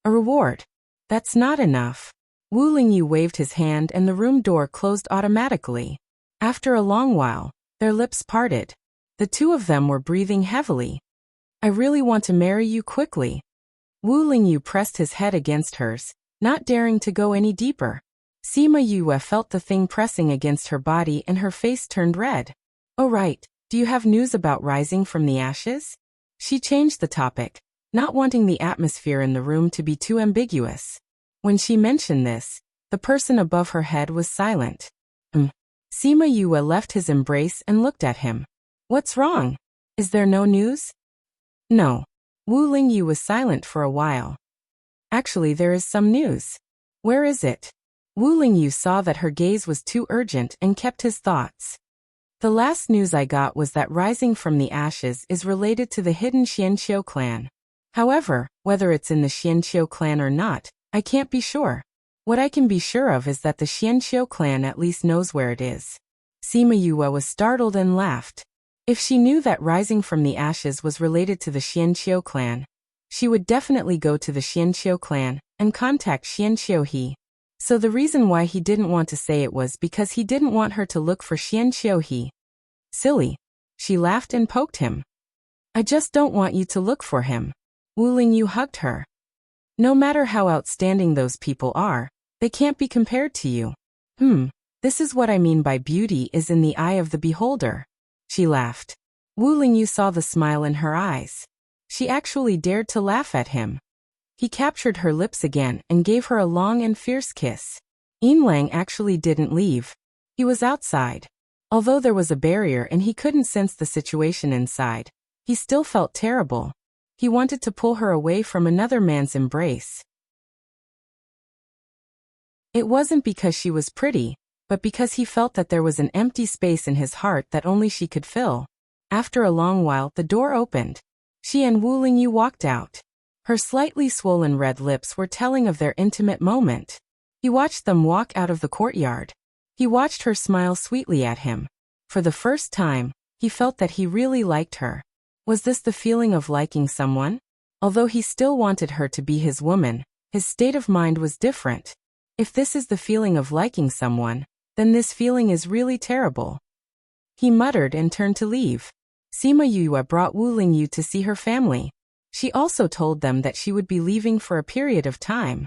A reward? That's not enough. Wu Lingyu waved his hand and the room door closed automatically. After a long while, their lips parted. The two of them were breathing heavily. I really want to marry you quickly. Wu Lingyu pressed his head against hers, not daring to go any deeper. Sima Yue felt the thing pressing against her body and her face turned red. Oh right, do you have news about rising from the ashes? She changed the topic, not wanting the atmosphere in the room to be too ambiguous. When she mentioned this, the person above her head was silent. Sima Yue left his embrace and looked at him. What's wrong? Is there no news? No. Wu Lingyu was silent for a while. Actually, there is some news. Where is it? Wu Lingyu saw that her gaze was too urgent and kept his thoughts. The last news I got was that rising from the ashes is related to the hidden Xianqiu clan. However, whether it's in the Xianqiu clan or not, I can't be sure. What I can be sure of is that the Xianqiu clan at least knows where it is. Sima Yue was startled and laughed. If she knew that rising from the ashes was related to the Xianqiu clan, she would definitely go to the Xianqiu clan and contact Xianqiu He. So the reason why he didn't want to say it was because he didn't want her to look for Xianqiu He. Silly. She laughed and poked him. I just don't want you to look for him. Wu Lingyu hugged her. No matter how outstanding those people are, they can't be compared to you. This is what I mean by beauty is in the eye of the beholder. She laughed. Wu Lingyu saw the smile in her eyes. She actually dared to laugh at him. He captured her lips again and gave her a long and fierce kiss. Yin Lang actually didn't leave. He was outside. Although there was a barrier and he couldn't sense the situation inside, he still felt terrible. He wanted to pull her away from another man's embrace. It wasn't because she was pretty, but because he felt that there was an empty space in his heart that only she could fill. After a long while, the door opened. She and Wu Lingyu walked out. Her slightly swollen red lips were telling of their intimate moment. He watched them walk out of the courtyard. He watched her smile sweetly at him. For the first time, he felt that he really liked her. Was this the feeling of liking someone? Although he still wanted her to be his woman, his state of mind was different. If this is the feeling of liking someone, then this feeling is really terrible. He muttered and turned to leave. Sima Yue brought Wu Lingyu to see her family. She also told them that she would be leaving for a period of time.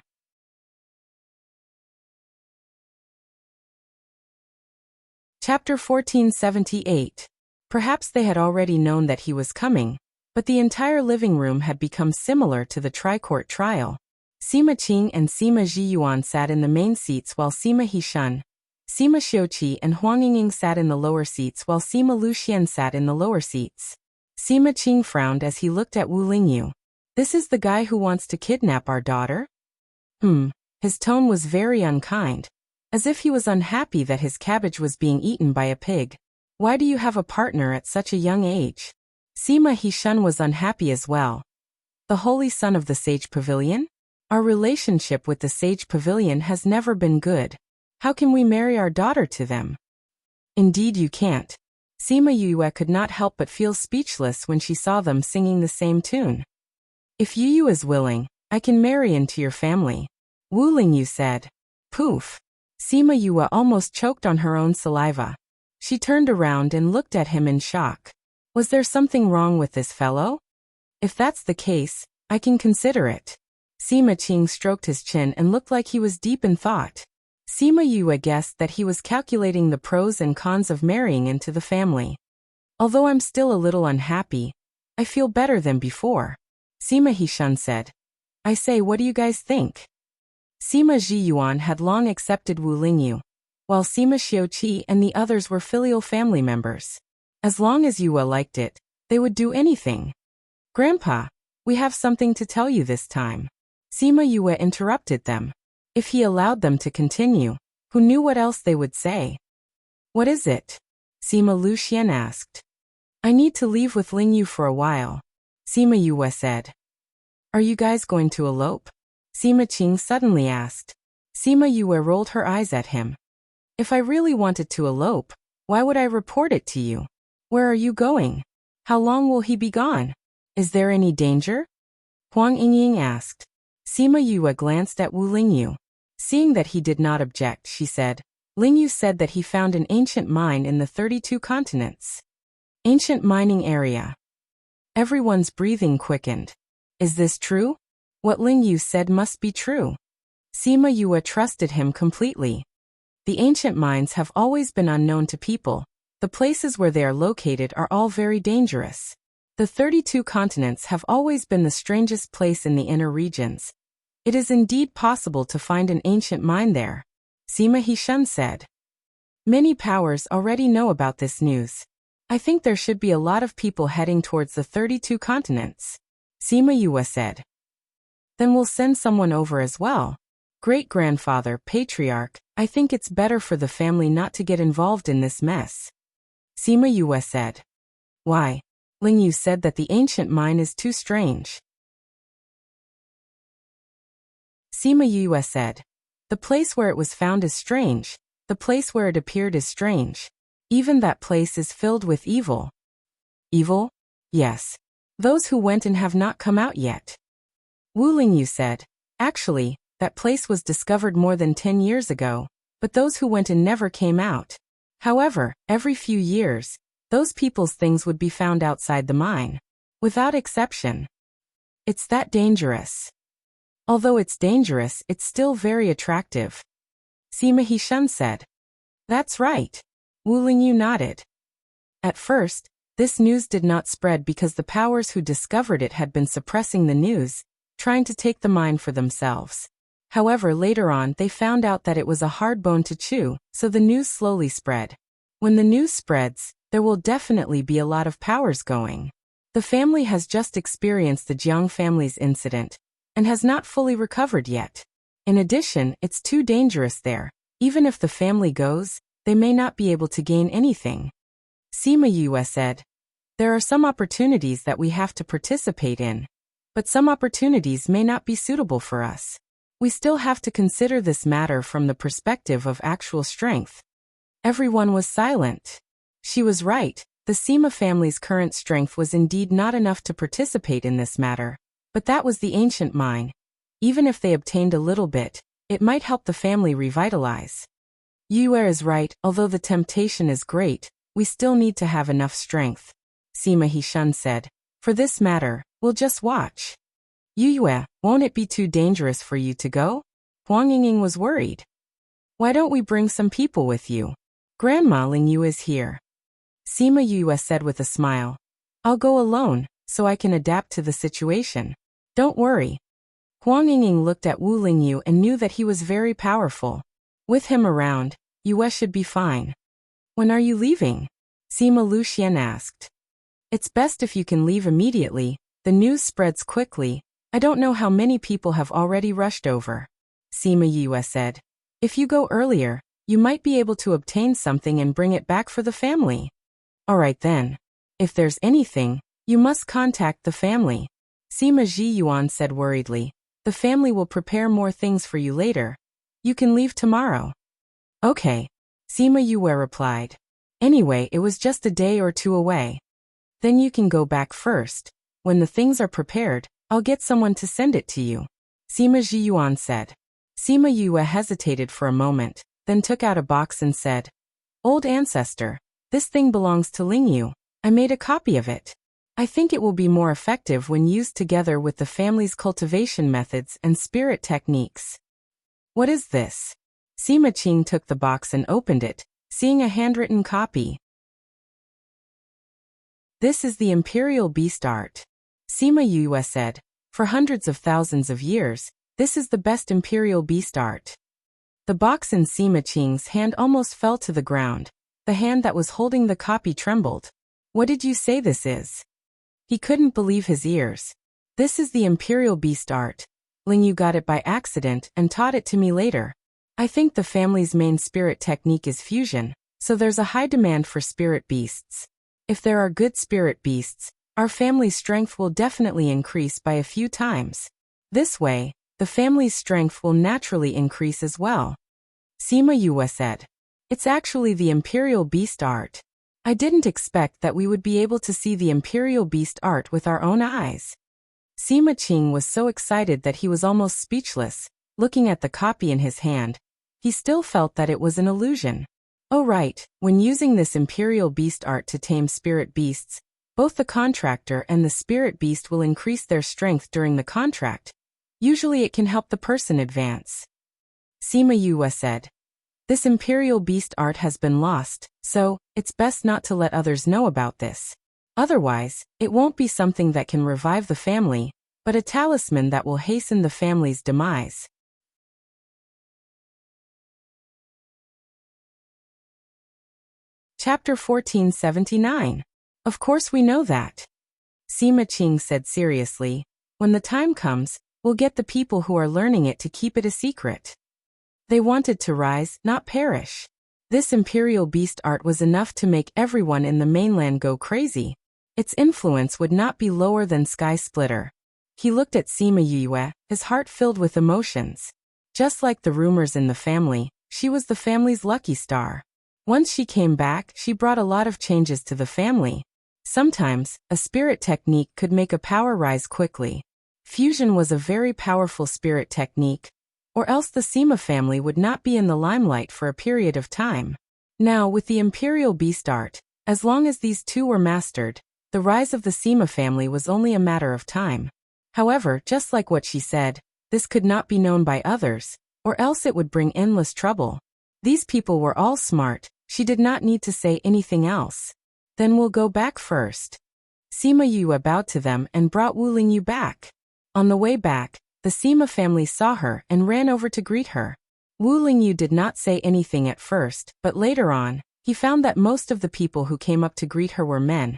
Chapter 1478. Perhaps they had already known that he was coming, but the entire living room had become similar to the tri-court trial. Sima Qing and Sima Zhiyuan sat in the main seats while Sima Hishun, Sima Xiuqi and Huang Yingying sat in the lower seats while Sima Luxian sat in the lower seats. Sima Qing frowned as he looked at Wu Lingyu. This is the guy who wants to kidnap our daughter? His tone was very unkind, as if he was unhappy that his cabbage was being eaten by a pig. Why do you have a partner at such a young age? Sima Hishun was unhappy as well. The holy son of the Sage Pavilion? Our relationship with the Sage Pavilion has never been good. How can we marry our daughter to them? Indeed you can't. Sima Yue could not help but feel speechless when she saw them singing the same tune. If Yu is willing, I can marry into your family. Wu Lingyu said. Poof. Sima Yue almost choked on her own saliva. She turned around and looked at him in shock. Was there something wrong with this fellow? If that's the case, I can consider it. Sima Qing stroked his chin and looked like he was deep in thought. Sima Yue guessed that he was calculating the pros and cons of marrying into the family. Although I'm still a little unhappy, I feel better than before. Sima Hishun said. I say, what do you guys think? Sima Zhiyuan had long accepted Wu Lingyu, while Sima Xiuqi and the others were filial family members. As long as Yue liked it, they would do anything. Grandpa, we have something to tell you this time. Sima Yue interrupted them. If he allowed them to continue, who knew what else they would say? What is it? Sima Luxian asked. I need to leave with Lingyu for a while. Sima Yue said. Are you guys going to elope? Sima Qing suddenly asked. Sima Yue rolled her eyes at him. If I really wanted to elope, why would I report it to you? Where are you going? How long will he be gone? Is there any danger? Huang Yingying asked. Sima Yue glanced at Wu Lingyu. Seeing that he did not object, she said, Lingyu said that he found an ancient mine in the 32 continents. Ancient mining area. Everyone's breathing quickened. Is this true? What Lingyu said must be true. Sima Yue trusted him completely. The ancient mines have always been unknown to people. The places where they are located are all very dangerous. The 32 continents have always been the strangest place in the inner regions. It is indeed possible to find an ancient mine there, Sima Hishun said. Many powers already know about this news. I think there should be a lot of people heading towards the 32 continents, Sima Yue said. Then we'll send someone over as well. Great-grandfather, patriarch, I think it's better for the family not to get involved in this mess. Sima Yue said. Why? Lingyu said that the ancient mine is too strange. Sima Yue said. The place where it was found is strange. The place where it appeared is strange. Even that place is filled with evil. Evil? Yes. Those who went and have not come out yet. Wu Lingyu said. Actually, that place was discovered more than 10 years ago, but those who went and never came out. However, every few years, those people's things would be found outside the mine. Without exception. It's that dangerous. Although it's dangerous, it's still very attractive. Sima Hishun said. That's right. Wu Lingyu nodded. At first, this news did not spread because the powers who discovered it had been suppressing the news, trying to take the mine for themselves. However, later on they found out that it was a hard bone to chew, so the news slowly spread. When the news spreads, there will definitely be a lot of powers going. The family has just experienced the Jiang family's incident, and has not fully recovered yet. In addition, it's too dangerous there. Even if the family goes, they may not be able to gain anything. Sima Yue said. There are some opportunities that we have to participate in, but some opportunities may not be suitable for us. We still have to consider this matter from the perspective of actual strength. Everyone was silent. She was right. The Sima family's current strength was indeed not enough to participate in this matter, but that was the ancient mine. Even if they obtained a little bit, it might help the family revitalize. Yue is right, although the temptation is great, we still need to have enough strength. Sima Hishun said. For this matter, we'll just watch. Yue, won't it be too dangerous for you to go? Huang Yingying was worried. Why don't we bring some people with you? Grandma Lingyu is here. Sima Yue said with a smile. I'll go alone, so I can adapt to the situation. Don't worry. Huang Yingying looked at Wu Lingyu and knew that he was very powerful. With him around, Yue should be fine. When are you leaving? Sima Luxian asked. It's best if you can leave immediately. The news spreads quickly. I don't know how many people have already rushed over. Sima Yue said. If you go earlier, you might be able to obtain something and bring it back for the family. All right then. If there's anything, you must contact the family. Sima Zhiyuan said worriedly. The family will prepare more things for you later. You can leave tomorrow. Okay. Sima Yue replied. Anyway, it was just a day or two away. Then you can go back first. When the things are prepared, I'll get someone to send it to you. Sima Zhiyuan said. Sima Yue hesitated for a moment, then took out a box and said, Old ancestor, this thing belongs to Ling Yu. I made a copy of it. I think it will be more effective when used together with the family's cultivation methods and spirit techniques. What is this? Sima Qing took the box and opened it, seeing a handwritten copy. This is the Imperial Beast Art. Sima Yue said, for hundreds of thousands of years, this is the best Imperial Beast Art. The box in Sima Qing's hand almost fell to the ground. The hand that was holding the copy trembled. What did you say this is? He couldn't believe his ears. This is the Imperial Beast Art. Ling Yu got it by accident and taught it to me later. I think the family's main spirit technique is fusion, so there's a high demand for spirit beasts. If there are good spirit beasts, our family's strength will definitely increase by a few times. This way, the family's strength will naturally increase as well. Sima Yue said. It's actually the Imperial Beast Art. I didn't expect that we would be able to see the Imperial Beast Art with our own eyes. Sima Qing was so excited that he was almost speechless, looking at the copy in his hand. He still felt that it was an illusion. Oh right, when using this Imperial Beast Art to tame spirit beasts, both the contractor and the spirit beast will increase their strength during the contract. Usually it can help the person advance. Sima Yue said. This Imperial Beast Art has been lost, so it's best not to let others know about this. Otherwise, it won't be something that can revive the family, but a talisman that will hasten the family's demise. Chapter 1479. Of course we know that. Sima Qing said seriously. When the time comes, we'll get the people who are learning it to keep it a secret. They wanted to rise, not perish. This Imperial Beast Art was enough to make everyone in the mainland go crazy. Its influence would not be lower than Sky Splitter. He looked at Sima Yue, his heart filled with emotions. Just like the rumors in the family, she was the family's lucky star. Once she came back, she brought a lot of changes to the family. Sometimes, a spirit technique could make a power rise quickly. Fusion was a very powerful spirit technique, or else the Sima family would not be in the limelight for a period of time. Now, with the Imperial Beast Art, as long as these two were mastered, the rise of the Sima family was only a matter of time. However, just like what she said, this could not be known by others, or else it would bring endless trouble. These people were all smart. She did not need to say anything else. Then we'll go back first. Sima Yue bowed to them and brought Wu Lingyu back. On the way back, the Sima family saw her and ran over to greet her. Wu Lingyu did not say anything at first, but later on, he found that most of the people who came up to greet her were men,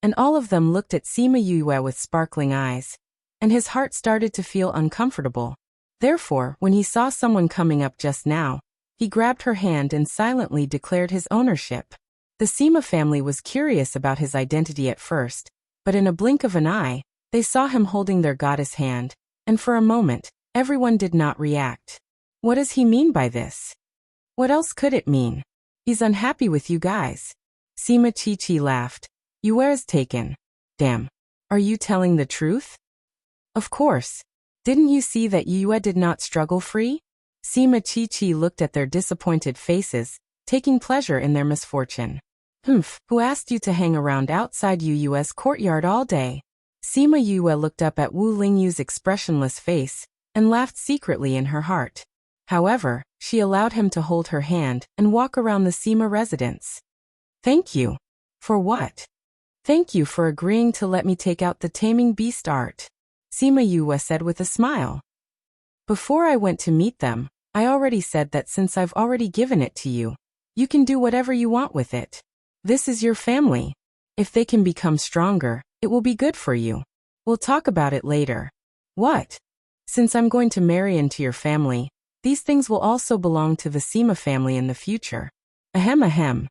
and all of them looked at Sima Yue with sparkling eyes, and his heart started to feel uncomfortable. Therefore, when he saw someone coming up just now, he grabbed her hand and silently declared his ownership. The Sima family was curious about his identity at first, but in a blink of an eye, they saw him holding their goddess hand, and for a moment, everyone did not react. What does he mean by this? What else could it mean? He's unhappy with you guys. Sima Chi laughed. Yue's taken. Damn. Are you telling the truth? Of course. Didn't you see that Yue did not struggle free? Sima Chi looked at their disappointed faces, taking pleasure in their misfortune. Who asked you to hang around outside Yue's courtyard all day? Sima Yue looked up at Wu Lingyu's expressionless face, and laughed secretly in her heart. However, she allowed him to hold her hand and walk around the Sima residence. Thank you. For what? Thank you for agreeing to let me take out the taming beast art. Sima Yue said with a smile. Before I went to meet them, I already said that since I've already given it to you, you can do whatever you want with it. This is your family. If they can become stronger, it will be good for you. We'll talk about it later. What? Since I'm going to marry into your family, these things will also belong to the Sima family in the future. Ahem ahem.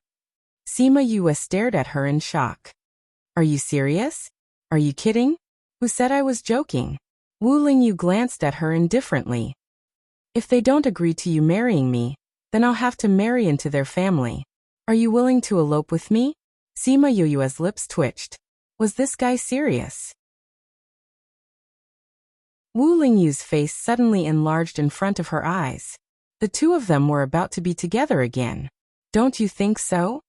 Sima Yue stared at her in shock. Are you serious? Are you kidding? Who said I was joking? Wu Lingyu glanced at her indifferently. If they don't agree to you marrying me, then I'll have to marry into their family. Are you willing to elope with me? Sima Yue's lips twitched. Was this guy serious? Wu Lingyu's face suddenly enlarged in front of her eyes. The two of them were about to be together again. Don't you think so?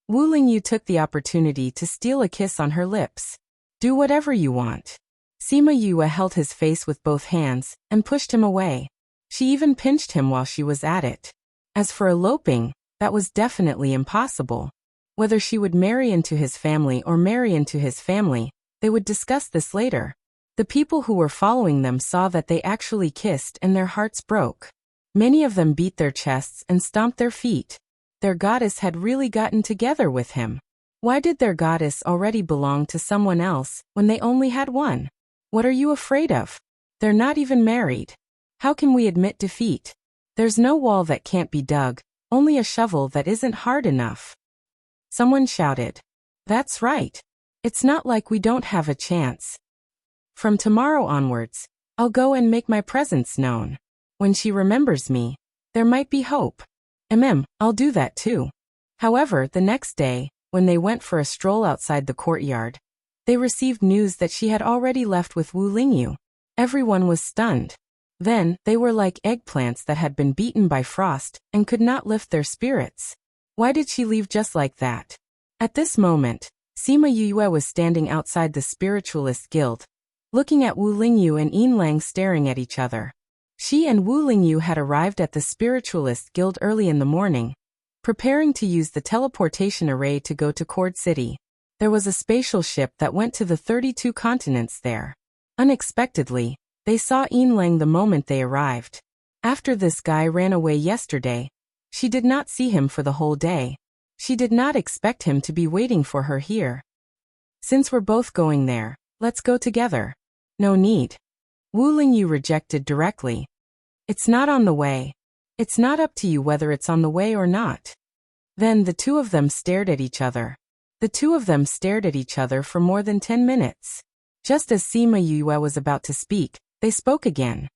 Wu Lingyu took the opportunity to steal a kiss on her lips. Do whatever you want. Sima Yue held his face with both hands and pushed him away. She even pinched him while she was at it. As for eloping, that was definitely impossible. Whether she would marry into his family or marry into his family, they would discuss this later. The people who were following them saw that they actually kissed and their hearts broke. Many of them beat their chests and stomped their feet. Their goddess had really gotten together with him. Why did their goddess already belong to someone else when they only had one? What are you afraid of? They're not even married. How can we admit defeat? There's no wall that can't be dug, only a shovel that isn't hard enough. Someone shouted. That's right. It's not like we don't have a chance. From tomorrow onwards, I'll go and make my presence known. When she remembers me, there might be hope. I'll do that too. However, the next day, when they went for a stroll outside the courtyard, they received news that she had already left with Wu Lingyu. Everyone was stunned. Then, they were like eggplants that had been beaten by frost and could not lift their spirits. Why did she leave just like that? At this moment, Sima Yue was standing outside the Spiritualist Guild, looking at Wu Lingyu and Yin Lang staring at each other. She and Wu Lingyu had arrived at the Spiritualist Guild early in the morning, preparing to use the teleportation array to go to Cord City. There was a spatial ship that went to the 32 continents there. Unexpectedly, they saw Yin Lang the moment they arrived. After this guy ran away yesterday, she did not see him for the whole day. She did not expect him to be waiting for her here. Since we're both going there, let's go together. No need. Wu Lingyu rejected directly. It's not on the way. It's not up to you whether it's on the way or not. Then the two of them stared at each other. The two of them stared at each other for more than 10 minutes. Just as Sima Yue was about to speak, they spoke again.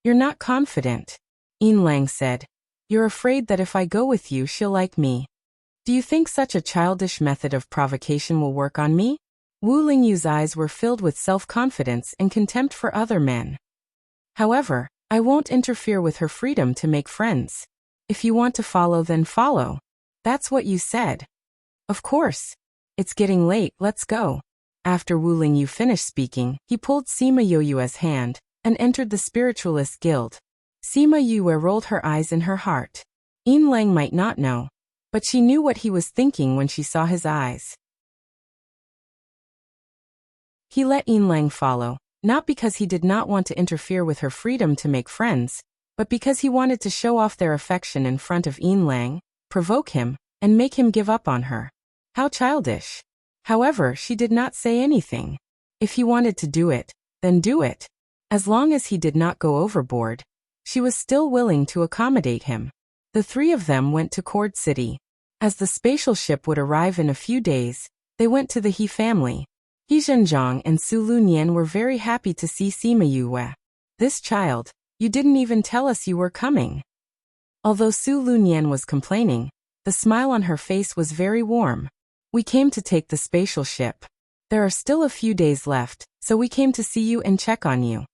You're not confident. Yin Lang said. You're afraid that if I go with you she'll like me. Do you think such a childish method of provocation will work on me? Wu Lingyu's eyes were filled with self-confidence and contempt for other men. However, I won't interfere with her freedom to make friends. If you want to follow, then follow. That's what you said. Of course. It's getting late, let's go. After Wu Lingyu finished speaking, he pulled Sima Yue's hand and entered the Spiritualist Guild. Sima Yue rolled her eyes in her heart. Yin Lang might not know, but she knew what he was thinking when she saw his eyes. He let Yin Lang follow, not because he did not want to interfere with her freedom to make friends, but because he wanted to show off their affection in front of Yin Lang, provoke him, and make him give up on her. How childish. However, she did not say anything. If he wanted to do it, then do it. As long as he did not go overboard, she was still willing to accommodate him. The three of them went to Cord City. As the spatial ship would arrive in a few days, they went to the He family. He Zhenjiang and Su Lunyan were very happy to see Sima Yue. This child, you didn't even tell us you were coming. Although Su Lunyan was complaining, the smile on her face was very warm. We came to take the spatial ship. There are still a few days left, so we came to see you and check on you.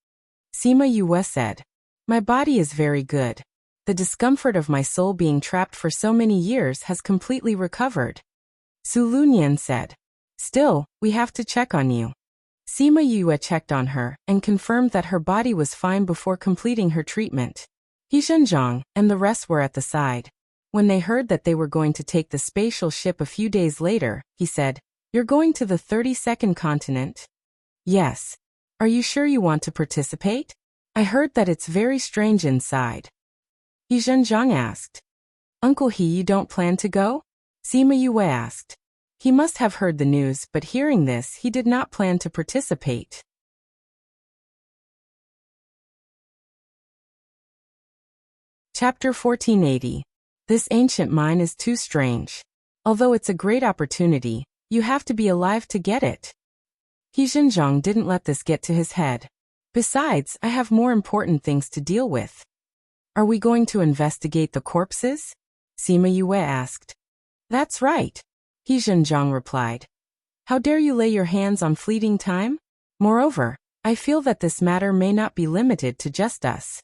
Sima Yue said. My body is very good. The discomfort of my soul being trapped for so many years has completely recovered. Su Lunyan said. Still, we have to check on you. Sima Yue checked on her and confirmed that her body was fine before completing her treatment. He Zhenjiang and the rest were at the side. When they heard that they were going to take the spatial ship a few days later, he said, You're going to the 32nd continent? Yes. Are you sure you want to participate? I heard that it's very strange inside. He Zhenjiang asked. Uncle He, you don't plan to go? Sima Yue asked. He must have heard the news, but hearing this, he did not plan to participate. Chapter 1480. This ancient mine is too strange. Although it's a great opportunity, you have to be alive to get it. He Zhenjiang didn't let this get to his head. Besides, I have more important things to deal with. Are we going to investigate the corpses? Sima Yue asked. That's right. He Zhenjiang replied. How dare you lay your hands on fleeting time? Moreover, I feel that this matter may not be limited to just us.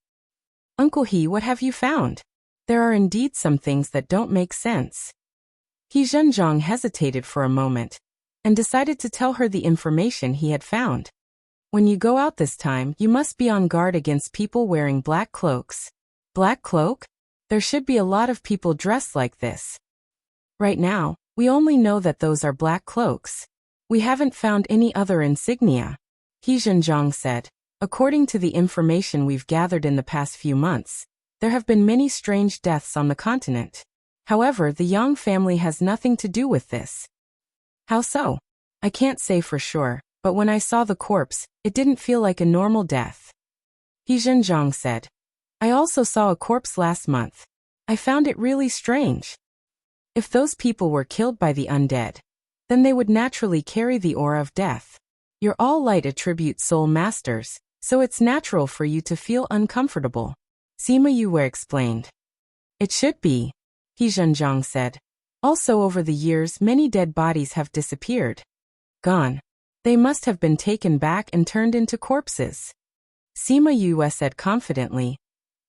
Uncle He, what have you found? There are indeed some things that don't make sense. He Zhenjiang hesitated for a moment and decided to tell her the information he had found. When you go out this time, you must be on guard against people wearing black cloaks. Black cloak? There should be a lot of people dressed like this. Right now, we only know that those are black cloaks. We haven't found any other insignia. He Zhenjiang said. According to the information we've gathered in the past few months, there have been many strange deaths on the continent. However, the Yang family has nothing to do with this. How so? I can't say for sure, but when I saw the corpse, it didn't feel like a normal death. He Zhenjiang said. I also saw a corpse last month. I found it really strange. If those people were killed by the undead, then they would naturally carry the aura of death. You're all light attribute soul masters, so it's natural for you to feel uncomfortable. Sima Yue explained. It should be, He Zhenjiang said. Also over the years many dead bodies have disappeared. Gone. They must have been taken back and turned into corpses. Sima Yue said confidently.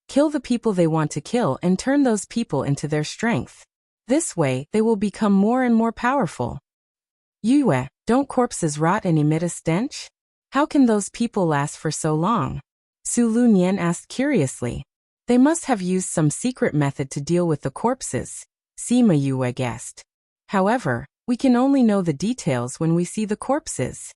Kill the people they want to kill and turn those people into their strength. This way, they will become more and more powerful. Yue, don't corpses rot and emit a stench? How can those people last for so long? Su Lunyan asked curiously. They must have used some secret method to deal with the corpses, Sima Yue guessed. However, we can only know the details when we see the corpses.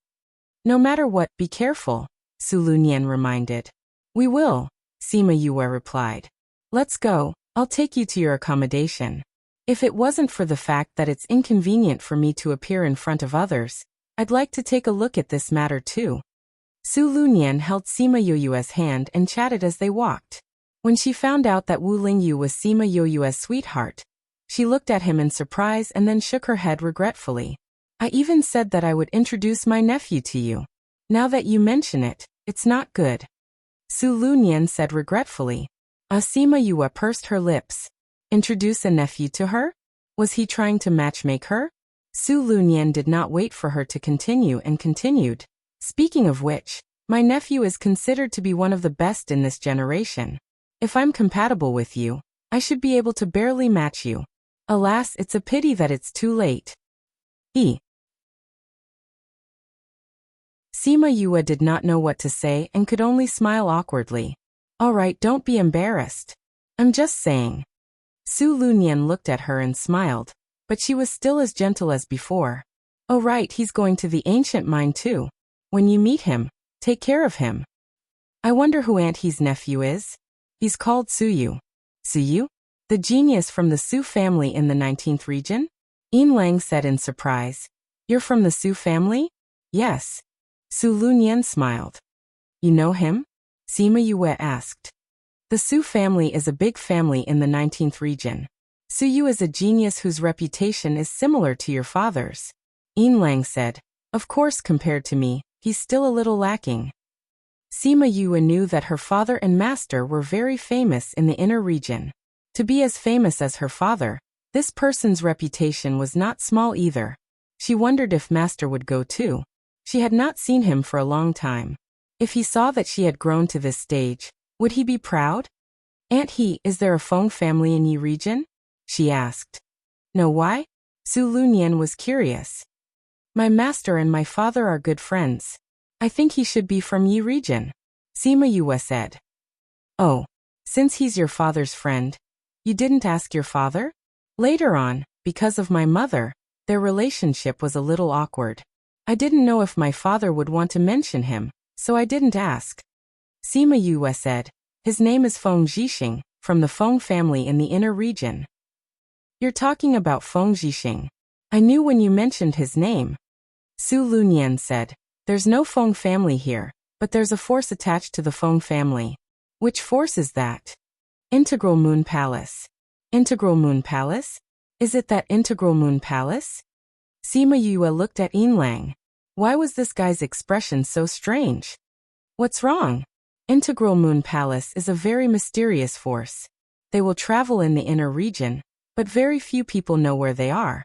No matter what, be careful, Su Lunyan reminded. We will, Sima Yue replied. Let's go, I'll take you to your accommodation. If it wasn't for the fact that it's inconvenient for me to appear in front of others, I'd like to take a look at this matter too. Su Lunyan held Sima Yue's hand and chatted as they walked. When she found out that Wu Lingyu was Sima Yue's sweetheart, she looked at him in surprise and then shook her head regretfully. I even said that I would introduce my nephew to you. Now that you mention it, it's not good. Su Lunyan said regretfully. Sima Yue pursed her lips. Introduce a nephew to her? Was he trying to matchmake her? Su Lunyan did not wait for her to continue and continued. Speaking of which, my nephew is considered to be one of the best in this generation. If I'm compatible with you, I should be able to barely match you. Alas, it's a pity that it's too late. Sima Yue did not know what to say and could only smile awkwardly. All right, don't be embarrassed. I'm just saying. Su Lunyan looked at her and smiled, but she was still as gentle as before. Oh right, he's going to the ancient mine too. When you meet him, take care of him. I wonder who Aunt He's nephew is. He's called Suyu. Suyu? The genius from the Su family in the 19th region? Yin Lang said in surprise. You're from the Su family? Yes. Su Lunyan smiled. You know him? Sima Yue asked. The Su family is a big family in the 19th region. Suyu is a genius whose reputation is similar to your father's. Yin Lang said. Of course, compared to me, he's still a little lacking. Sima Yue knew that her father and master were very famous in the inner region. To be as famous as her father, this person's reputation was not small either. She wondered if master would go too. She had not seen him for a long time. If he saw that she had grown to this stage, would he be proud? Aunt He, is there a Feng family in Yi region? She asked. No, why? Su Lunyan was curious. My master and my father are good friends. I think he should be from Yi region, Sima Yue said. Oh, since he's your father's friend, you didn't ask your father? Later on, because of my mother, their relationship was a little awkward. I didn't know if my father would want to mention him, so I didn't ask. Sima Yue said. His name is Feng Zhixing, from the Feng family in the inner region. You're talking about Feng Zhixing. I knew when you mentioned his name. Su Lunyan said, there's no Feng family here, but there's a force attached to the Feng family. Which force is that? Integral Moon Palace. Integral Moon Palace? Is it that Integral Moon Palace? Sima Yue looked at Yinlang. Why was this guy's expression so strange? What's wrong? Integral Moon Palace is a very mysterious force. They will travel in the inner region, but very few people know where they are.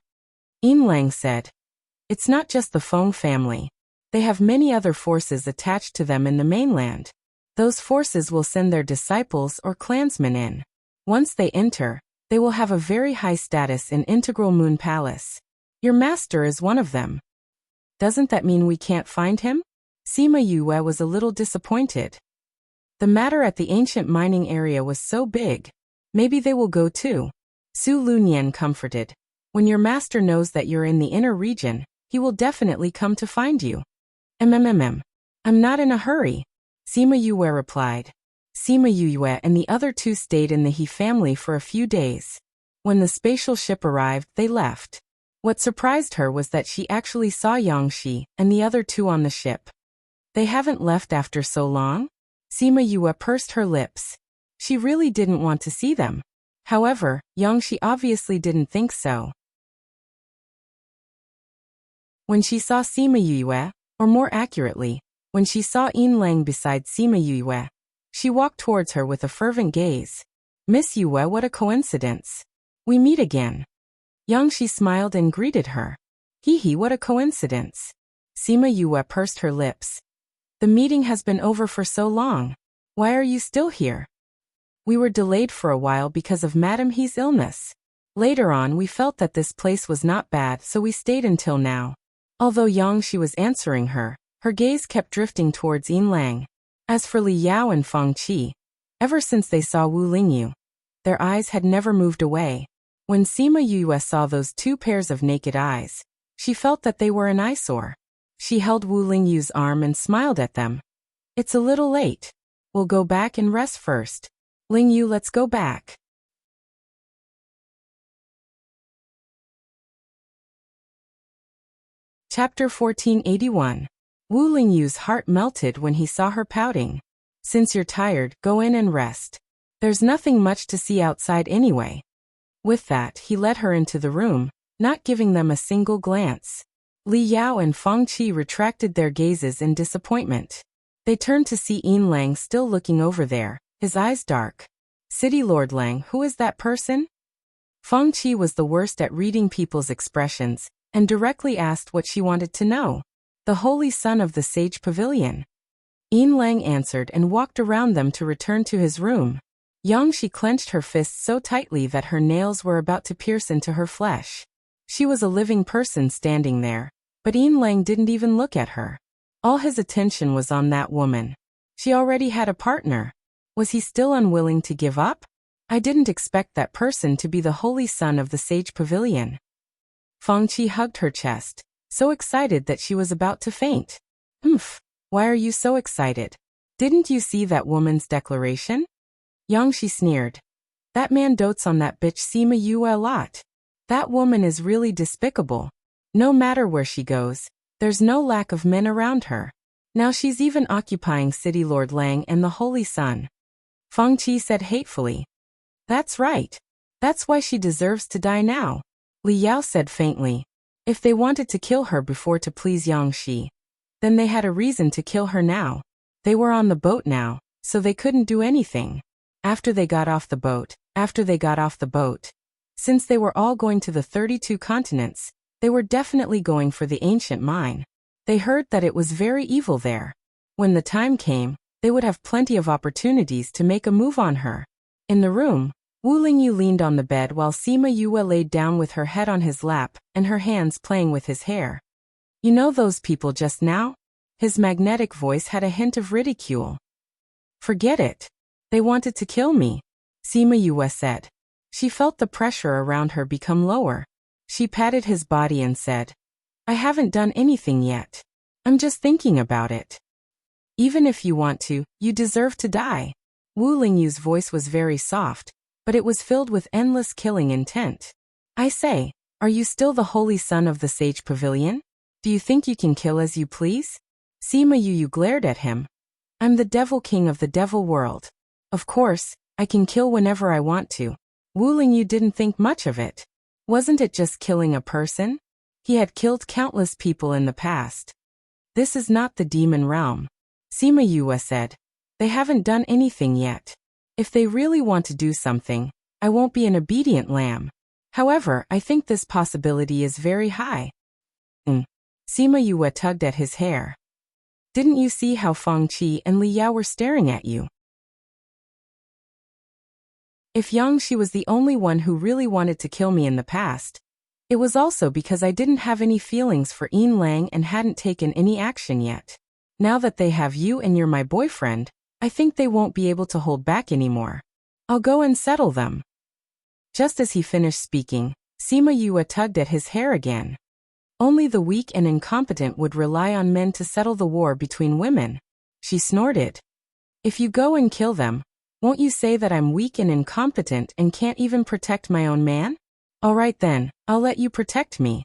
Yinlang said, it's not just the Feng family. They have many other forces attached to them in the mainland. Those forces will send their disciples or clansmen in. Once they enter, they will have a very high status in Integral Moon Palace. Your master is one of them. Doesn't that mean we can't find him? Sima Yue was a little disappointed. The matter at the ancient mining area was so big. Maybe they will go too. Su Lunyan comforted. When your master knows that you're in the inner region, he will definitely come to find you. I'm not in a hurry. Sima Yue replied. Sima Yue and the other two stayed in the He family for a few days. When the spatial ship arrived, they left. What surprised her was that she actually saw Yang Shi and the other two on the ship. They haven't left after so long? Sima Yue pursed her lips. She really didn't want to see them. However, Yang Shi obviously didn't think so. When she saw Sima Yue, or more accurately, when she saw Yinlang beside Sima Yue, she walked towards her with a fervent gaze. Miss Yue, what a coincidence. We meet again. Yang Shi smiled and greeted her. Hee, what a coincidence. Sima Yue pursed her lips. The meeting has been over for so long. Why are you still here? We were delayed for a while because of Madame He's illness. Later on we felt that this place was not bad, so we stayed until now. Although Yang Shi was answering her, her gaze kept drifting towards Yinlang. As for Li Yao and Feng Qi, ever since they saw Wu Lingyu, their eyes had never moved away. When Sima Yue saw those two pairs of naked eyes, she felt that they were an eyesore. She held Wu Lingyu's arm and smiled at them. It's a little late. We'll go back and rest first. Lingyu, let's go back. Chapter 1481. Wu Lingyu's heart melted when he saw her pouting. Since you're tired, go in and rest. There's nothing much to see outside anyway. With that, he led her into the room, not giving them a single glance. Li Yao and Feng Qi retracted their gazes in disappointment. They turned to see Yinlang still looking over there, his eyes dark. City Lord Lang, who is that person? Feng Qi was the worst at reading people's expressions, and directly asked what she wanted to know. The Holy Son of the Sage Pavilion. Yinlang answered and walked around them to return to his room. Yang Shi clenched her fists so tightly that her nails were about to pierce into her flesh. She was a living person standing there, but Yinlang didn't even look at her. All his attention was on that woman. She already had a partner. Was he still unwilling to give up? I didn't expect that person to be the Holy Son of the Sage Pavilion. Feng Qi hugged her chest, so excited that she was about to faint. Why are you so excited? Didn't you see that woman's declaration? Yang Shi sneered. That man dotes on that bitch Sima Yue a lot. That woman is really despicable. No matter where she goes, there's no lack of men around her. Now she's even occupying City Lord Lang and the Holy Sun. Feng Qi said hatefully. That's right. That's why she deserves to die now. Li Yao said faintly. If they wanted to kill her before to please Yang Shi, then they had a reason to kill her now. They were on the boat now, so they couldn't do anything. After they got off the boat, since they were all going to the 32 continents, they were definitely going for the ancient mine. They heard that it was very evil there. When the time came, they would have plenty of opportunities to make a move on her. In the room, Wu Lingyu leaned on the bed while Sima Yue laid down with her head on his lap and her hands playing with his hair. You know those people just now? His magnetic voice had a hint of ridicule. Forget it. They wanted to kill me, Sima Yue said. She felt the pressure around her become lower. She patted his body and said, I haven't done anything yet. I'm just thinking about it. Even if you want to, you deserve to die. Wu Lingyu's voice was very soft, but it was filled with endless killing intent. I say, Are you still the holy son of the sage pavilion? Do you think you can kill as you please? Sima Yu glared at him. I'm the devil king of the devil world. Of course, I can kill whenever I want to. Wu Lingyu didn't think much of it. Wasn't it just killing a person? He had killed countless people in the past. This is not the demon realm. Sima Yu said. They haven't done anything yet. If they really want to do something, I won't be an obedient lamb. However, I think this possibility is very high. Sima Yu tugged at his hair. Didn't you see how Feng Qi and Li Yao were staring at you? If Yang Shi was the only one who really wanted to kill me in the past, it was also because I didn't have any feelings for Yin Lang and hadn't taken any action yet. Now that they have you and you're my boyfriend, I think they won't be able to hold back anymore. I'll go and settle them. Just as he finished speaking, Sima Yu tugged at his hair again. Only the weak and incompetent would rely on men to settle the war between women. She snorted. If you go and kill them, won't you say that I'm weak and incompetent and can't even protect my own man? All right then, I'll let you protect me.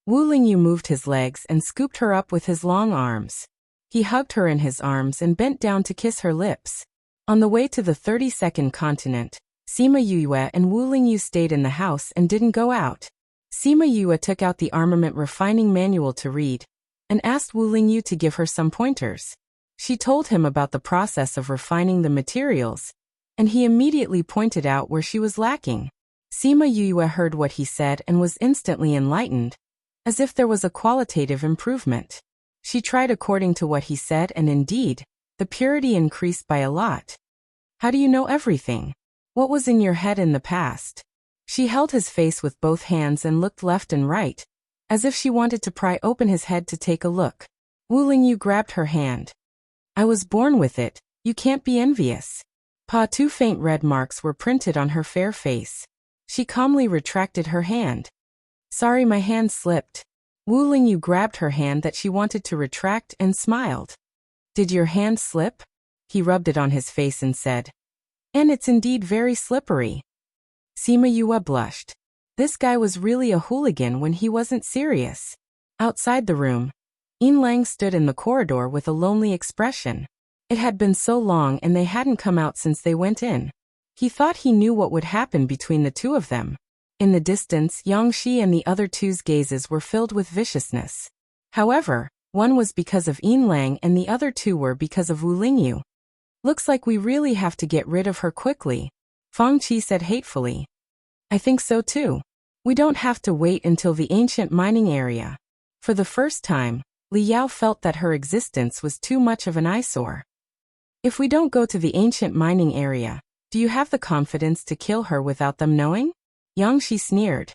Wu Lingyu moved his legs and scooped her up with his long arms. He hugged her in his arms and bent down to kiss her lips. On the way to the 32nd continent, Sima Yu and Wu Lingyu stayed in the house and didn't go out. Sima Yu took out the armament refining manual to read and asked Wu Lingyu to give her some pointers. She told him about the process of refining the materials, and he immediately pointed out where she was lacking. Sima Yu heard what he said and was instantly enlightened, as if there was a qualitative improvement. She tried according to what he said and indeed, the purity increased by a lot. How do you know everything? What was in your head in the past? She held his face with both hands and looked left and right, as if she wanted to pry open his head to take a look. Wu Lingyu grabbed her hand. I was born with it, you can't be envious. Two faint red marks were printed on her fair face. She calmly retracted her hand. Sorry, my hand slipped. Wu Lingyu grabbed her hand that she wanted to retract and smiled. Did your hand slip? He rubbed it on his face and said. And it's indeed very slippery. Sima Yu blushed. This guy was really a hooligan when he wasn't serious. Outside the room, Yin Lang stood in the corridor with a lonely expression. It had been so long and they hadn't come out since they went in. He thought he knew what would happen between the two of them. In the distance, Yang Shi and the other two's gazes were filled with viciousness. However, one was because of Yin Lang and the other two were because of Wu Lingyu. Looks like we really have to get rid of her quickly, Feng Qi said hatefully. I think so too. We don't have to wait until the ancient mining area. For the first time, Li Yao felt that her existence was too much of an eyesore. If we don't go to the ancient mining area, do you have the confidence to kill her without them knowing? Yang Shi sneered.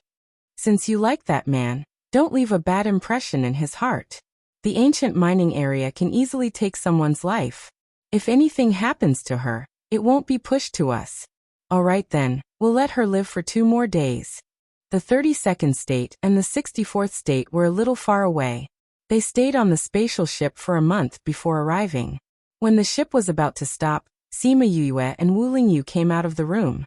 Since you like that man, don't leave a bad impression in his heart. The ancient mining area can easily take someone's life. If anything happens to her, it won't be pushed to us. All right then, we'll let her live for 2 more days. The 32nd state and the 64th state were a little far away. They stayed on the spatial ship for a month before arriving. When the ship was about to stop, Sima Yu and Wu Lingyu came out of the room.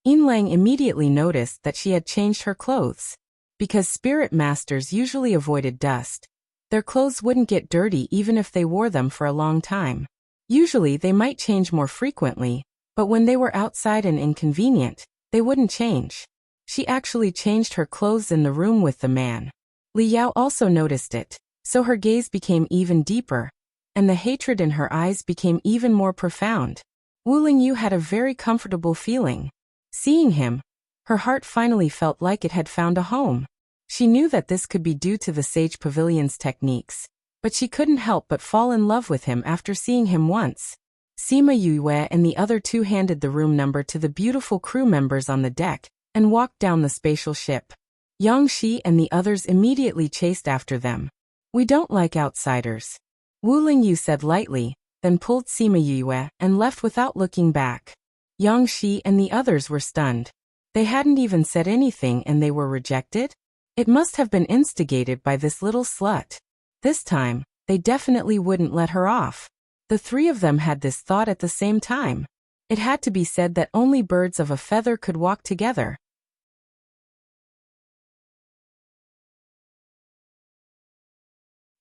Yin Lang immediately noticed that she had changed her clothes. Because spirit masters usually avoided dust, their clothes wouldn't get dirty even if they wore them for a long time. Usually they might change more frequently, but when they were outside and inconvenient, they wouldn't change. She actually changed her clothes in the room with the man. Li Yao also noticed it, so her gaze became even deeper, and the hatred in her eyes became even more profound. Wu Lingyu had a very comfortable feeling. Seeing him, her heart finally felt like it had found a home. She knew that this could be due to the Sage Pavilion's techniques, but she couldn't help but fall in love with him after seeing him once. Sima Yu and the other two handed the room number to the beautiful crew members on the deck and walked down the spatial ship. Yang Shi and the others immediately chased after them. We don't like outsiders, Wu Lingyu said lightly, then pulled Sima Yu and left without looking back. Yang Shi and the others were stunned. They hadn't even said anything and they were rejected? It must have been instigated by this little slut. This time, they definitely wouldn't let her off. The 3 of them had this thought at the same time. It had to be said that only birds of a feather could walk together.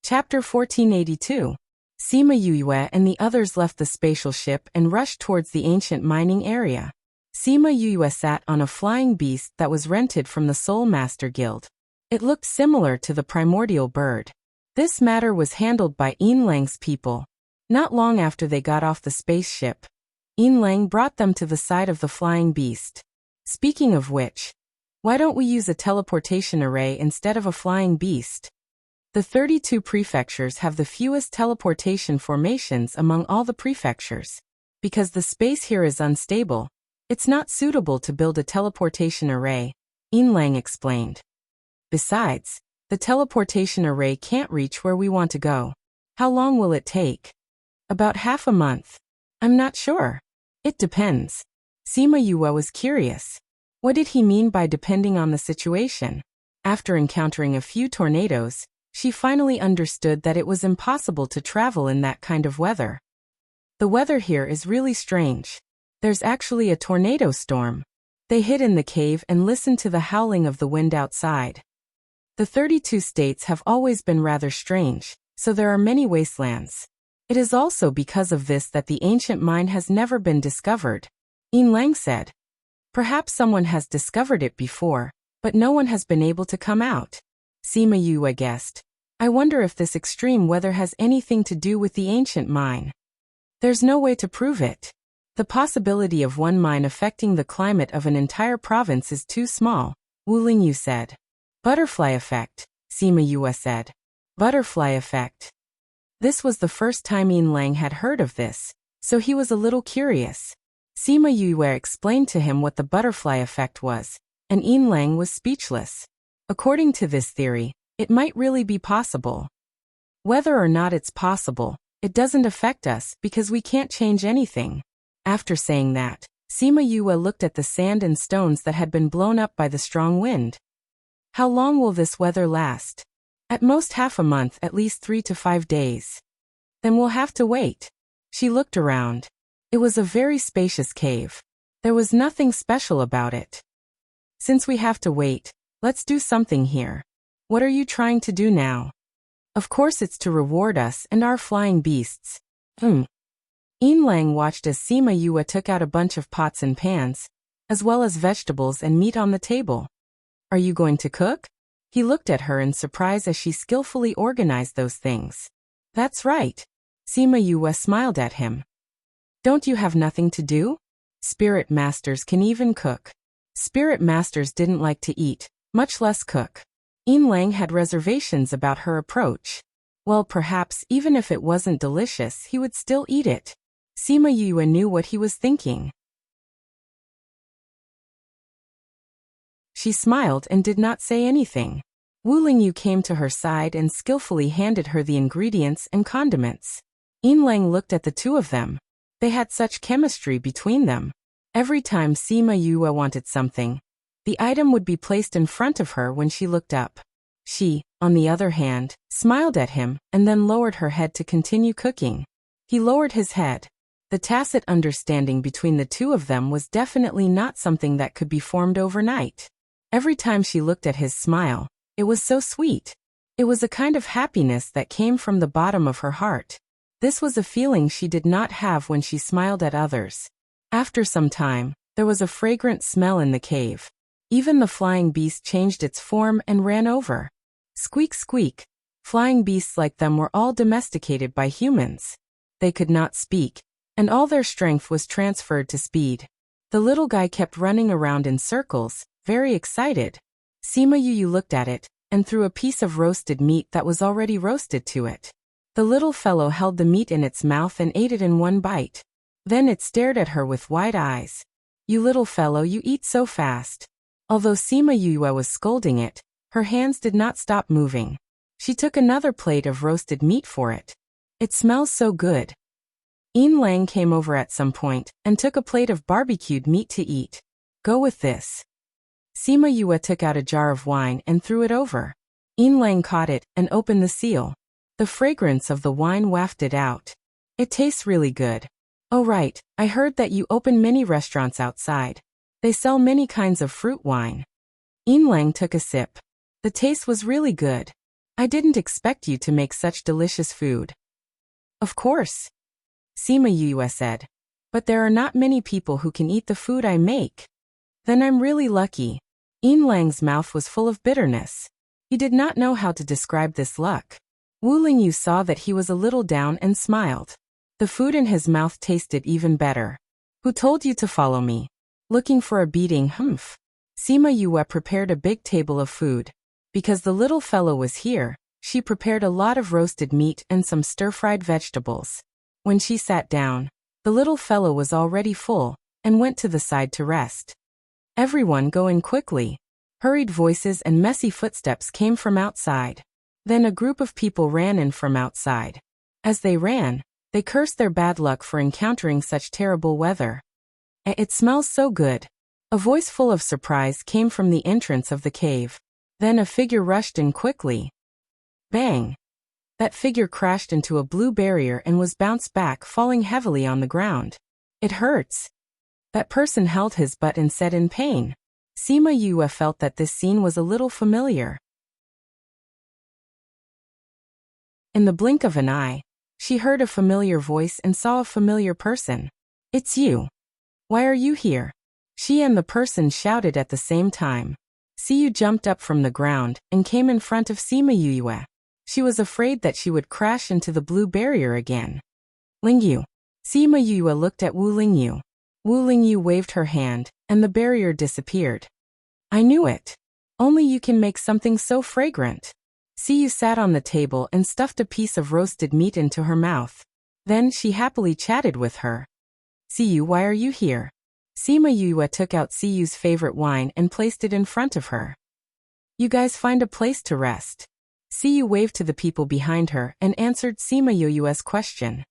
Chapter 1482. Sima Yue and the others left the spatial ship and rushed towards the ancient mining area. Sima Yue sat on a flying beast that was rented from the Soul Master Guild. It looked similar to the primordial bird. This matter was handled by Yin Lang's people. Not long after they got off the spaceship, Yin Lang brought them to the side of the flying beast. Speaking of which, why don't we use a teleportation array instead of a flying beast? The 32 prefectures have the fewest teleportation formations among all the prefectures. Because the space here is unstable, it's not suitable to build a teleportation array, Yin Lang explained. Besides, the teleportation array can't reach where we want to go. How long will it take? About half a month. I'm not sure. It depends. Sima Yue was curious. What did he mean by depending on the situation? After encountering a few tornadoes, she finally understood that it was impossible to travel in that kind of weather. The weather here is really strange. There's actually a tornado storm. They hid in the cave and listened to the howling of the wind outside. The 32 states have always been rather strange, so there are many wastelands. It is also because of this that the ancient mine has never been discovered, Yin Lang said. Perhaps someone has discovered it before, but no one has been able to come out. Sima Yue guessed. I wonder if this extreme weather has anything to do with the ancient mine. There's no way to prove it. The possibility of one mine affecting the climate of an entire province is too small, Wu Lingyu said. Butterfly effect, Sima Yue said. Butterfly effect. This was the first time Yin Lang had heard of this, so he was a little curious. Sima Yue explained to him what the butterfly effect was, and Yin Lang was speechless. According to this theory, it might really be possible. Whether or not it's possible, it doesn't affect us because we can't change anything. After saying that, Sima Yue looked at the sand and stones that had been blown up by the strong wind. How long will this weather last? At most half a month, at least 3 to 5 days. Then we'll have to wait. She looked around. It was a very spacious cave. There was nothing special about it. Since we have to wait, let's do something here. What are you trying to do now? Of course it's to reward us and our flying beasts. Yin Lang watched as Sima Yue took out a bunch of pots and pans, as well as vegetables and meat on the table. Are you going to cook? He looked at her in surprise as she skillfully organized those things. That's right. Sima Yue smiled at him. Don't you have nothing to do? Spirit masters can even cook. Spirit masters didn't like to eat, much less cook. Yin Lang had reservations about her approach. Well, perhaps even if it wasn't delicious, he would still eat it. Sima Yue knew what he was thinking. She smiled and did not say anything. Wu Lingyu came to her side and skillfully handed her the ingredients and condiments. Yin Lang looked at the two of them. They had such chemistry between them. Every time Sima Yue wanted something, the item would be placed in front of her when she looked up. She, on the other hand, smiled at him and then lowered her head to continue cooking. He lowered his head. The tacit understanding between the two of them was definitely not something that could be formed overnight. Every time she looked at his smile, it was so sweet. It was a kind of happiness that came from the bottom of her heart. This was a feeling she did not have when she smiled at others. After some time, there was a fragrant smell in the cave. Even the flying beast changed its form and ran over. Squeak squeak. Flying beasts like them were all domesticated by humans. They could not speak, and all their strength was transferred to speed. The little guy kept running around in circles, very excited. Sima Yue looked at it, and threw a piece of roasted meat that was already roasted to it. The little fellow held the meat in its mouth and ate it in one bite. Then it stared at her with wide eyes. You little fellow, you eat so fast. Although Sima Yue was scolding it, her hands did not stop moving. She took another plate of roasted meat for it. It smells so good. Yin Lang came over at some point and took a plate of barbecued meat to eat. Go with this. Sima Yue took out a jar of wine and threw it over. Yin Lang caught it and opened the seal. The fragrance of the wine wafted out. It tastes really good. Oh right, I heard that you open many restaurants outside. They sell many kinds of fruit wine. Lang took a sip. The taste was really good. I didn't expect you to make such delicious food. Of course, Sima Yue said. But there are not many people who can eat the food I make. Then I'm really lucky. Lang's mouth was full of bitterness. He did not know how to describe this luck. Wu Lingyu saw that he was a little down and smiled. The food in his mouth tasted even better. Who told you to follow me? Looking for a beating, humph. Sima Yue prepared a big table of food. Because the little fellow was here, she prepared a lot of roasted meat and some stir-fried vegetables. When she sat down, the little fellow was already full, and went to the side to rest. Everyone go in quickly. Hurried voices and messy footsteps came from outside. Then a group of people ran in from outside. As they ran, they cursed their bad luck for encountering such terrible weather. It smells so good. A voice full of surprise came from the entrance of the cave. Then a figure rushed in quickly. Bang! That figure crashed into a blue barrier and was bounced back, falling heavily on the ground. It hurts. That person held his butt and said in pain. Sima Yue felt that this scene was a little familiar. In the blink of an eye, she heard a familiar voice and saw a familiar person. It's you. Why are you here? She and the person shouted at the same time. Siyu jumped up from the ground and came in front of Sima Yue. She was afraid that she would crash into the blue barrier again. Lingyu. Sima Yue looked at Wu Lingyu. Wu Lingyu waved her hand, and the barrier disappeared. I knew it. Only you can make something so fragrant. Siyu sat on the table and stuffed a piece of roasted meat into her mouth. Then she happily chatted with her. Siyu, why are you here? Sima Yue took out Siyu's favorite wine and placed it in front of her. You guys find a place to rest. Siyu waved to the people behind her and answered Sima Yue's question.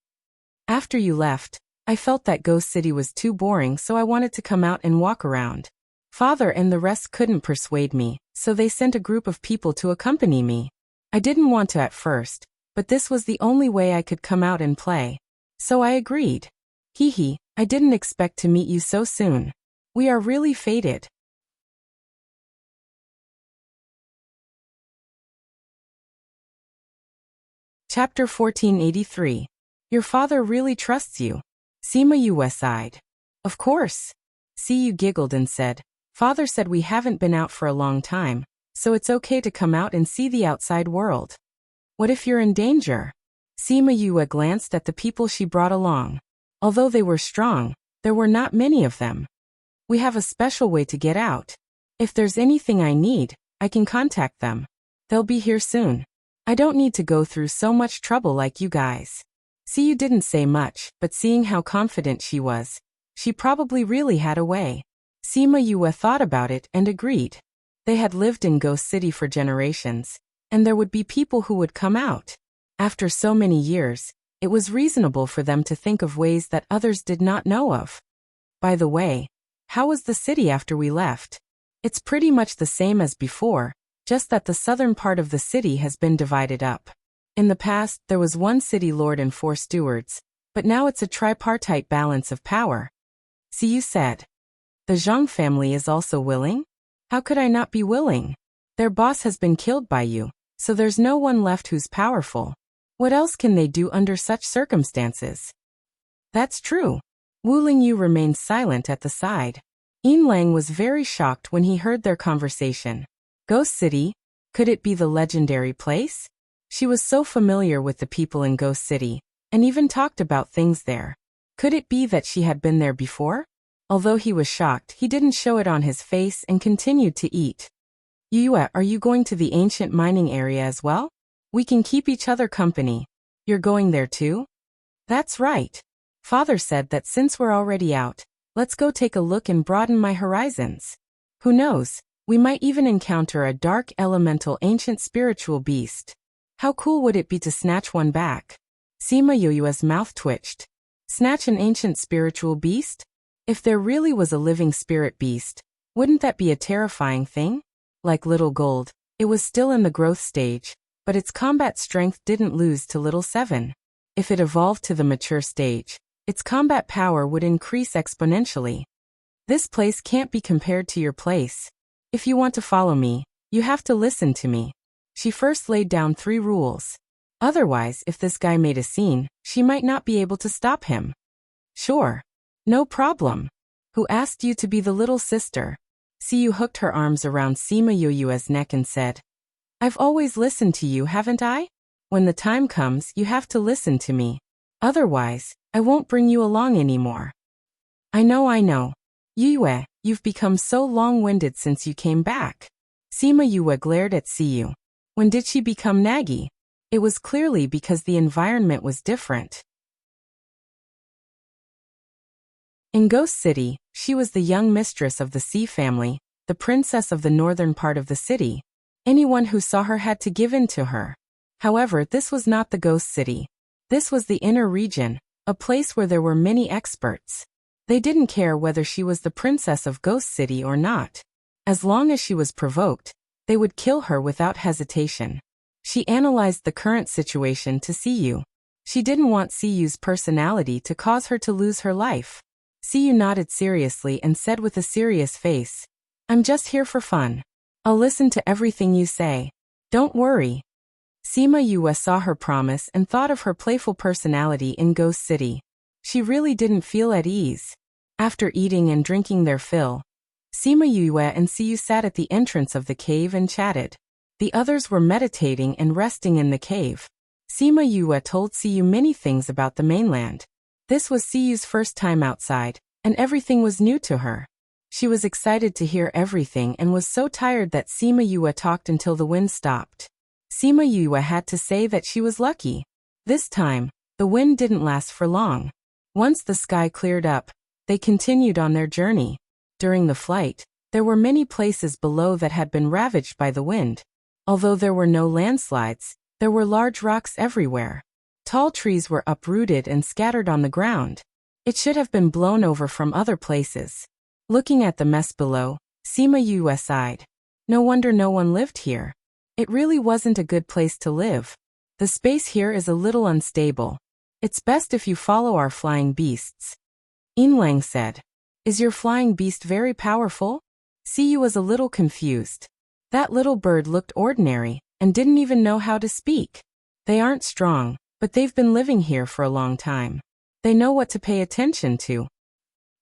After you left, I felt that Ghost City was too boring, so I wanted to come out and walk around. Father and the rest couldn't persuade me, so they sent a group of people to accompany me. I didn't want to at first, but this was the only way I could come out and play. So I agreed. Hee, I didn't expect to meet you so soon. We are really fated. Chapter 1483. Your father really trusts you. Sima Yue sighed. Of course. Siyu giggled and said, Father said we haven't been out for a long time, so it's okay to come out and see the outside world. What if you're in danger? Sima Yue glanced at the people she brought along. Although they were strong, there were not many of them. We have a special way to get out. If there's anything I need, I can contact them. They'll be here soon. I don't need to go through so much trouble like you guys. Siyu didn't say much, but seeing how confident she was, she probably really had a way. Sima Yue thought about it and agreed. They had lived in Ghost City for generations, and there would be people who would come out. After so many years, it was reasonable for them to think of ways that others did not know of. By the way, how was the city after we left? It's pretty much the same as before, just that the southern part of the city has been divided up. In the past, there was one city lord and 4 stewards, but now it's a tripartite balance of power. Siyu said. The Zhang family is also willing? How could I not be willing? Their boss has been killed by you, so there's no one left who's powerful. What else can they do under such circumstances? That's true. Wu Lingyu remained silent at the side. Lang was very shocked when he heard their conversation. Ghost City? Could it be the legendary place? She was so familiar with the people in Ghost City, and even talked about things there. Could it be that she had been there before? Although he was shocked, he didn't show it on his face and continued to eat. Yue, are you going to the ancient mining area as well? We can keep each other company. You're going there too? That's right. Father said that since we're already out, let's go take a look and broaden my horizons. Who knows? We might even encounter a dark elemental ancient spiritual beast. How cool would it be to snatch one back? Sima Yue's mouth twitched. Snatch an ancient spiritual beast? If there really was a living spirit beast, wouldn't that be a terrifying thing? Like Little Gold, it was still in the growth stage, but its combat strength didn't lose to Little 7. If it evolved to the mature stage, its combat power would increase exponentially. This place can't be compared to your place. If you want to follow me, you have to listen to me. She first laid down 3 rules. Otherwise, if this guy made a scene, she might not be able to stop him. Sure. No problem. Who asked you to be the little sister? Siyu hooked her arms around Sima Yoyue's neck and said, I've always listened to you, haven't I? When the time comes, you have to listen to me. Otherwise, I won't bring you along anymore. I know. Yue, you've become so long-winded since you came back. Sima Yue glared at Siyu. When did she become naggy? It was clearly because the environment was different. In Ghost City, she was the young mistress of the Sea family, the princess of the northern part of the city. Anyone who saw her had to give in to her. However, this was not the Ghost City. This was the inner region, a place where there were many experts. They didn't care whether she was the princess of Ghost City or not. As long as she was provoked, they would kill her without hesitation. She analyzed the current situation to Siyu. She didn't want Siyu's personality to cause her to lose her life. Siyu nodded seriously and said with a serious face, I'm just here for fun. I'll listen to everything you say. Don't worry. Sima Yue saw her promise and thought of her playful personality in Ghost City. She really didn't feel at ease. After eating and drinking their fill, Sima Yue and Siyu sat at the entrance of the cave and chatted. The others were meditating and resting in the cave. Sima Yue told Siyu many things about the mainland. This was Siyu's first time outside, and everything was new to her. She was excited to hear everything and was so tired that Sima Yue talked until the wind stopped. Sima Yue had to say that she was lucky. This time, the wind didn't last for long. Once the sky cleared up, they continued on their journey. During the flight, there were many places below that had been ravaged by the wind. Although there were no landslides, there were large rocks everywhere. Tall trees were uprooted and scattered on the ground. It should have been blown over from other places. Looking at the mess below, Sima Yue sighed. No wonder no one lived here. It really wasn't a good place to live. The space here is a little unstable. It's best if you follow our flying beasts. Yinlang said. Is your flying beast very powerful? Siyu was a little confused. That little bird looked ordinary, and didn't even know how to speak. They aren't strong, but they've been living here for a long time. They know what to pay attention to.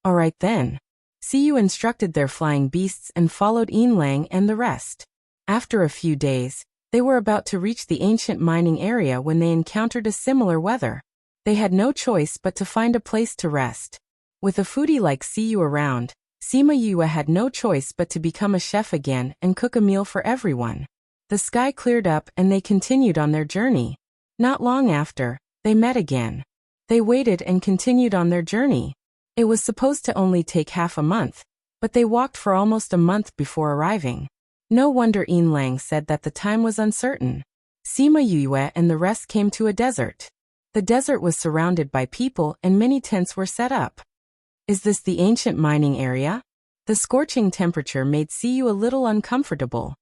All right then. Siyu instructed their flying beasts and followed Yinlang and the rest. After a few days, they were about to reach the ancient mining area when they encountered a similar weather. They had no choice but to find a place to rest. With a foodie like Siyu around, Sima Yue had no choice but to become a chef again and cook a meal for everyone. The sky cleared up and they continued on their journey. Not long after, they met again. They waited and continued on their journey. It was supposed to only take half a month, but they walked for almost a month before arriving. No wonder Yinlang said that the time was uncertain. Sima Yue and the rest came to a desert. The desert was surrounded by people and many tents were set up. Is this the ancient mining area? The scorching temperature made Siyu a little uncomfortable.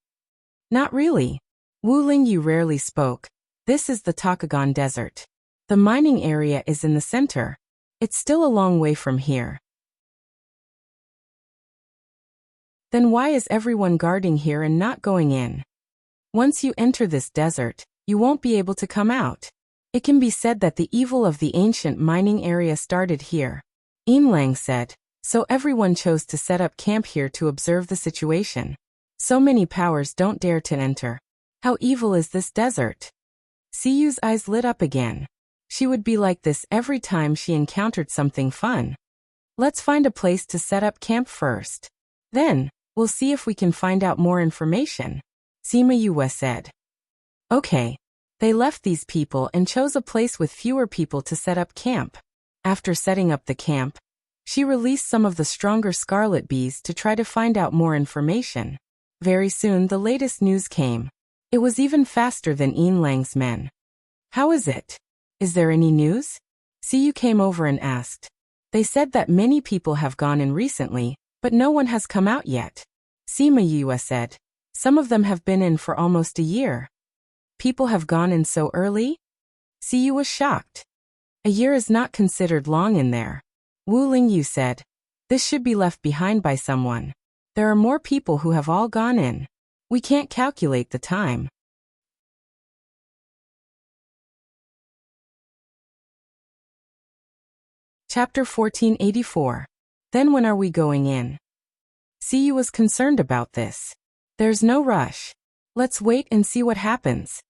Not really. Wu Lingyu rarely spoke. This is the Takagon Desert. The mining area is in the center. It's still a long way from here. Then why is everyone guarding here and not going in? Once you enter this desert, you won't be able to come out. It can be said that the evil of the ancient mining area started here. Yinlang said, so everyone chose to set up camp here to observe the situation. So many powers don't dare to enter. How evil is this desert? Siyu's eyes lit up again. She would be like this every time she encountered something fun. Let's find a place to set up camp first. Then, we'll see if we can find out more information. Sima Yue said. Okay. They left these people and chose a place with fewer people to set up camp. After setting up the camp, she released some of the stronger scarlet bees to try to find out more information. Very soon the latest news came. It was even faster than Yinlang's men. How is it? Is there any news? Siyu came over and asked. They said that many people have gone in recently, but no one has come out yet. Sima Yue said. Some of them have been in for almost a year. People have gone in so early? Siyu was shocked. A year is not considered long in there. Wu Lingyu said. This should be left behind by someone. There are more people who have all gone in. We can't calculate the time. Chapter 1484. Then when are we going in? Siyu was concerned about this. There's no rush. Let's wait and see what happens.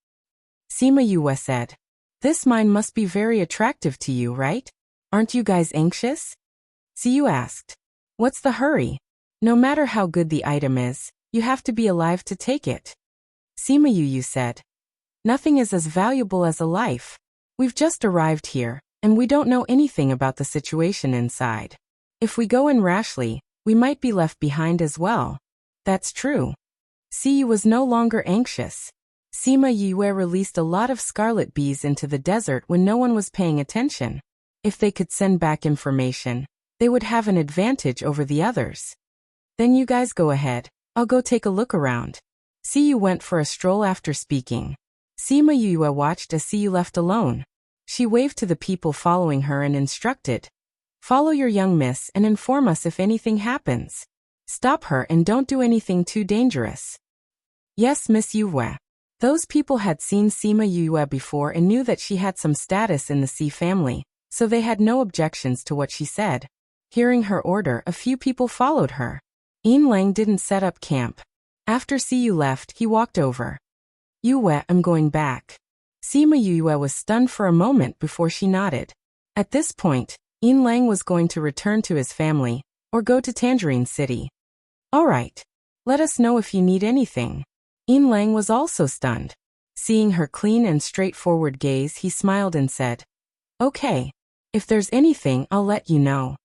Sima Yue said. This mine must be very attractive to you, right? Aren't you guys anxious? Siyu asked. What's the hurry? No matter how good the item is, you have to be alive to take it. Sima Yue said. Nothing is as valuable as a life. We've just arrived here, and we don't know anything about the situation inside. If we go in rashly, we might be left behind as well. That's true. Siyu was no longer anxious. Sima Yue released a lot of scarlet bees into the desert when no one was paying attention. If they could send back information, they would have an advantage over the others. Then you guys go ahead, I'll go take a look around. Siyu went for a stroll after speaking. Sima Yue watched as Siyu left alone. She waved to the people following her and instructed. Follow your young miss and inform us if anything happens. Stop her and don't do anything too dangerous. Yes, Miss Yue. Those people had seen Sima Yue before and knew that she had some status in the C family, so they had no objections to what she said. Hearing her order, a few people followed her. Yin Lang didn't set up camp. After Siyu left, he walked over. Yue, I'm going back. Sima Yue was stunned for a moment before she nodded. At this point, Yin Lang was going to return to his family, or go to Tangerine City. All right. Let us know if you need anything. Yin Lang was also stunned. Seeing her clean and straightforward gaze, he smiled and said, Okay. If there's anything, I'll let you know.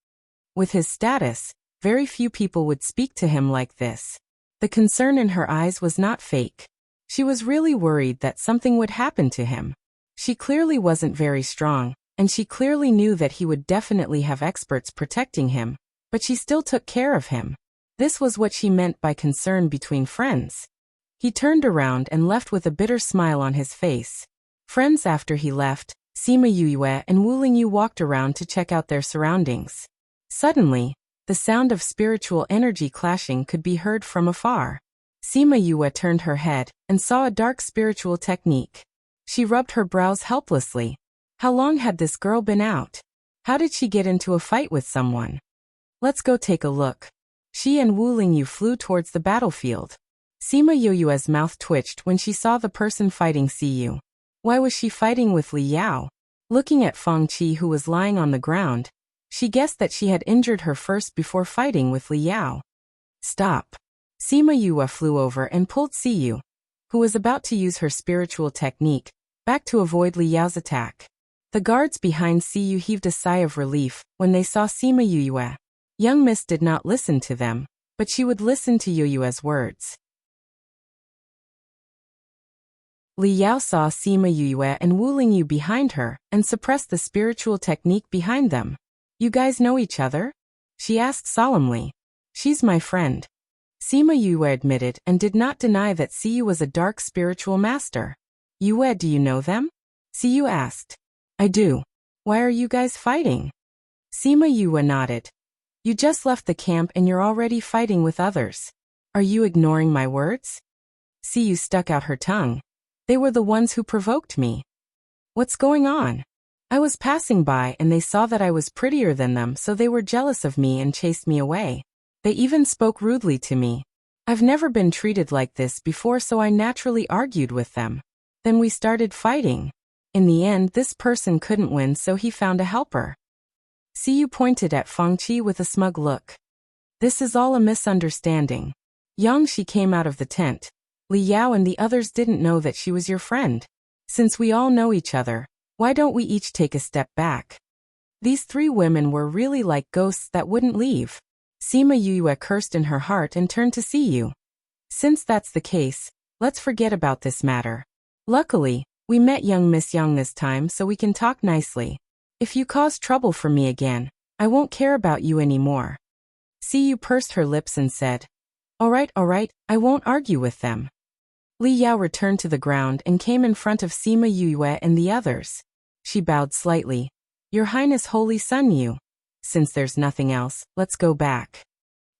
With his status, very few people would speak to him like this. The concern in her eyes was not fake. She was really worried that something would happen to him. She clearly wasn't very strong, and she clearly knew that he would definitely have experts protecting him, but she still took care of him. This was what she meant by concern between friends. He turned around and left with a bitter smile on his face. Friends after he left, Sima Yue and Wu Lingyu walked around to check out their surroundings. Suddenly, the sound of spiritual energy clashing could be heard from afar. Sima Yue turned her head and saw a dark spiritual technique. She rubbed her brows helplessly. How long had this girl been out? How did she get into a fight with someone? Let's go take a look. She and Wu Lingyu flew towards the battlefield. Sima Yue's mouth twitched when she saw the person fighting Siyu. Why was she fighting with Li Yao? Looking at Feng Qi, who was lying on the ground, she guessed that she had injured her first before fighting with Li Yao. Stop. Sima Yue flew over and pulled Siyu, who was about to use her spiritual technique, back to avoid Li Yao's attack. The guards behind Siyu heaved a sigh of relief when they saw Sima Yue. Young Miss did not listen to them, but she would listen to Yue's words. Li Yao saw Sima Yue and Wu Lingyu behind her and suppressed the spiritual technique behind them. You guys know each other? She asked solemnly. She's my friend. Sima Yue admitted and did not deny that Siyu was a dark spiritual master. Yue, do you know them? Siyu asked. I do. Why are you guys fighting? Sima Yue nodded. You just left the camp and you're already fighting with others. Are you ignoring my words? Siyu stuck out her tongue. They were the ones who provoked me. What's going on? I was passing by and they saw that I was prettier than them, so they were jealous of me and chased me away. They even spoke rudely to me. I've never been treated like this before, so I naturally argued with them. Then we started fighting. In the end, this person couldn't win, so he found a helper. Siyu pointed at Feng Qi with a smug look. This is all a misunderstanding. Yang Shi came out of the tent. Li Yao and the others didn't know that she was your friend. Since we all know each other, why don't we each take a step back? These three women were really like ghosts that wouldn't leave. Sima Yue cursed in her heart and turned to Siyu. Since that's the case, let's forget about this matter. Luckily, we met young Miss Yang this time, so we can talk nicely. If you cause trouble for me again, I won't care about you anymore. Siyu pursed her lips and said, all right, I won't argue with them. Li Yao returned to the ground and came in front of Sima Yue and the others. She bowed slightly. Your Highness Holy Sun Yu. Since there's nothing else, let's go back.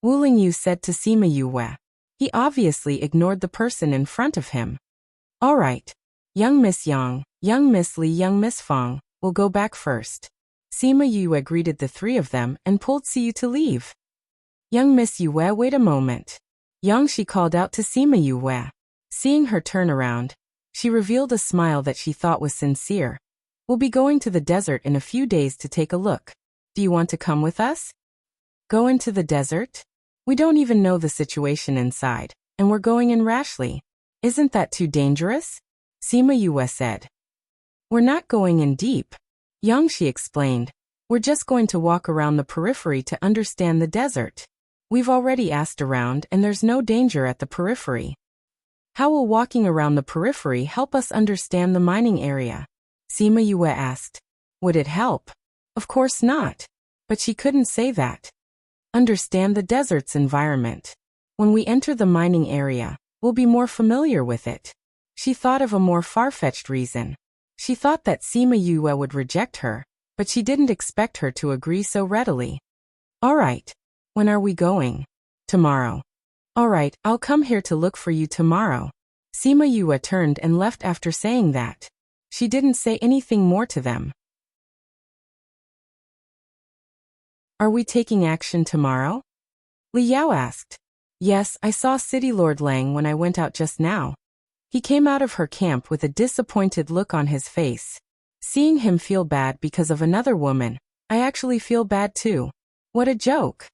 Wu Lingyu said to Sima Yue. He obviously ignored the person in front of him. All right. Young Miss Yang, young Miss Li, young Miss Fang, we'll go back first. Sima Yue greeted the three of them and pulled Siyu to leave. Young Miss Yue, wait a moment. Yang, she called out to Sima Yue. Seeing her turn around, she revealed a smile that she thought was sincere. We'll be going to the desert in a few days to take a look. Do you want to come with us? Go into the desert? We don't even know the situation inside, and we're going in rashly. Isn't that too dangerous? Sima Yue said. We're not going in deep. Yang, she explained. We're just going to walk around the periphery to understand the desert. We've already asked around and there's no danger at the periphery. How will walking around the periphery help us understand the mining area? Sima Yue asked. Would it help? Of course not. But she couldn't say that. Understand the desert's environment. When we enter the mining area, we'll be more familiar with it. She thought of a more far-fetched reason. She thought that Sima Yue would reject her, but she didn't expect her to agree so readily. All right. When are we going? Tomorrow. All right, I'll come here to look for you tomorrow. Sima Yue turned and left after saying that. She didn't say anything more to them. Are we taking action tomorrow? Li Yao asked. Yes, I saw City Lord Lang when I went out just now. He came out of her camp with a disappointed look on his face. Seeing him feel bad because of another woman, I actually feel bad too. What a joke.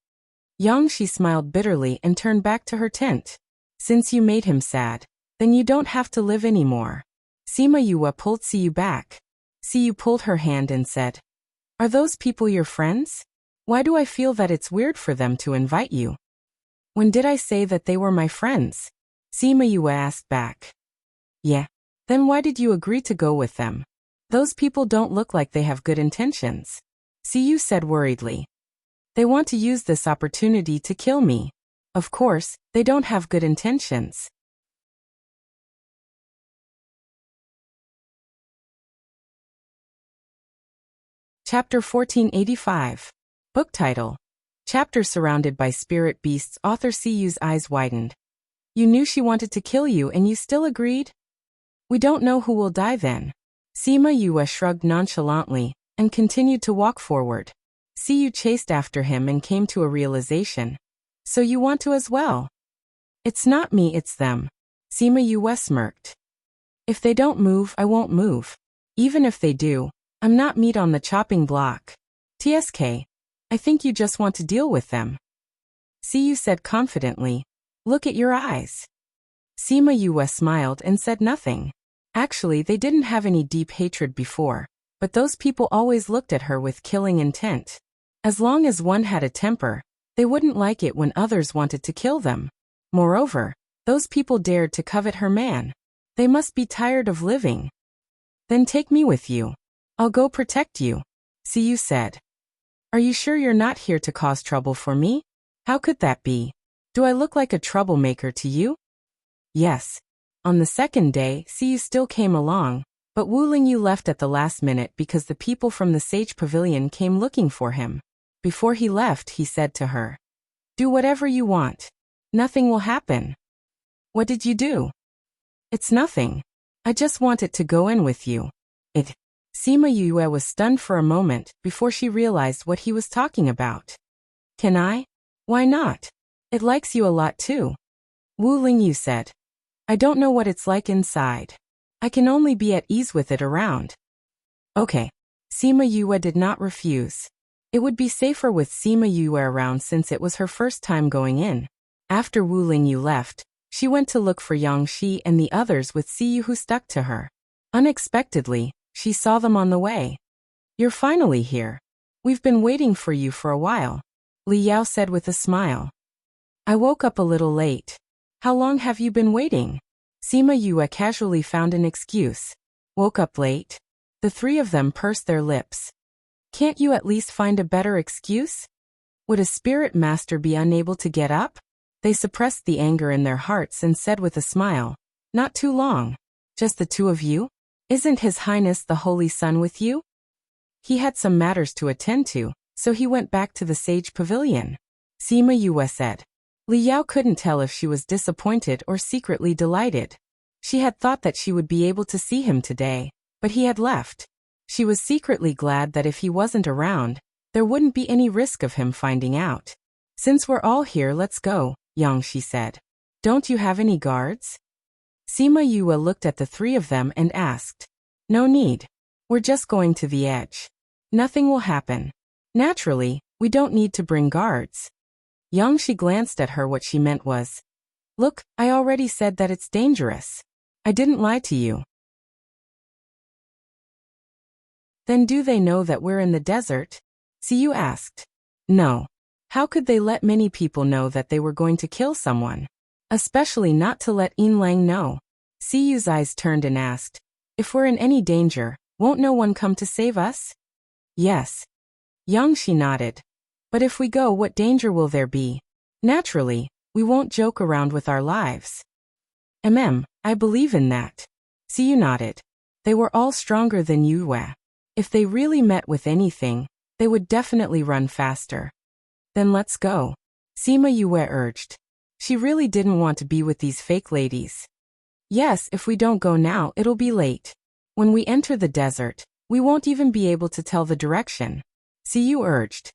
Yang, she smiled bitterly and turned back to her tent. Since you made him sad, then you don't have to live anymore. Sima Yue pulled Siyu back. Siyu pulled her hand and said, Are those people your friends? Why do I feel that it's weird for them to invite you? When did I say that they were my friends? Sima Yue asked back. Yeah. Then why did you agree to go with them? Those people don't look like they have good intentions. Siyu said worriedly. They want to use this opportunity to kill me. Of course, they don't have good intentions. Chapter 1485. Book title. Chapter surrounded by spirit beasts. Author Siyu's eyes widened. You knew she wanted to kill you and you still agreed? We don't know who will die then. Sima Yue shrugged nonchalantly and continued to walk forward. Siyu chased after him and came to a realization. So you want to as well? It's not me, it's them. Sima Yue smirked. If they don't move, I won't move. Even if they do, I'm not meat on the chopping block. TSK, I think you just want to deal with them. Siyu said confidently. Look at your eyes. Sima Yue smiled and said nothing. Actually, they didn't have any deep hatred before, but those people always looked at her with killing intent. As long as one had a temper, they wouldn't like it when others wanted to kill them. Moreover, those people dared to covet her man. They must be tired of living. Then take me with you. I'll go protect you, Siyu said. Are you sure you're not here to cause trouble for me? How could that be? Do I look like a troublemaker to you? Yes. On the second day, Siyu still came along, but Wu Lingyu left at the last minute because the people from the Sage Pavilion came looking for him. Before he left, he said to her, Do whatever you want. Nothing will happen. What did you do? It's nothing. I just wanted to go in with you. Sima Yue was stunned for a moment before she realized what he was talking about. Can I? Why not? It likes you a lot too. Wu Lingyu said. I don't know what it's like inside. I can only be at ease with it around. Okay. Sima Yue did not refuse. It would be safer with Sima Yue around since it was her first time going in. After Wu Lingyu left, she went to look for Yang Shi and the others with Siyu who stuck to her. Unexpectedly, she saw them on the way. You're finally here. We've been waiting for you for a while, Li Yao said with a smile. I woke up a little late. How long have you been waiting? Sima Yue casually found an excuse. Woke up late? The three of them pursed their lips. Can't you at least find a better excuse? Would a spirit master be unable to get up? They suppressed the anger in their hearts and said with a smile, Not too long. Just the two of you? Isn't His Highness the Holy Sun with you? He had some matters to attend to, so he went back to the Sage Pavilion. Sima Yue said. Li Yao couldn't tell if she was disappointed or secretly delighted. She had thought that she would be able to see him today, but he had left. She was secretly glad that if he wasn't around, there wouldn't be any risk of him finding out. Since we're all here, let's go, Yang, she said. Don't you have any guards? Sima Yue looked at the three of them and asked. No need. We're just going to the edge. Nothing will happen. Naturally, we don't need to bring guards. Yang, she glanced at her. What she meant was, look, I already said that it's dangerous. I didn't lie to you. Then do they know that we're in the desert? Siyu asked. No. How could they let many people know that they were going to kill someone? Especially not to let Yin Lang know. Siyu's eyes turned and asked, if we're in any danger, won't no one come to save us? Yes. Yang, she nodded. But if we go, what danger will there be? Naturally, we won't joke around with our lives. I believe in that. Siyu nodded. They were all stronger than Yue. If they really met with anything, they would definitely run faster. Then let's go. Sima Yue urged. She really didn't want to be with these fake ladies. Yes, if we don't go now, it'll be late. When we enter the desert, we won't even be able to tell the direction. Siyu urged.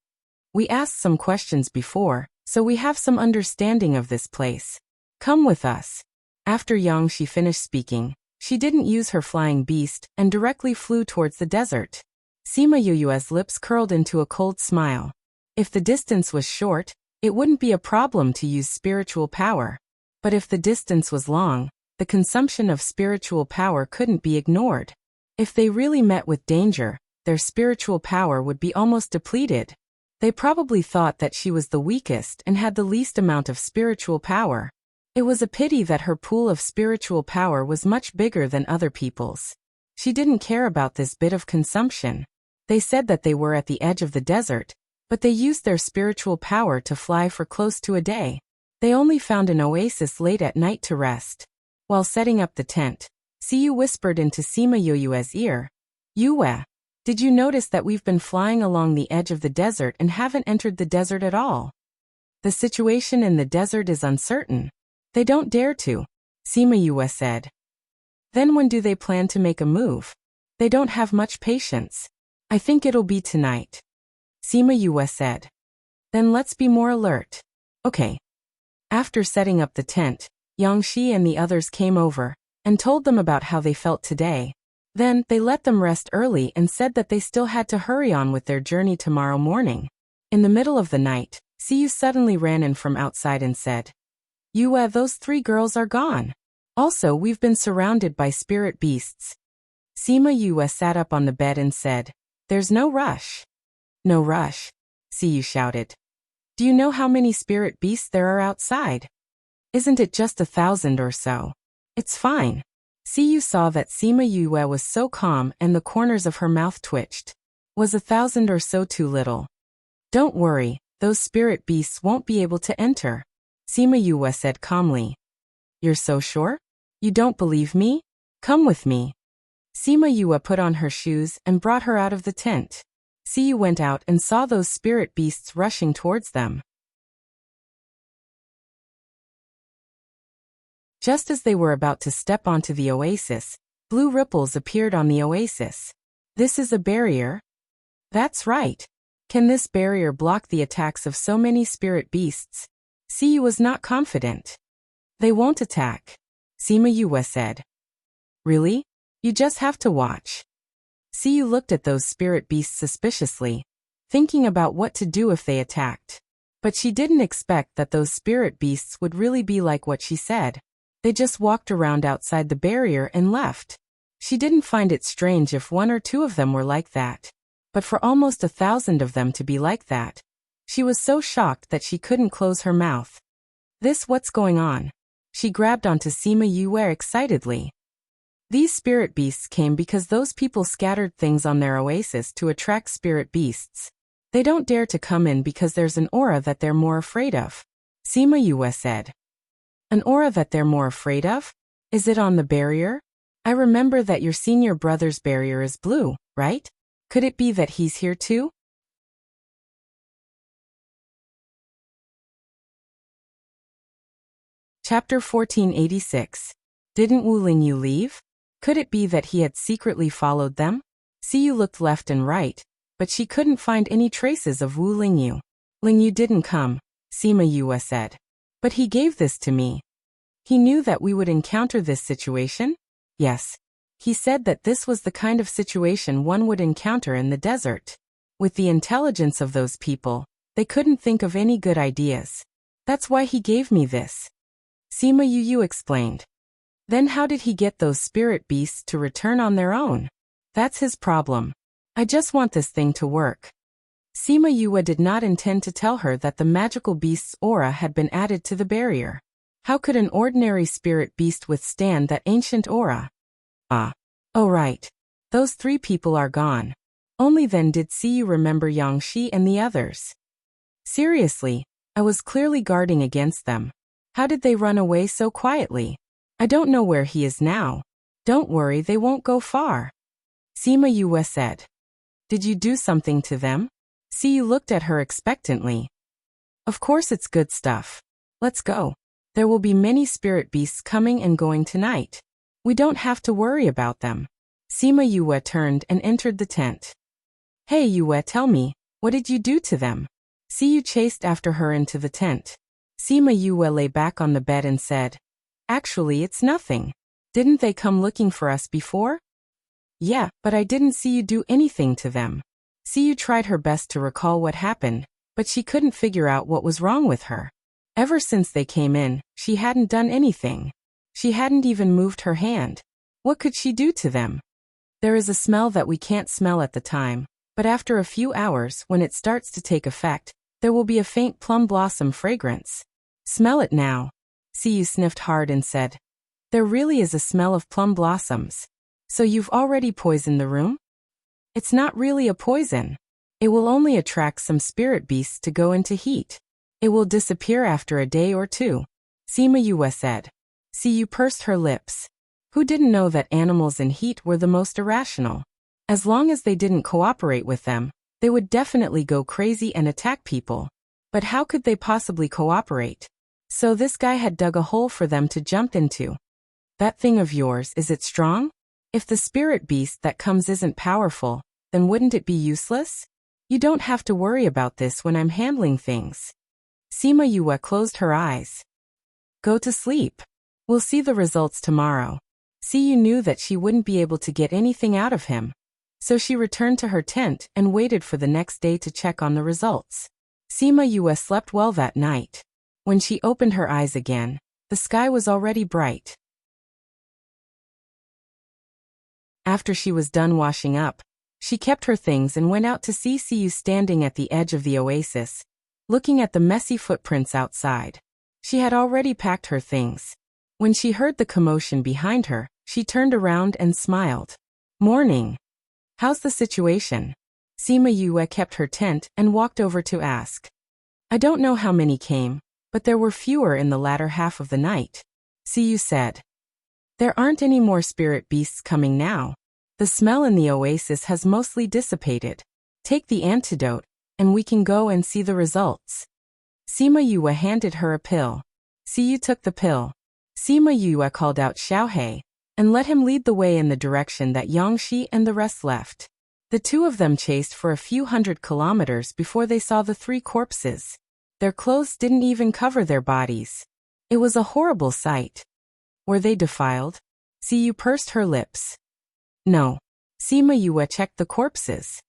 We asked some questions before, so we have some understanding of this place. Come with us. After Yang, she finished speaking, she didn't use her flying beast and directly flew towards the desert. Sima Yue's lips curled into a cold smile. If the distance was short, it wouldn't be a problem to use spiritual power. But if the distance was long, the consumption of spiritual power couldn't be ignored. If they really met with danger, their spiritual power would be almost depleted. They probably thought that she was the weakest and had the least amount of spiritual power. It was a pity that her pool of spiritual power was much bigger than other people's. She didn't care about this bit of consumption. They said that they were at the edge of the desert, but they used their spiritual power to fly for close to a day. They only found an oasis late at night to rest. While setting up the tent, Siyu whispered into Sima Yue's ear. Yue, did you notice that we've been flying along the edge of the desert and haven't entered the desert at all? The situation in the desert is uncertain. They don't dare to, Sima Yue said. Then when do they plan to make a move? They don't have much patience. I think it'll be tonight. Sima Yue said. Then let's be more alert. Okay. After setting up the tent, Yang Shi and the others came over and told them about how they felt today. Then they let them rest early and said that they still had to hurry on with their journey tomorrow morning. In the middle of the night, Siyu suddenly ran in from outside and said, Yue, those 3 girls are gone. Also, we've been surrounded by spirit beasts. Sima Yue sat up on the bed and said, There's no rush. No rush, Siyu shouted. Do you know how many spirit beasts there are outside? Isn't it just 1,000 or so? It's fine. Siyu saw that Sima Yue was so calm and the corners of her mouth twitched. Was 1,000 or so too little? Don't worry, those spirit beasts won't be able to enter, Sima Yue said calmly. You're so sure? You don't believe me? Come with me. Sima Yue put on her shoes and brought her out of the tent. Siyu went out and saw those spirit beasts rushing towards them. Just as they were about to step onto the oasis, blue ripples appeared on the oasis. This is a barrier? That's right. Can this barrier block the attacks of so many spirit beasts? Siyu was not confident. They won't attack, Sima Yue said. Really? You just have to watch. Siyu looked at those spirit beasts suspiciously, thinking about what to do if they attacked. But she didn't expect that those spirit beasts would really be like what she said. They just walked around outside the barrier and left. She didn't find it strange if 1 or 2 of them were like that. But for almost 1,000 of them to be like that, she was so shocked that she couldn't close her mouth. What's going on? She grabbed onto Sima Yue excitedly. These spirit beasts came because those people scattered things on their oasis to attract spirit beasts. They don't dare to come in because there's an aura that they're more afraid of, Sima Yue said. An aura that they're more afraid of? Is it on the barrier? I remember that your senior brother's barrier is blue, right? Could it be that he's here too? Chapter 1486. Didn't Wu Lingyu leave? Could it be that he had secretly followed them? Siyu looked left and right, but she couldn't find any traces of Wu Lingyu. Lingyu didn't come, Sima Yue said. But he gave this to me. He knew that we would encounter this situation? Yes. He said that this was the kind of situation one would encounter in the desert. With the intelligence of those people, they couldn't think of any good ideas. That's why he gave me this. Sima Yu explained. Then how did he get those spirit beasts to return on their own? That's his problem. I just want this thing to work. Sima Yue did not intend to tell her that the magical beast's aura had been added to the barrier. How could an ordinary spirit beast withstand that ancient aura? Ah. Oh right. Those 3 people are gone. Only then did Siyu remember Yangshi and the others. Seriously, I was clearly guarding against them. How did they run away so quietly? I don't know where he is now. Don't worry, they won't go far. Sima Yue said. Did you do something to them? Siyu looked at her expectantly. Of course it's good stuff. Let's go. There will be many spirit beasts coming and going tonight. We don't have to worry about them. Sima Yue turned and entered the tent. Hey Yue, tell me, what did you do to them? Siyu chased after her into the tent. Sima Yue lay back on the bed and said, Actually, it's nothing. Didn't they come looking for us before? Yeah, but I didn't see you do anything to them. Siyu tried her best to recall what happened, but she couldn't figure out what was wrong with her. Ever since they came in, she hadn't done anything. She hadn't even moved her hand. What could she do to them? There is a smell that we can't smell at the time, but after a few hours, when it starts to take effect, there will be a faint plum blossom fragrance. Smell it now. Siyu sniffed hard and said, There really is a smell of plum blossoms. So you've already poisoned the room? It's not really a poison. It will only attract some spirit beasts to go into heat. It will disappear after a day or 2. Sima Yue said. Siyu pursed her lips. Who didn't know that animals in heat were the most irrational? As long as they didn't cooperate with them, they would definitely go crazy and attack people. But how could they possibly cooperate? So this guy had dug a hole for them to jump into. That thing of yours, is it strong? If the spirit beast that comes isn't powerful, then wouldn't it be useless? You don't have to worry about this when I'm handling things. Sima Yue closed her eyes. Go to sleep. We'll see the results tomorrow. Siyu knew that she wouldn't be able to get anything out of him. So she returned to her tent and waited for the next day to check on the results. Sima Yue slept well that night. When she opened her eyes again, the sky was already bright. After she was done washing up, she kept her things and went out to see Siyu standing at the edge of the oasis, looking at the messy footprints outside. She had already packed her things. When she heard the commotion behind her, she turned around and smiled. Morning. How's the situation? Sima Yue kept her tent and walked over to ask. I don't know how many came, but there were fewer in the latter half of the night. Siyu said. There aren't any more spirit beasts coming now. The smell in the oasis has mostly dissipated. Take the antidote, and we can go and see the results. Sima Yue handed her a pill. Siyu took the pill. Sima Yue called out Xiaohei, and let him lead the way in the direction that Yangshi and the rest left. The 2 of them chased for a few hundred kilometers before they saw the 3 corpses. Their clothes didn't even cover their bodies. It was a horrible sight. Were they defiled? Siyu pursed her lips. No. Sima Yue checked the corpses.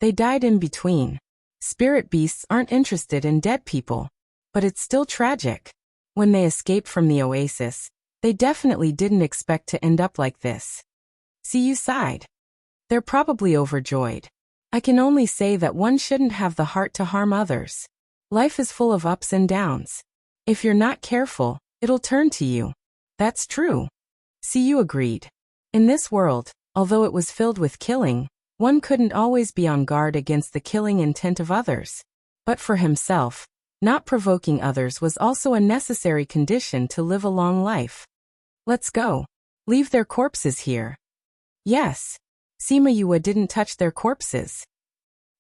They died in between. Spirit beasts aren't interested in dead people. But it's still tragic. When they escaped from the oasis, they definitely didn't expect to end up like this. Siyu sighed. They're probably overjoyed. I can only say that one shouldn't have the heart to harm others. Life is full of ups and downs. If you're not careful, it'll turn to you. That's true. Siyu agreed. In this world, although it was filled with killing, one couldn't always be on guard against the killing intent of others. But for himself, not provoking others was also a necessary condition to live a long life. Let's go. Leave their corpses here. Yes. Sima Yue didn't touch their corpses.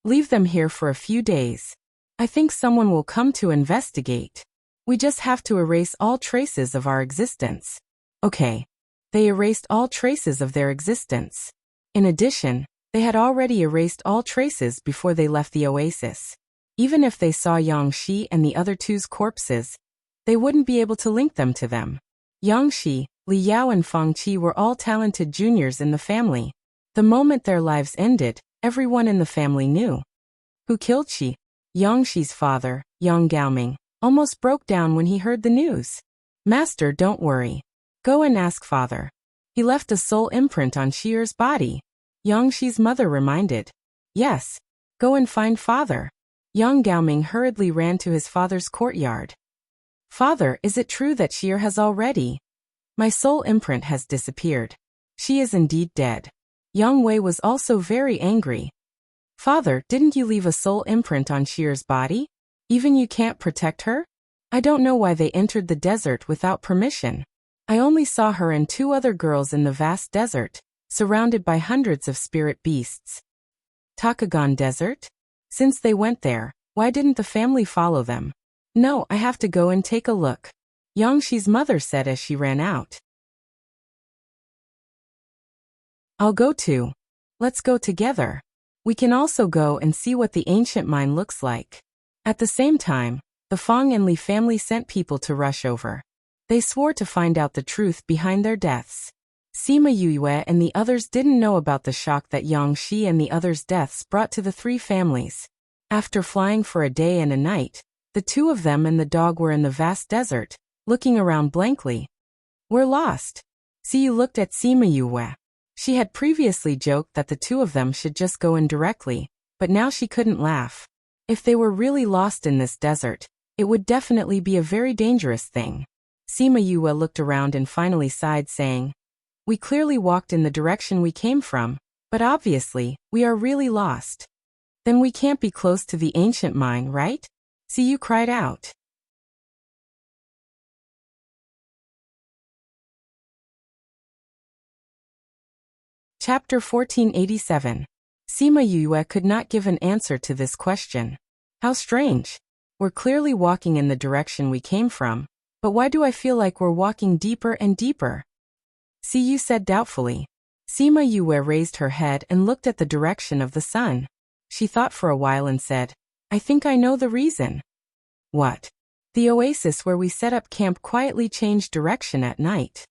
Leave them here for a few days. I think someone will come to investigate. We just have to erase all traces of our existence. Okay. They erased all traces of their existence. In addition, they had already erased all traces before they left the oasis. Even if they saw Yang Shi and the other two's corpses, they wouldn't be able to link them to them. Yang Shi, Li Yao and Fang Qi were all talented juniors in the family. The moment their lives ended, everyone in the family knew. Who killed Qi? Yang Shi's father, Yang Gaoming, almost broke down when he heard the news. Master, don't worry. Go and ask father. He left a soul imprint on Shier's body. Yang Shi's mother reminded. Yes. Go and find father. Yang Gaoming hurriedly ran to his father's courtyard. Father, is it true that Shier has already? My soul imprint has disappeared. She is indeed dead. Yang Wei was also very angry. Father, didn't you leave a soul imprint on Shier's body? Even you can't protect her? I don't know why they entered the desert without permission. I only saw her and two other girls in the vast desert, surrounded by hundreds of spirit beasts. Takagon Desert? Since they went there, why didn't the family follow them? No, I have to go and take a look. Yang Shi's mother said as she ran out. I'll go too. Let's go together. We can also go and see what the ancient mine looks like. At the same time, the Fang and Li family sent people to rush over. They swore to find out the truth behind their deaths. Sima Yue and the others didn't know about the shock that Yang Shi and the others' deaths brought to the three families. After flying for a day and a night, the two of them and the dog were in the vast desert, looking around blankly. We're lost. Siyu looked at Sima Yue. She had previously joked that the two of them should just go in directly, but now she couldn't laugh. If they were really lost in this desert, it would definitely be a very dangerous thing. Sima Yue looked around and finally sighed, saying, We clearly walked in the direction we came from, but obviously, we are really lost. Then we can't be close to the ancient mine, right? Siyu cried out. Chapter 1487. Sima Yue could not give an answer to this question. How strange. We're clearly walking in the direction we came from, but why do I feel like we're walking deeper and deeper? Siyu said doubtfully. Sima Yue raised her head and looked at the direction of the sun. She thought for a while and said, I think I know the reason. What? The oasis where we set up camp quietly changed direction at night.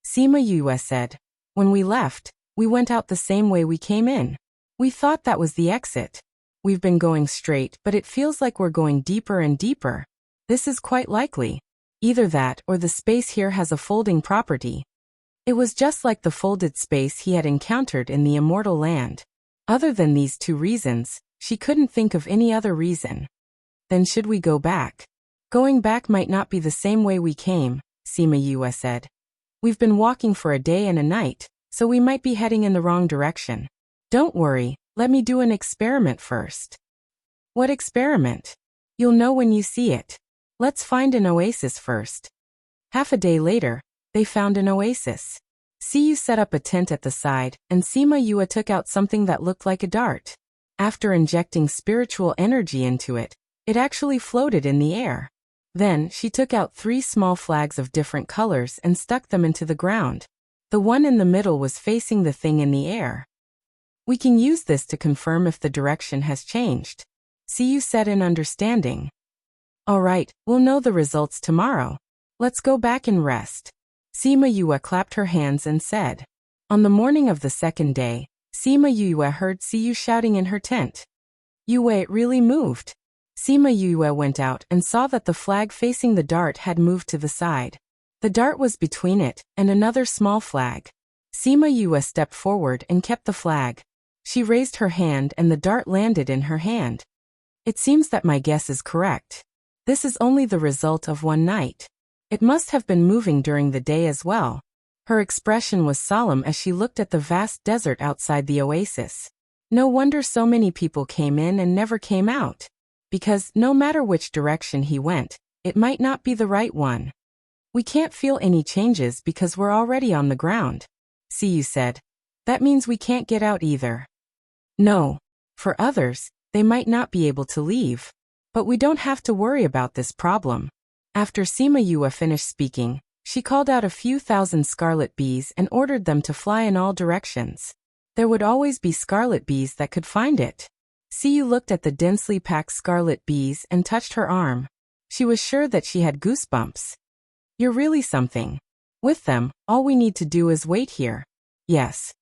Sima Yue said, When we left, we went out the same way we came in. We thought that was the exit. We've been going straight, but it feels like we're going deeper and deeper. This is quite likely. Either that or the space here has a folding property. It was just like the folded space he had encountered in the immortal land. Other than these two reasons, she couldn't think of any other reason. Then should we go back? Going back might not be the same way we came, Sima Yue said. We've been walking for a day and a night, so we might be heading in the wrong direction. Don't worry, let me do an experiment first. What experiment? You'll know when you see it. Let's find an oasis first. Half a day later, they found an oasis. Siyu set up a tent at the side, and Sima Yue took out something that looked like a dart. After injecting spiritual energy into it, it actually floated in the air. Then, she took out 3 small flags of different colors and stuck them into the ground. The one in the middle was facing the thing in the air. We can use this to confirm if the direction has changed. Siyu said in understanding. All right, we'll know the results tomorrow. Let's go back and rest. Sima Yue clapped her hands and said. On the morning of the second day, Sima Yue heard Siyu shouting in her tent. Yue, it really moved. Sima Yue went out and saw that the flag facing the dart had moved to the side. The dart was between it and another small flag. Sima Yue stepped forward and kept the flag. She raised her hand and the dart landed in her hand. It seems that my guess is correct. This is only the result of one night. It must have been moving during the day as well. Her expression was solemn as she looked at the vast desert outside the oasis. No wonder so many people came in and never came out. Because, no matter which direction he went, it might not be the right one. We can't feel any changes because we're already on the ground. Siyu said. That means we can't get out either. No. For others, they might not be able to leave. But we don't have to worry about this problem. After Sima Yue finished speaking, she called out a few thousand scarlet bees and ordered them to fly in all directions. There would always be scarlet bees that could find it. Siyu looked at the densely packed scarlet bees and touched her arm. She was sure that she had goosebumps. You're really something. With them, all we need to do is wait here. Yes.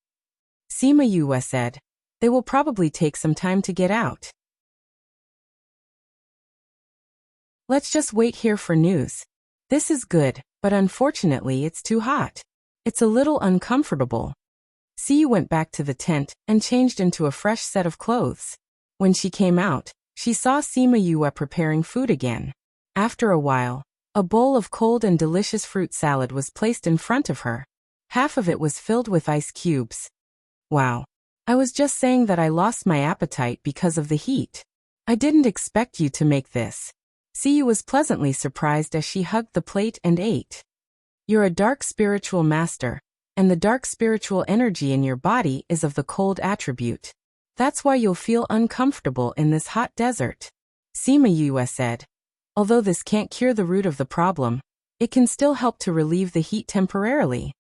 Sima Yue said. They will probably take some time to get out. Let's just wait here for news. This is good, but unfortunately it's too hot. It's a little uncomfortable. Siyu went back to the tent and changed into a fresh set of clothes. When she came out, she saw Sima Yue preparing food again. After a while, a bowl of cold and delicious fruit salad was placed in front of her. Half of it was filled with ice cubes. Wow. I was just saying that I lost my appetite because of the heat. I didn't expect you to make this. Siyu was pleasantly surprised as she hugged the plate and ate. You're a dark spiritual master, and the dark spiritual energy in your body is of the cold attribute. That's why you'll feel uncomfortable in this hot desert. Sima Yue said. Although this can't cure the root of the problem, it can still help to relieve the heat temporarily.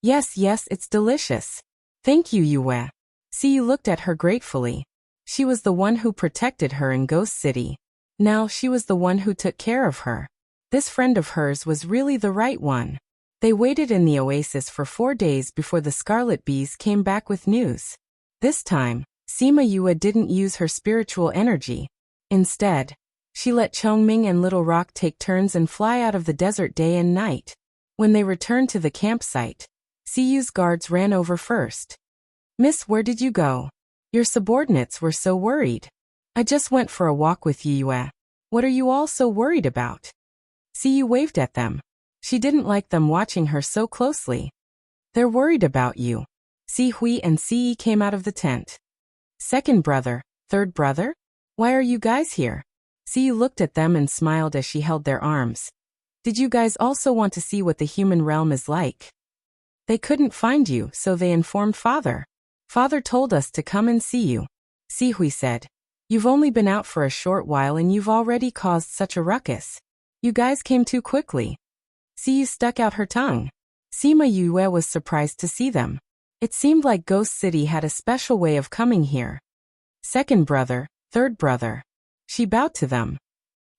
Yes, it's delicious. Thank you, Yue. Siyu looked at her gratefully. She was the one who protected her in Ghost City. Now she was the one who took care of her. This friend of hers was really the right one. They waited in the oasis for 4 days before the scarlet bees came back with news. This time, Sima Yue didn't use her spiritual energy. Instead, she let Chongming and Little Rock take turns and fly out of the desert day and night. When they returned to the campsite, Siyu's guards ran over first. Miss, where did you go? Your subordinates were so worried. I just went for a walk with Yue. What are you all so worried about? Siyu waved at them. She didn't like them watching her so closely. They're worried about you. Si Hui and Si came out of the tent. Second brother, third brother? Why are you guys here? Siyu looked at them and smiled as she held their arms. Did you guys also want to see what the human realm is like? They couldn't find you, so they informed Father. Father told us to come and see you. Si Hui said. You've only been out for a short while and you've already caused such a ruckus. You guys came too quickly. Siyu stuck out her tongue. Sima Yue was surprised to see them. It seemed like Ghost City had a special way of coming here. Second brother, third brother. She bowed to them.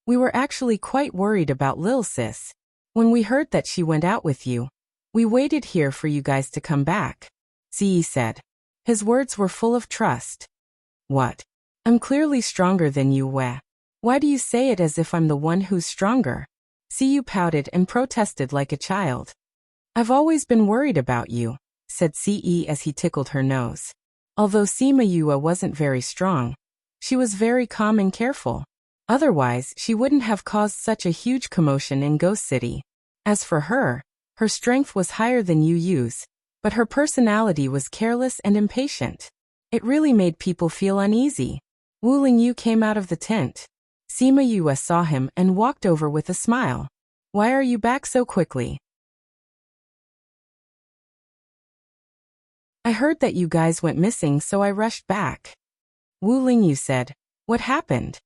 We were actually quite worried about Lil Sis. When we heard that she went out with you, we waited here for you guys to come back. Siyi said. His words were full of trust. What? I'm clearly stronger than you, Wei. Why do you say it as if I'm the one who's stronger? Siyu pouted and protested like a child. I've always been worried about you, said Ce as he tickled her nose. Although Sima Yue wasn't very strong, she was very calm and careful. Otherwise, she wouldn't have caused such a huge commotion in Ghost City. As for her, her strength was higher than Yu Yu's, but her personality was careless and impatient. It really made people feel uneasy. Wu Lingyu came out of the tent. Sima Yue saw him and walked over with a smile. Why are you back so quickly? I heard that you guys went missing, so I rushed back. Wu Lingyu said. What happened?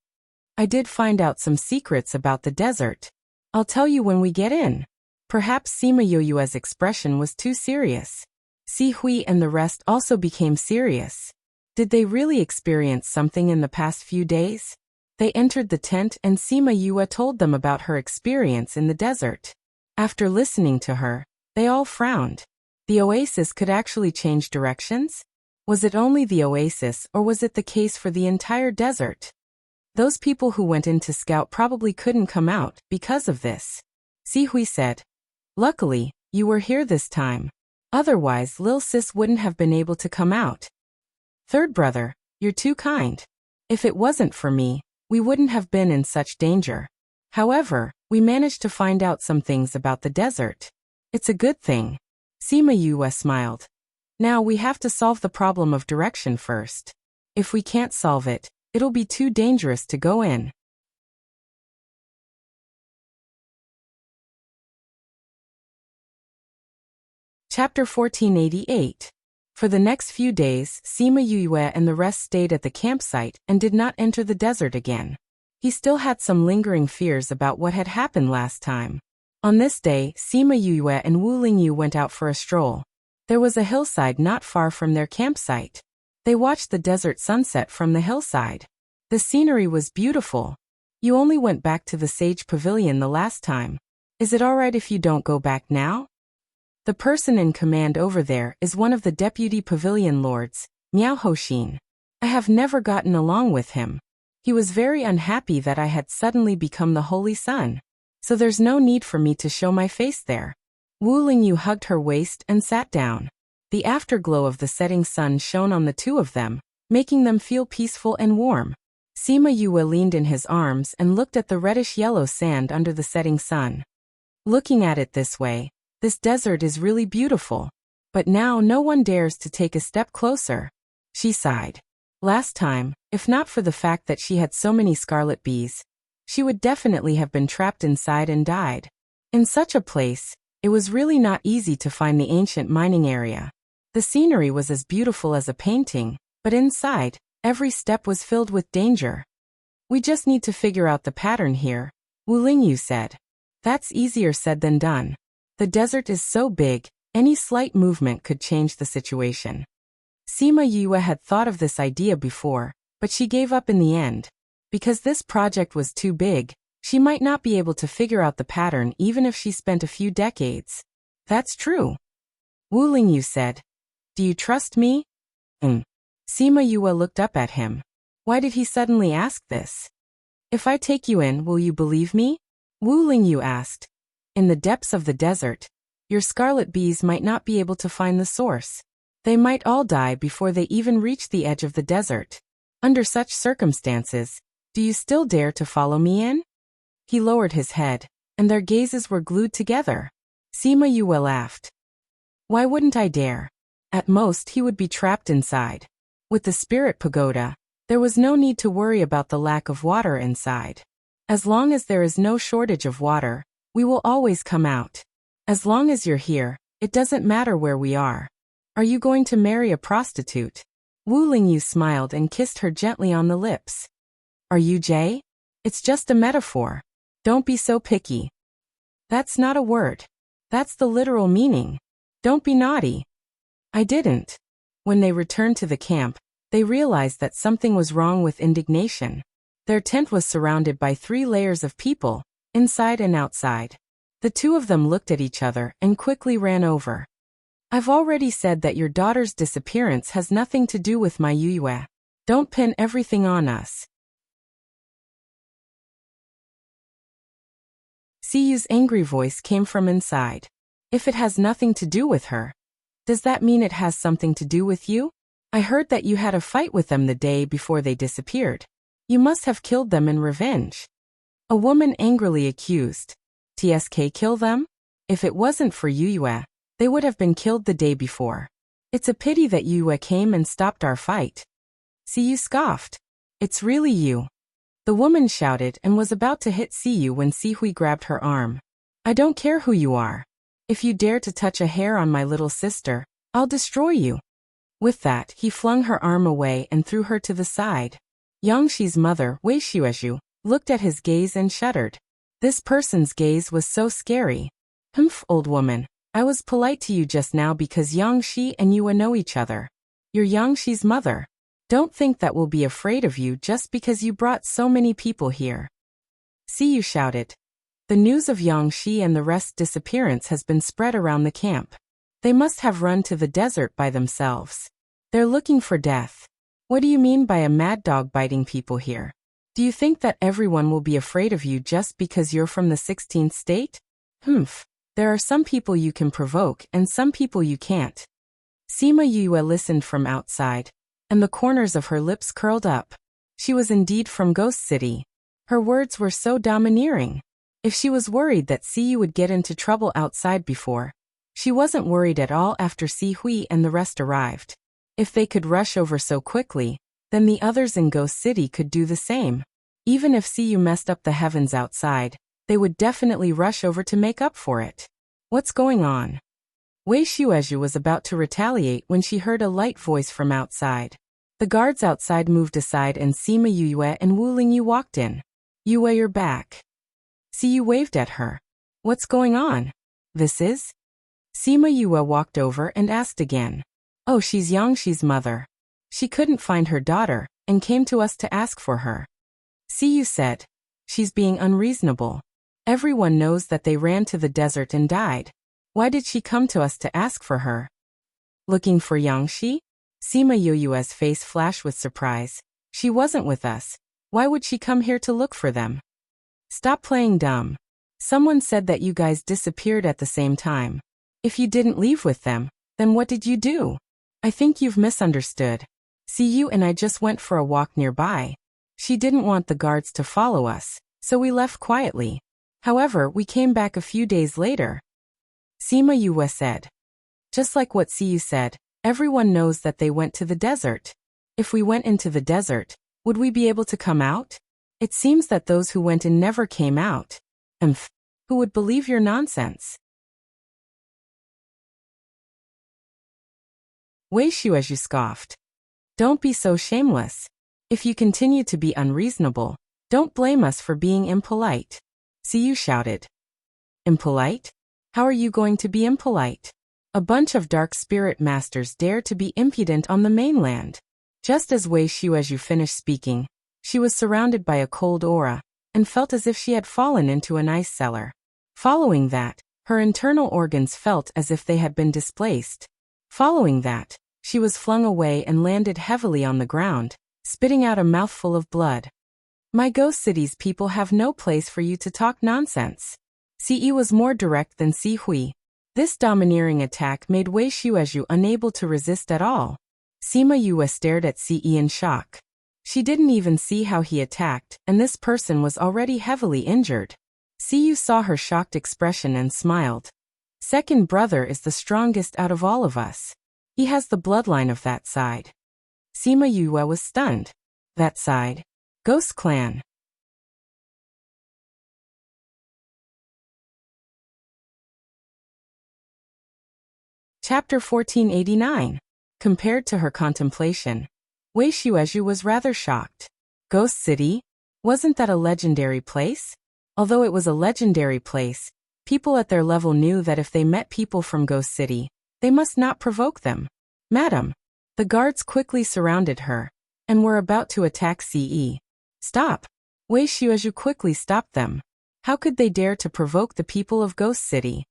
I did find out some secrets about the desert. I'll tell you when we get in. Perhaps Sima Yue's expression was too serious. Si Hui and the rest also became serious. Did they really experience something in the past few days? They entered the tent and Sima Yue told them about her experience in the desert. After listening to her, they all frowned. The oasis could actually change directions? Was it only the oasis or was it the case for the entire desert? Those people who went in to scout probably couldn't come out because of this. Si Hui said. Luckily, you were here this time. Otherwise, Lil Sis wouldn't have been able to come out. Third brother, you're too kind. If it wasn't for me, we wouldn't have been in such danger. However, we managed to find out some things about the desert. It's a good thing. Sima Yue smiled. Now we have to solve the problem of direction first. If we can't solve it, it'll be too dangerous to go in. Chapter 1488. For the next few days, Sima Yue and the rest stayed at the campsite and did not enter the desert again. He still had some lingering fears about what had happened last time. On this day, Sima Yue and Wu Lingyu went out for a stroll. There was a hillside not far from their campsite. They watched the desert sunset from the hillside. The scenery was beautiful. You only went back to the Sage Pavilion the last time. Is it alright if you don't go back now? The person in command over there is one of the deputy pavilion lords, Miao Hoshin. I have never gotten along with him. He was very unhappy that I had suddenly become the Holy Sun. So there's no need for me to show my face there. Wu Lingyu hugged her waist and sat down. The afterglow of the setting sun shone on the two of them, making them feel peaceful and warm. Sima Yue leaned in his arms and looked at the reddish-yellow sand under the setting sun. Looking at it this way, this desert is really beautiful. But now no one dares to take a step closer. She sighed. Last time, if not for the fact that she had so many scarlet bees, she would definitely have been trapped inside and died. In such a place, it was really not easy to find the ancient mining area. The scenery was as beautiful as a painting, but inside, every step was filled with danger. We just need to figure out the pattern here, Wu Lingyu said. That's easier said than done. The desert is so big, any slight movement could change the situation. Sima Yue had thought of this idea before, but she gave up in the end. Because this project was too big, she might not be able to figure out the pattern even if she spent a few decades. That's true. Wu Lingyu said. Do you trust me? Sima Yue looked up at him. Why did he suddenly ask this? If I take you in, will you believe me? Wu Lingyu asked. In the depths of the desert, your scarlet bees might not be able to find the source. They might all die before they even reach the edge of the desert. Under such circumstances, do you still dare to follow me in? He lowered his head, and their gazes were glued together. Sima Yue laughed. Why wouldn't I dare? At most he would be trapped inside. With the spirit pagoda, there was no need to worry about the lack of water inside. As long as there is no shortage of water, we will always come out. As long as you're here, it doesn't matter where we are. Are you going to marry a prostitute? Wu Lingyu smiled and kissed her gently on the lips. Are you Jay? It's just a metaphor. Don't be so picky. That's not a word. That's the literal meaning. Don't be naughty. I didn't. When they returned to the camp, they realized that something was wrong with indignation. Their tent was surrounded by 3 layers of people, inside and outside. The two of them looked at each other and quickly ran over. I've already said that your daughter's disappearance has nothing to do with my Yue. Don't pin everything on us. Siyu's angry voice came from inside. If it has nothing to do with her, does that mean it has something to do with you? I heard that you had a fight with them the day before they disappeared. You must have killed them in revenge. A woman angrily accused. TSK kill them? If it wasn't for Yue, they would have been killed the day before. It's a pity that Yue came and stopped our fight. Siyu scoffed. It's really you. The woman shouted and was about to hit Siyu when Sihui grabbed her arm. I don't care who you are. If you dare to touch a hair on my little sister, I'll destroy you. With that, he flung her arm away and threw her to the side. Yangshi's mother, Wei Xuezhu, looked at his gaze and shuddered. This person's gaze was so scary. Humph, old woman. I was polite to you just now because Yangshi and Yue know each other. You're Yangshi's mother. Don't think that we'll be afraid of you just because you brought so many people here. Siyu shouted. The news of Yangshi and the rest's disappearance has been spread around the camp. They must have run to the desert by themselves. They're looking for death. What do you mean by a mad dog biting people here? Do you think that everyone will be afraid of you just because you're from the 16th state? Humph. There are some people you can provoke and some people you can't. Sima Yue listened from outside, and the corners of her lips curled up. She was indeed from Ghost City. Her words were so domineering. If she was worried that Siyu would get into trouble outside before, she wasn't worried at all after Si Hui and the rest arrived. If they could rush over so quickly, then the others in Ghost City could do the same. Even if Siyu messed up the heavens outside, they would definitely rush over to make up for it. What's going on? Wei Shueju was about to retaliate when she heard a light voice from outside. The guards outside moved aside and Sima Yue and Wu Lingyu walked in. Yue, you're back. Siyu waved at her. What's going on? This is? Sima Yue walked over and asked again. Oh, she's Yangxi's mother. She couldn't find her daughter, and came to us to ask for her. Siyu said. She's being unreasonable. Everyone knows that they ran to the desert and died. Why did she come to us to ask for her? Looking for Yangxi? Sima Yue's face flashed with surprise. She wasn't with us. Why would she come here to look for them? Stop playing dumb. Someone said that you guys disappeared at the same time. If you didn't leave with them, then what did you do? I think you've misunderstood. Siyu and I just went for a walk nearby. She didn't want the guards to follow us, so we left quietly. However, we came back a few days later. Sima Yue said. Just like what Siyu said, everyone knows that they went to the desert. If we went into the desert, would we be able to come out? It seems that those who went in never came out. Who would believe your nonsense? Wei Shueju scoffed. Don't be so shameless. If you continue to be unreasonable, don't blame us for being impolite. Siyu shouted. Impolite? How are you going to be impolite? A bunch of dark spirit masters dare to be impudent on the mainland. Just as Wei Shueju finished speaking, she was surrounded by a cold aura, and felt as if she had fallen into an ice cellar. Following that, her internal organs felt as if they had been displaced. Following that, she was flung away and landed heavily on the ground, spitting out a mouthful of blood. My Ghost City's people have no place for you to talk nonsense. Ce was more direct than Si Hui. This domineering attack made Wei Shueju unable to resist at all. Sima Yue stared at Ce in shock. She didn't even see how he attacked, and this person was already heavily injured. Siyu saw her shocked expression and smiled. Second brother is the strongest out of all of us. He has the bloodline of that side. Sima Yue was stunned. That side? Ghost Clan. Chapter 1489. Compared to her contemplation, Wei Shueju was rather shocked. Ghost City? Wasn't that a legendary place? Although it was a legendary place, people at their level knew that if they met people from Ghost City, they must not provoke them. Madam. The guards quickly surrounded her, and were about to attack Ce. Stop. Wei Shueju quickly stopped them. How could they dare to provoke the people of Ghost City?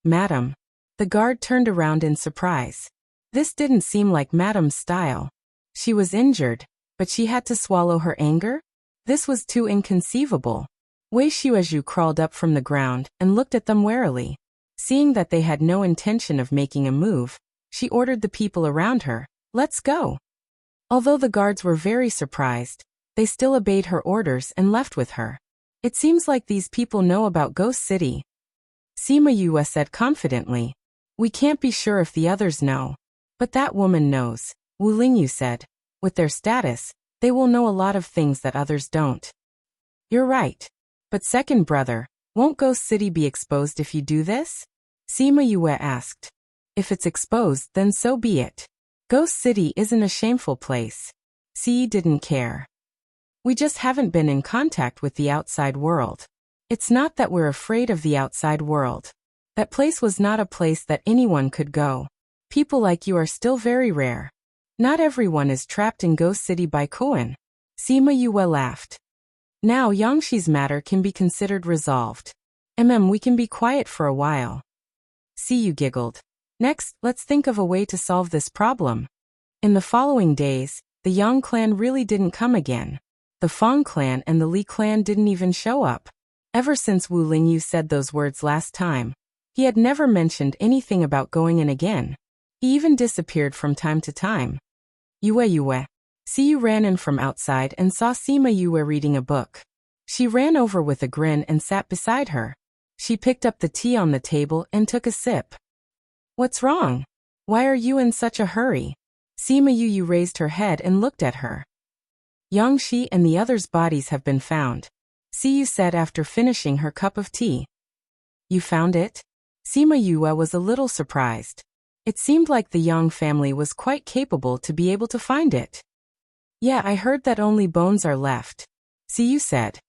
Madam. The guard turned around in surprise. This didn't seem like Madam's style. She was injured, but she had to swallow her anger? This was too inconceivable. Wei Shueju crawled up from the ground and looked at them warily. Seeing that they had no intention of making a move, she ordered the people around her, let's go. Although the guards were very surprised, they still obeyed her orders and left with her. It seems like these people know about Ghost City. Sima Yue said confidently. We can't be sure if the others know. But that woman knows, Wu Lingyu said. With their status, they will know a lot of things that others don't. You're right. But second brother, won't Ghost City be exposed if you do this? Sima Yue asked. If it's exposed, then so be it. Ghost City isn't a shameful place. Ce didn't care. We just haven't been in contact with the outside world. It's not that we're afraid of the outside world. That place was not a place that anyone could go. People like you are still very rare. Not everyone is trapped in Ghost City by Koan. Sima Yue laughed. Now Yangxi's matter can be considered resolved. We can be quiet for a while. Siyu giggled. Next, let's think of a way to solve this problem. In the following days, the Yang clan really didn't come again. The Fang clan and the Li clan didn't even show up. Ever since Wu Lingyu said those words last time, he had never mentioned anything about going in again. He even disappeared from time to time. Yue. Siyu ran in from outside and saw Sima Yue reading a book. She ran over with a grin and sat beside her. She picked up the tea on the table and took a sip. What's wrong? Why are you in such a hurry? Sima Yue raised her head and looked at her. Yangxi and the others' bodies have been found, Siyu said after finishing her cup of tea. You found it? Sima Yue was a little surprised. It seemed like the Yang family was quite capable to be able to find it. Yeah, I heard that only bones are left, Siyu said.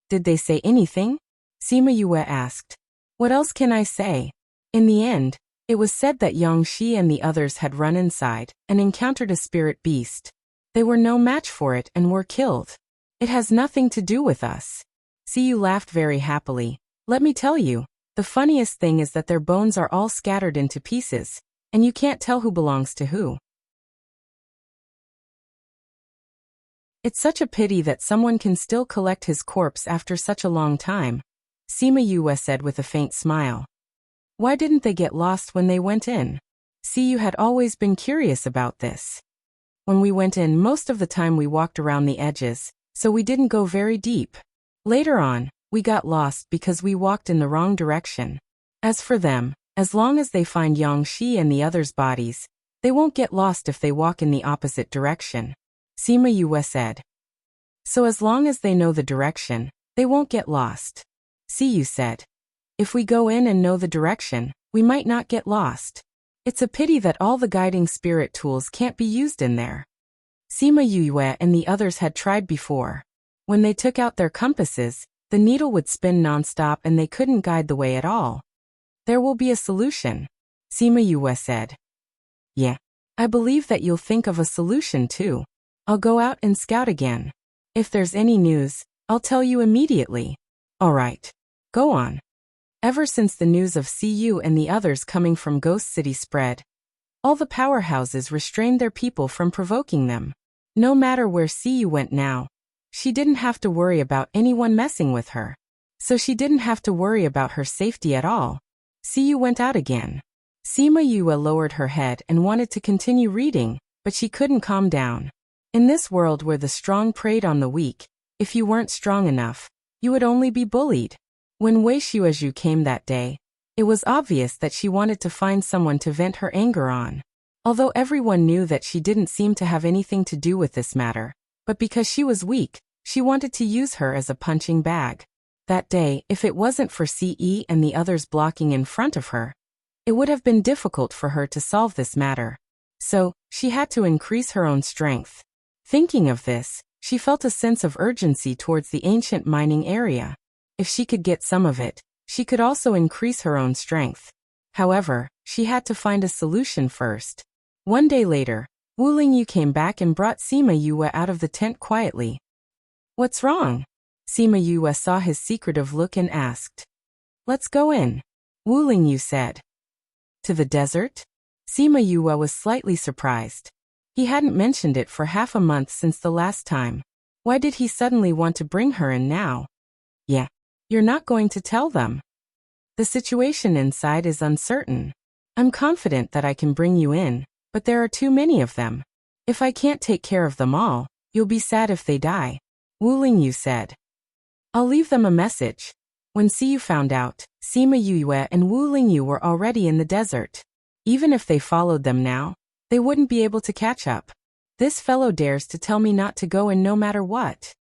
Did they say anything? Sima Yue asked. What else can I say? In the end, it was said that Yang Shi and the others had run inside and encountered a spirit beast. They were no match for it and were killed. It has nothing to do with us. Siyu laughed very happily. Let me tell you, the funniest thing is that their bones are all scattered into pieces, and you can't tell who belongs to who. It's such a pity that someone can still collect his corpse after such a long time, Sima Yue said with a faint smile. Why didn't they get lost when they went in? Siyu had always been curious about this. When we went in, most of the time we walked around the edges, so we didn't go very deep. Later on, we got lost because we walked in the wrong direction. As for them, as long as they find Yang Shi and the others' bodies, they won't get lost if they walk in the opposite direction, Sima Yue said. So as long as they know the direction, they won't get lost, Siyu said. If we go in and know the direction, we might not get lost. It's a pity that all the guiding spirit tools can't be used in there. Sima Yue and the others had tried before. When they took out their compasses, the needle would spin non-stop and they couldn't guide the way at all. There will be a solution, Sima Yue said. Yeah. I believe that you'll think of a solution too. I'll go out and scout again. If there's any news, I'll tell you immediately. All right. Go on. Ever since the news of Siyu and the others coming from Ghost City spread, all the powerhouses restrained their people from provoking them. No matter where Siyu went now, she didn't have to worry about anyone messing with her. So she didn't have to worry about her safety at all. Siyu went out again. Sima Yue lowered her head and wanted to continue reading, but she couldn't calm down. In this world where the strong preyed on the weak, if you weren't strong enough, you would only be bullied. When Wei Xuezhu came that day, it was obvious that she wanted to find someone to vent her anger on. Although everyone knew that she didn't seem to have anything to do with this matter, but because she was weak, she wanted to use her as a punching bag. That day, if it wasn't for CE and the others blocking in front of her, it would have been difficult for her to solve this matter. So, she had to increase her own strength. Thinking of this, she felt a sense of urgency towards the ancient mining area. If she could get some of it, she could also increase her own strength. However, she had to find a solution first. One day later, Wu Lingyu came back and brought Sima Yue out of the tent quietly. What's wrong? Sima Yue saw his secretive look and asked. Let's go in, Wu Lingyu said. To the desert? Sima Yue was slightly surprised. He hadn't mentioned it for half a month since the last time. Why did he suddenly want to bring her in now? Yeah. You're not going to tell them. The situation inside is uncertain. I'm confident that I can bring you in, but there are too many of them. If I can't take care of them all, you'll be sad if they die, Wu Lingyu said. I'll leave them a message. When Siyu found out, Sima Yue and Wu Lingyu were already in the desert. Even if they followed them now, they wouldn't be able to catch up. This fellow dares to tell me not to go in no matter what.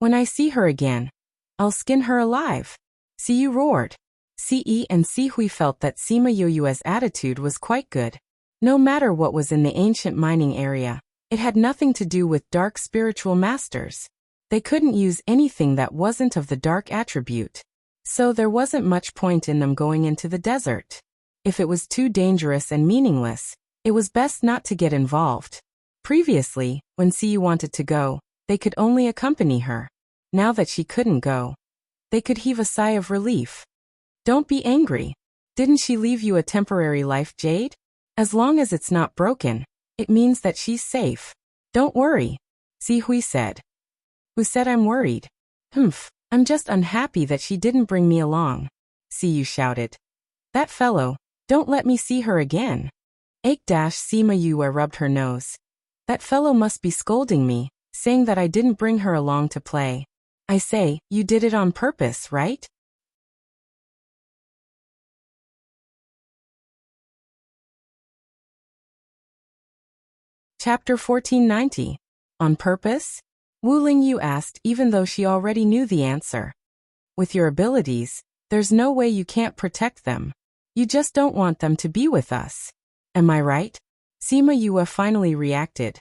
When I see her again, I'll skin her alive, Siyu roared. Ce and Sihui felt that Sima Yue's attitude was quite good. No matter what was in the ancient mining area, it had nothing to do with dark spiritual masters. They couldn't use anything that wasn't of the dark attribute. So there wasn't much point in them going into the desert. If it was too dangerous and meaningless, it was best not to get involved. Previously, when Siyu wanted to go, they could only accompany her. Now that she couldn't go, they could heave a sigh of relief. Don't be angry. Didn't she leave you a temporary life jade? As long as it's not broken, it means that she's safe. Don't worry, Sihui said. Who said I'm worried? I'm just unhappy that she didn't bring me along, Siyu shouted. That fellow, don't let me see her again. Sima Yue rubbed her nose. That fellow must be scolding me, saying that I didn't bring her along to play. I say, you did it on purpose, right? Chapter 1490. On purpose? Wu Lingyu asked even though she already knew the answer. With your abilities, there's no way you can't protect them. You just don't want them to be with us. Am I right? Sima Yue finally reacted.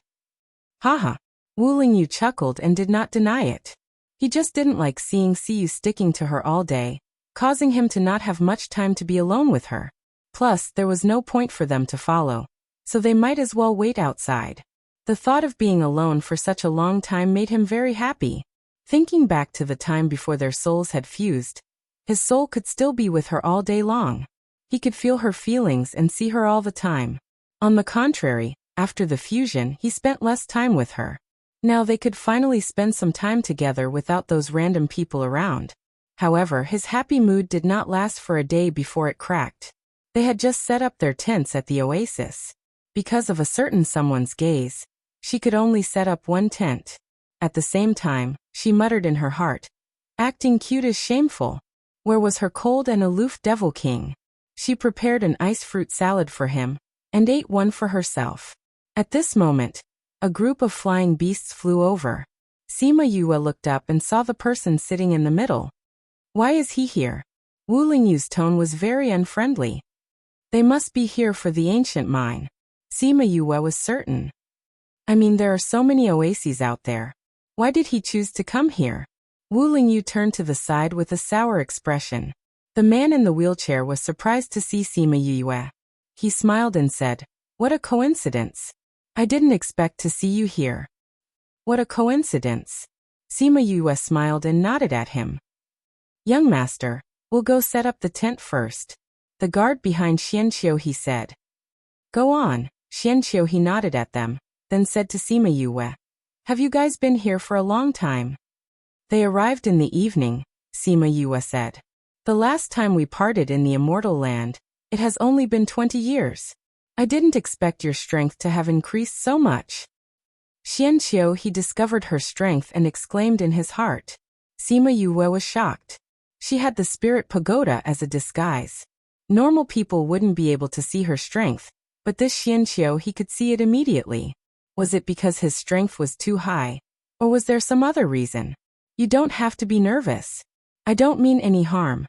Haha. Wu Lingyu chuckled and did not deny it. He just didn't like seeing Siyu sticking to her all day, causing him to not have much time to be alone with her. Plus, there was no point for them to follow, so they might as well wait outside. The thought of being alone for such a long time made him very happy. Thinking back to the time before their souls had fused, his soul could still be with her all day long. He could feel her feelings and see her all the time. On the contrary, after the fusion, he spent less time with her. Now they could finally spend some time together without those random people around. However, his happy mood did not last for a day before it cracked. They had just set up their tents at the oasis. Because of a certain someone's gaze, she could only set up one tent. At the same time, she muttered in her heart, acting cute is shameful. Where was her cold and aloof devil king? She prepared an ice fruit salad for him, and ate one for herself. At this moment, a group of flying beasts flew over. Sima Yue looked up and saw the person sitting in the middle. Why is he here? Wu Lingyu's tone was very unfriendly. They must be here for the ancient mine. Sima Yue was certain. I mean, there are so many oases out there. Why did he choose to come here? Wu Lingyu turned to the side with a sour expression. The man in the wheelchair was surprised to see Sima Yue. He smiled and said, "What a coincidence. I didn't expect to see you here." What a coincidence. Sima Yue smiled and nodded at him. Young master, we'll go set up the tent first. The guard behind Xianqiu he said. Go on. Xianqiu he nodded at them, then said to Sima Yue. Have you guys been here for a long time? They arrived in the evening, Sima Yue said. The last time we parted in the immortal land, it has only been 20 years. I didn't expect your strength to have increased so much. Xianqiu he discovered her strength and exclaimed in his heart. Sima Yue was shocked. She had the spirit pagoda as a disguise. Normal people wouldn't be able to see her strength, but this Xianqiu he could see it immediately. Was it because his strength was too high? Or was there some other reason? You don't have to be nervous. I don't mean any harm.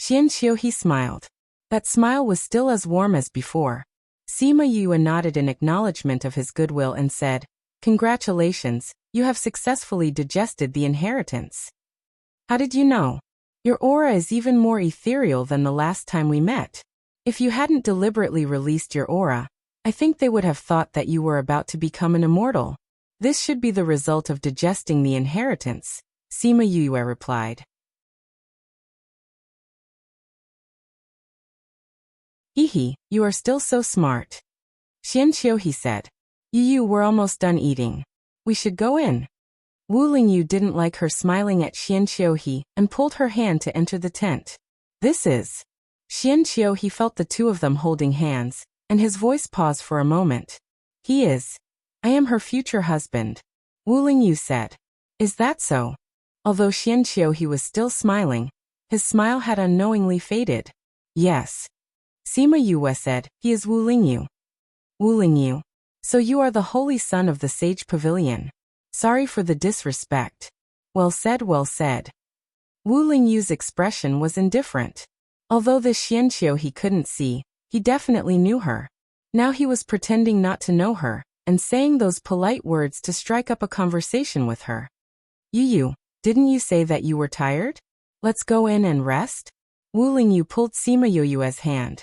Xianqiu he smiled. That smile was still as warm as before. Sima Yue nodded in acknowledgement of his goodwill and said, Congratulations, you have successfully digested the inheritance. How did you know? Your aura is even more ethereal than the last time we met. If you hadn't deliberately released your aura, I think they would have thought that you were about to become an immortal. This should be the result of digesting the inheritance, Sima Yue replied. Hehe, you are still so smart. Xianqiu he said. You we're almost done eating. We should go in. Wu Lingyu didn't like her smiling at Xianqiu he and pulled her hand to enter the tent. This is. Xianqiu he felt the two of them holding hands, and his voice paused for a moment. He is. I am her future husband. Wu Lingyu said. Is that so? Although Xianqiu he was still smiling, his smile had unknowingly faded. Yes. Sima Yue said, he is Wu Lingyu. Wu Lingyu. So you are the holy son of the sage pavilion. Sorry for the disrespect. Well said, well said. Wu Lingyu's expression was indifferent. Although this Xianqiu he couldn't see, he definitely knew her. Now he was pretending not to know her, and saying those polite words to strike up a conversation with her. Yu, didn't you say that you were tired? Let's go in and rest? Wu Lingyu pulled Sima Yue's hand.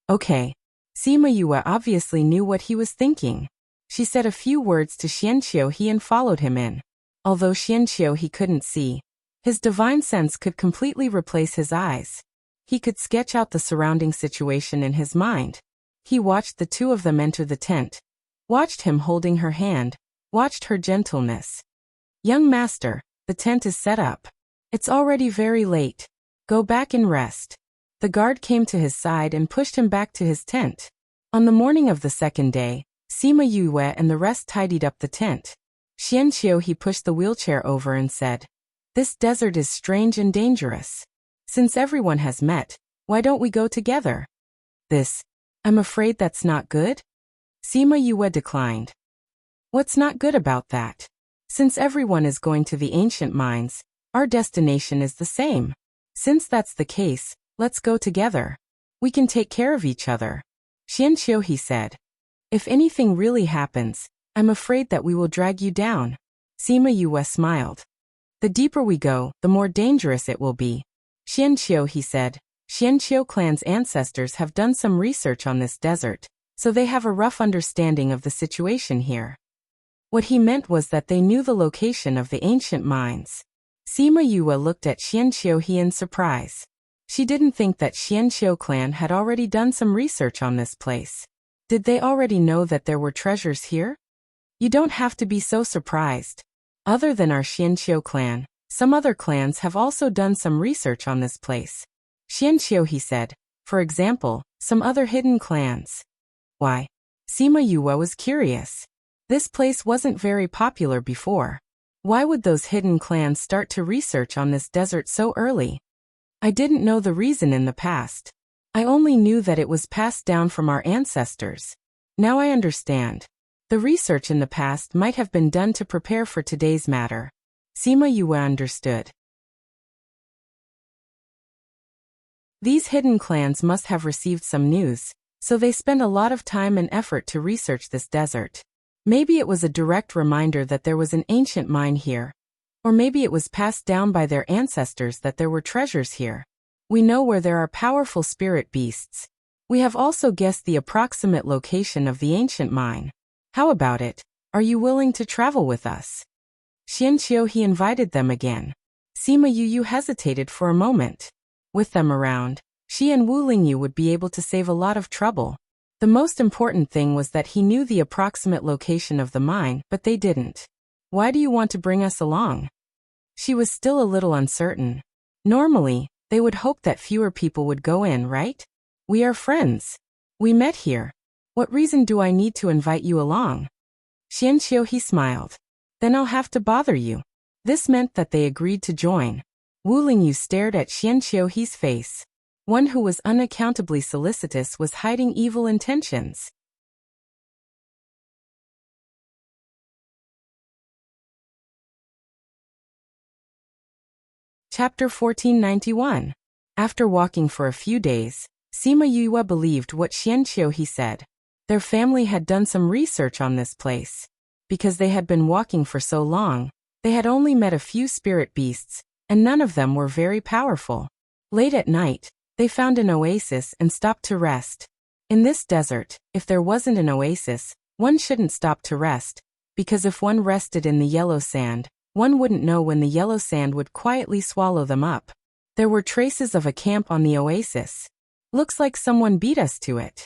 Okay. Sima Yue obviously knew what he was thinking. She said a few words to Xianqiu he and followed him in. Although Xianqiu he couldn't see, his divine sense could completely replace his eyes. He could sketch out the surrounding situation in his mind. He watched the two of them enter the tent. Watched him holding her hand. Watched her gentleness. Young master, the tent is set up. It's already very late. Go back and rest. The guard came to his side and pushed him back to his tent. On the morning of the second day, Sima Yue and the rest tidied up the tent. Xianqiu he pushed the wheelchair over and said, This desert is strange and dangerous. Since everyone has met, why don't we go together? I'm afraid that's not good? Sima Yue declined. What's not good about that? Since everyone is going to the ancient mines, Our destination is the same. Since that's the case, let's go together. We can take care of each other. Xianqiu, he said. If anything really happens, I'm afraid that we will drag you down. Sima Yue smiled. The deeper we go, the more dangerous it will be. Xianqiu, he said. Xianqiu clan's ancestors have done some research on this desert, so they have a rough understanding of the situation here. What he meant was that they knew the location of the ancient mines. Sima Yue looked at Xianqiu in surprise. She didn't think that Xianqiu clan had already done some research on this place. Did they already know that there were treasures here? You don't have to be so surprised. Other than our Xianqiu clan, some other clans have also done some research on this place. Xianqiu, he said. For example, some other hidden clans. Why? Sima Yue was curious. This place wasn't very popular before. Why would those hidden clans start to research on this desert so early? I didn't know the reason in the past. I only knew that it was passed down from our ancestors. Now I understand. The research in the past might have been done to prepare for today's matter. Sima Yue understood. These hidden clans must have received some news, so they spent a lot of time and effort to research this desert. Maybe it was a direct reminder that there was an ancient mine here. Or maybe it was passed down by their ancestors that there were treasures here. We know where there are powerful spirit beasts. We have also guessed the approximate location of the ancient mine. How about it? Are you willing to travel with us? Xianqiu, he invited them again. Sima Yue hesitated for a moment. With them around, she and Wu Lingyu would be able to save a lot of trouble. The most important thing was that he knew the approximate location of the mine, but they didn't. Why do you want to bring us along? She was still a little uncertain. Normally, they would hope that fewer people would go in, right? We are friends. We met here. What reason do I need to invite you along? Xianqiu, he smiled. Then I'll have to bother you. This meant that they agreed to join. Wu Lingyu stared at Xianqiu's face. One who was unaccountably solicitous was hiding evil intentions. Chapter 1491. After walking for a few days, Sima Yue believed what Xianqiu said. Their family had done some research on this place. Because they had been walking for so long, they had only met a few spirit beasts, and none of them were very powerful. Late at night, they found an oasis and stopped to rest. In this desert, if there wasn't an oasis, one shouldn't stop to rest, because if one rested in the yellow sand, one wouldn't know when the yellow sand would quietly swallow them up. There were traces of a camp on the oasis. Looks like someone beat us to it.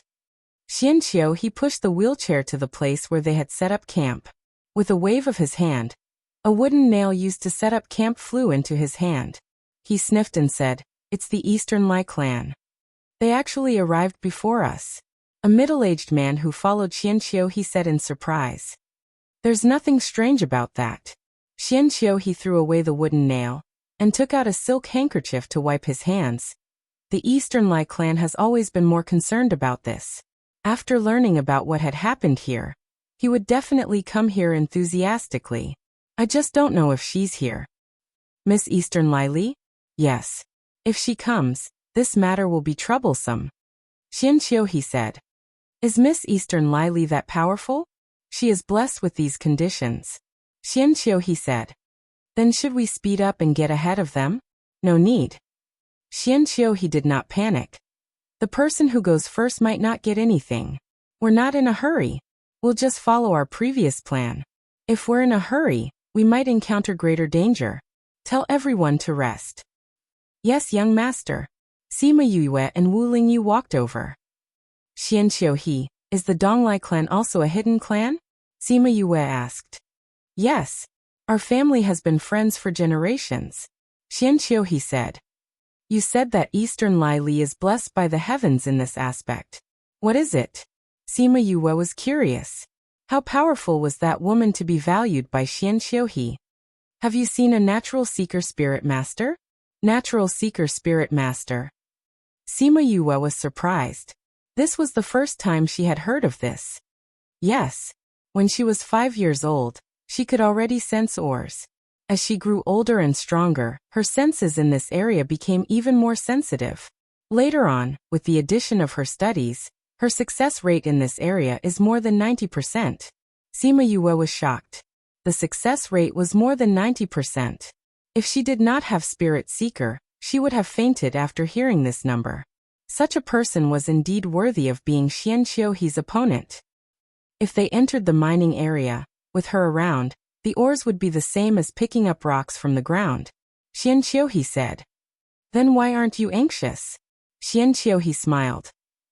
Xianqiu, he pushed the wheelchair to the place where they had set up camp. With a wave of his hand, a wooden nail used to set up camp flew into his hand. He sniffed and said, "It's the Eastern Lai clan. They actually arrived before us." A middle-aged man who followed Xianqiu, he said in surprise. There's nothing strange about that. Xianqiu, he threw away the wooden nail and took out a silk handkerchief to wipe his hands. The Eastern Lai clan has always been more concerned about this. After learning about what had happened here, he would definitely come here enthusiastically. I just don't know if she's here. Miss Eastern Lai Li? Yes. If she comes, this matter will be troublesome. Xianqiu, he said. Is Miss Eastern Lai Li that powerful? She is blessed with these conditions. Xianqiu, he said. Then should we speed up and get ahead of them? No need. Xianqiu, he did not panic. The person who goes first might not get anything. We're not in a hurry. We'll just follow our previous plan. If we're in a hurry, we might encounter greater danger. Tell everyone to rest. Yes, young master. Sima Yue and Wu Lingyu walked over. Xianqiu, is the Donglai clan also a hidden clan? Sima Yue asked. Yes. Our family has been friends for generations. Xianqiu, he said. You said that Eastern Lai Li is blessed by the heavens in this aspect. What is it? Sima Yue was curious. How powerful was that woman to be valued by Xianqiu? Have you seen a natural seeker spirit master? Natural seeker spirit master. Sima Yue was surprised. This was the first time she had heard of this. Yes. When she was 5 years old, she could already sense ores. As she grew older and stronger, her senses in this area became even more sensitive. Later on, with the addition of her studies, her success rate in this area is more than 90%. Sima Yue was shocked. The success rate was more than 90%. If she did not have Spirit Seeker, she would have fainted after hearing this number. Such a person was indeed worthy of being Xian Qiuhe's opponent. If they entered the mining area, with her around, the ores would be the same as picking up rocks from the ground. Xian Qiuhe said. Then why aren't you anxious? Xian Qiuhe smiled.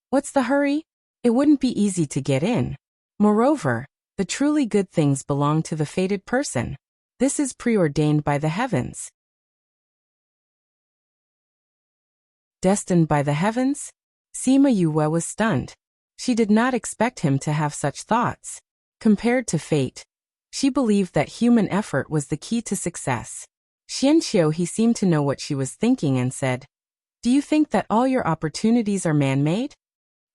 What's the hurry? It wouldn't be easy to get in. Moreover, the truly good things belong to the fated person. This is preordained by the heavens. Destined by the heavens? Sima Yue was stunned. She did not expect him to have such thoughts. Compared to fate, she believed that human effort was the key to success. Xian Qiuhe seemed to know what she was thinking and said, Do you think that all your opportunities are man-made?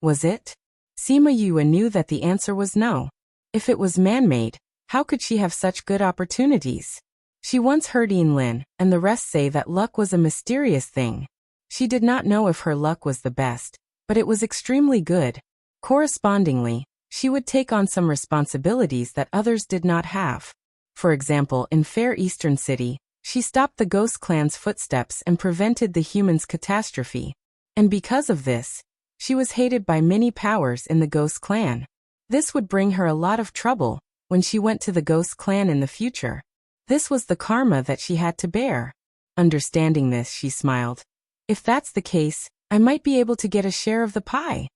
Was it? Sima Yue knew that the answer was no. If it was man-made, how could she have such good opportunities? She once heard Yin Lin and the rest say that luck was a mysterious thing. She did not know if her luck was the best, but it was extremely good. Correspondingly, she would take on some responsibilities that others did not have. For example, in Fair Eastern City, she stopped the Ghost Clan's footsteps and prevented the humans' catastrophe. And because of this, she was hated by many powers in the Ghost Clan. This would bring her a lot of trouble when she went to the Ghost Clan in the future. This was the karma that she had to bear. Understanding this, she smiled. If that's the case, I might be able to get a share of the pie.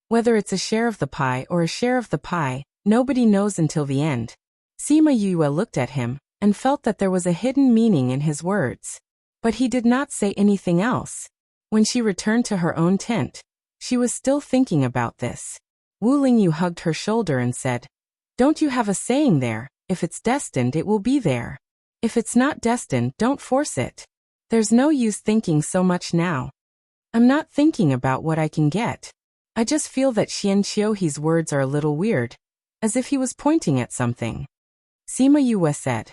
Whether it's a share of the pie or a share of the pie, nobody knows until the end. Sima Yue looked at him and felt that there was a hidden meaning in his words. But he did not say anything else. When she returned to her own tent, she was still thinking about this. Wu Lingyu hugged her shoulder and said, Don't you have a saying there, if it's destined it will be there. If it's not destined, don't force it. There's no use thinking so much now. I'm not thinking about what I can get. I just feel that Xian Qiuhe's words are a little weird, as if he was pointing at something. Sima Yue said.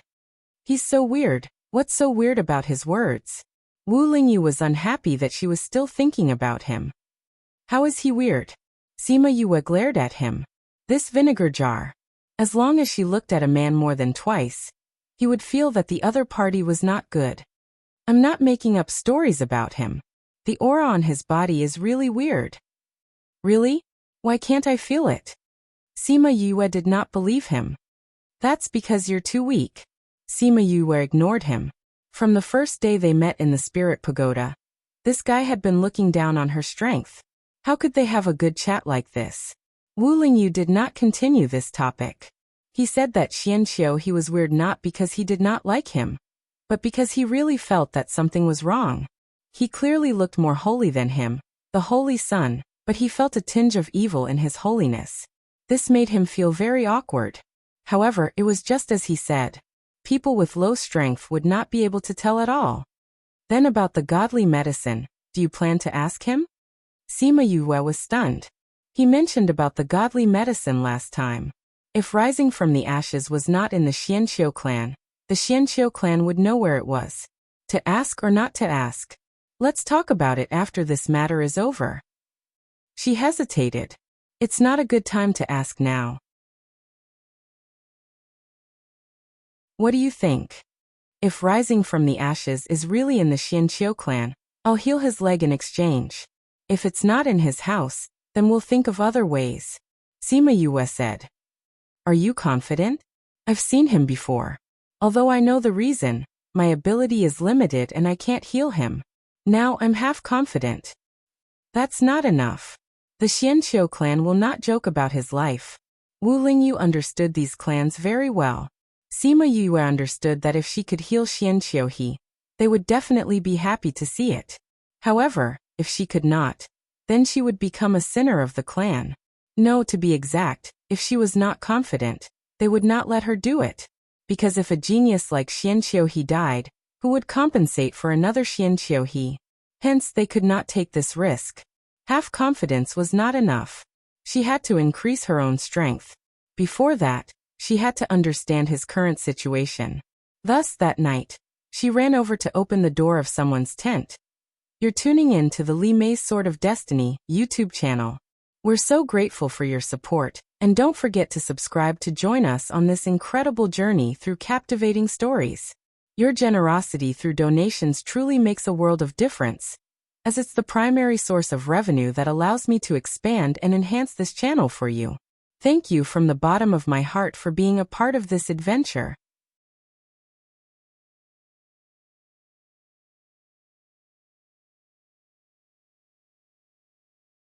He's so weird. What's so weird about his words? Wu Lingyu was unhappy that she was still thinking about him. How is he weird? Sima Yue glared at him. This vinegar jar. As long as she looked at a man more than twice, he would feel that the other party was not good. I'm not making up stories about him. The aura on his body is really weird. Really? Why can't I feel it? Sima Yue did not believe him. That's because you're too weak. Sima Yue ignored him. From the first day they met in the Spirit Pagoda, this guy had been looking down on her strength. How could they have a good chat like this? Wu Lingyu did not continue this topic. He said that Xian Qiuhe was weird not because he did not like him, but because he really felt that something was wrong. He clearly looked more holy than him, the Holy Sun, but he felt a tinge of evil in his holiness. This made him feel very awkward. However, it was just as he said. People with low strength would not be able to tell at all. Then about the godly medicine, do you plan to ask him? Sima Yue was stunned. He mentioned about the godly medicine last time. If rising from the ashes was not in the Xianqiu clan, the Xianqiu clan would know where it was. To ask or not to ask? Let's talk about it after this matter is over. She hesitated. It's not a good time to ask now. What do you think? If rising from the ashes is really in the Xianqiu clan, I'll heal his leg in exchange. If it's not in his house, then we'll think of other ways. Sima Yue said. Are you confident? I've seen him before. Although I know the reason, my ability is limited and I can't heal him. Now I'm half confident. That's not enough. The Xianqiu clan will not joke about his life. Wu Lingyu understood these clans very well. Sima Yue understood that if she could heal Xian Qiuhe, they would definitely be happy to see it. However, if she could not, then she would become a sinner of the clan. No, to be exact, if she was not confident, they would not let her do it. Because if a genius like Xian Qiuhe died, who would compensate for another Xian Qiuhe? Hence they could not take this risk. Half confidence was not enough. She had to increase her own strength. Before that, she had to understand his current situation. Thus, that night, she ran over to open the door of someone's tent. You're tuning in to the Lee May's Sword of Destiny YouTube channel. We're so grateful for your support, and don't forget to subscribe to join us on this incredible journey through captivating stories. Your generosity through donations truly makes a world of difference, as it's the primary source of revenue that allows me to expand and enhance this channel for you. Thank you from the bottom of my heart for being a part of this adventure.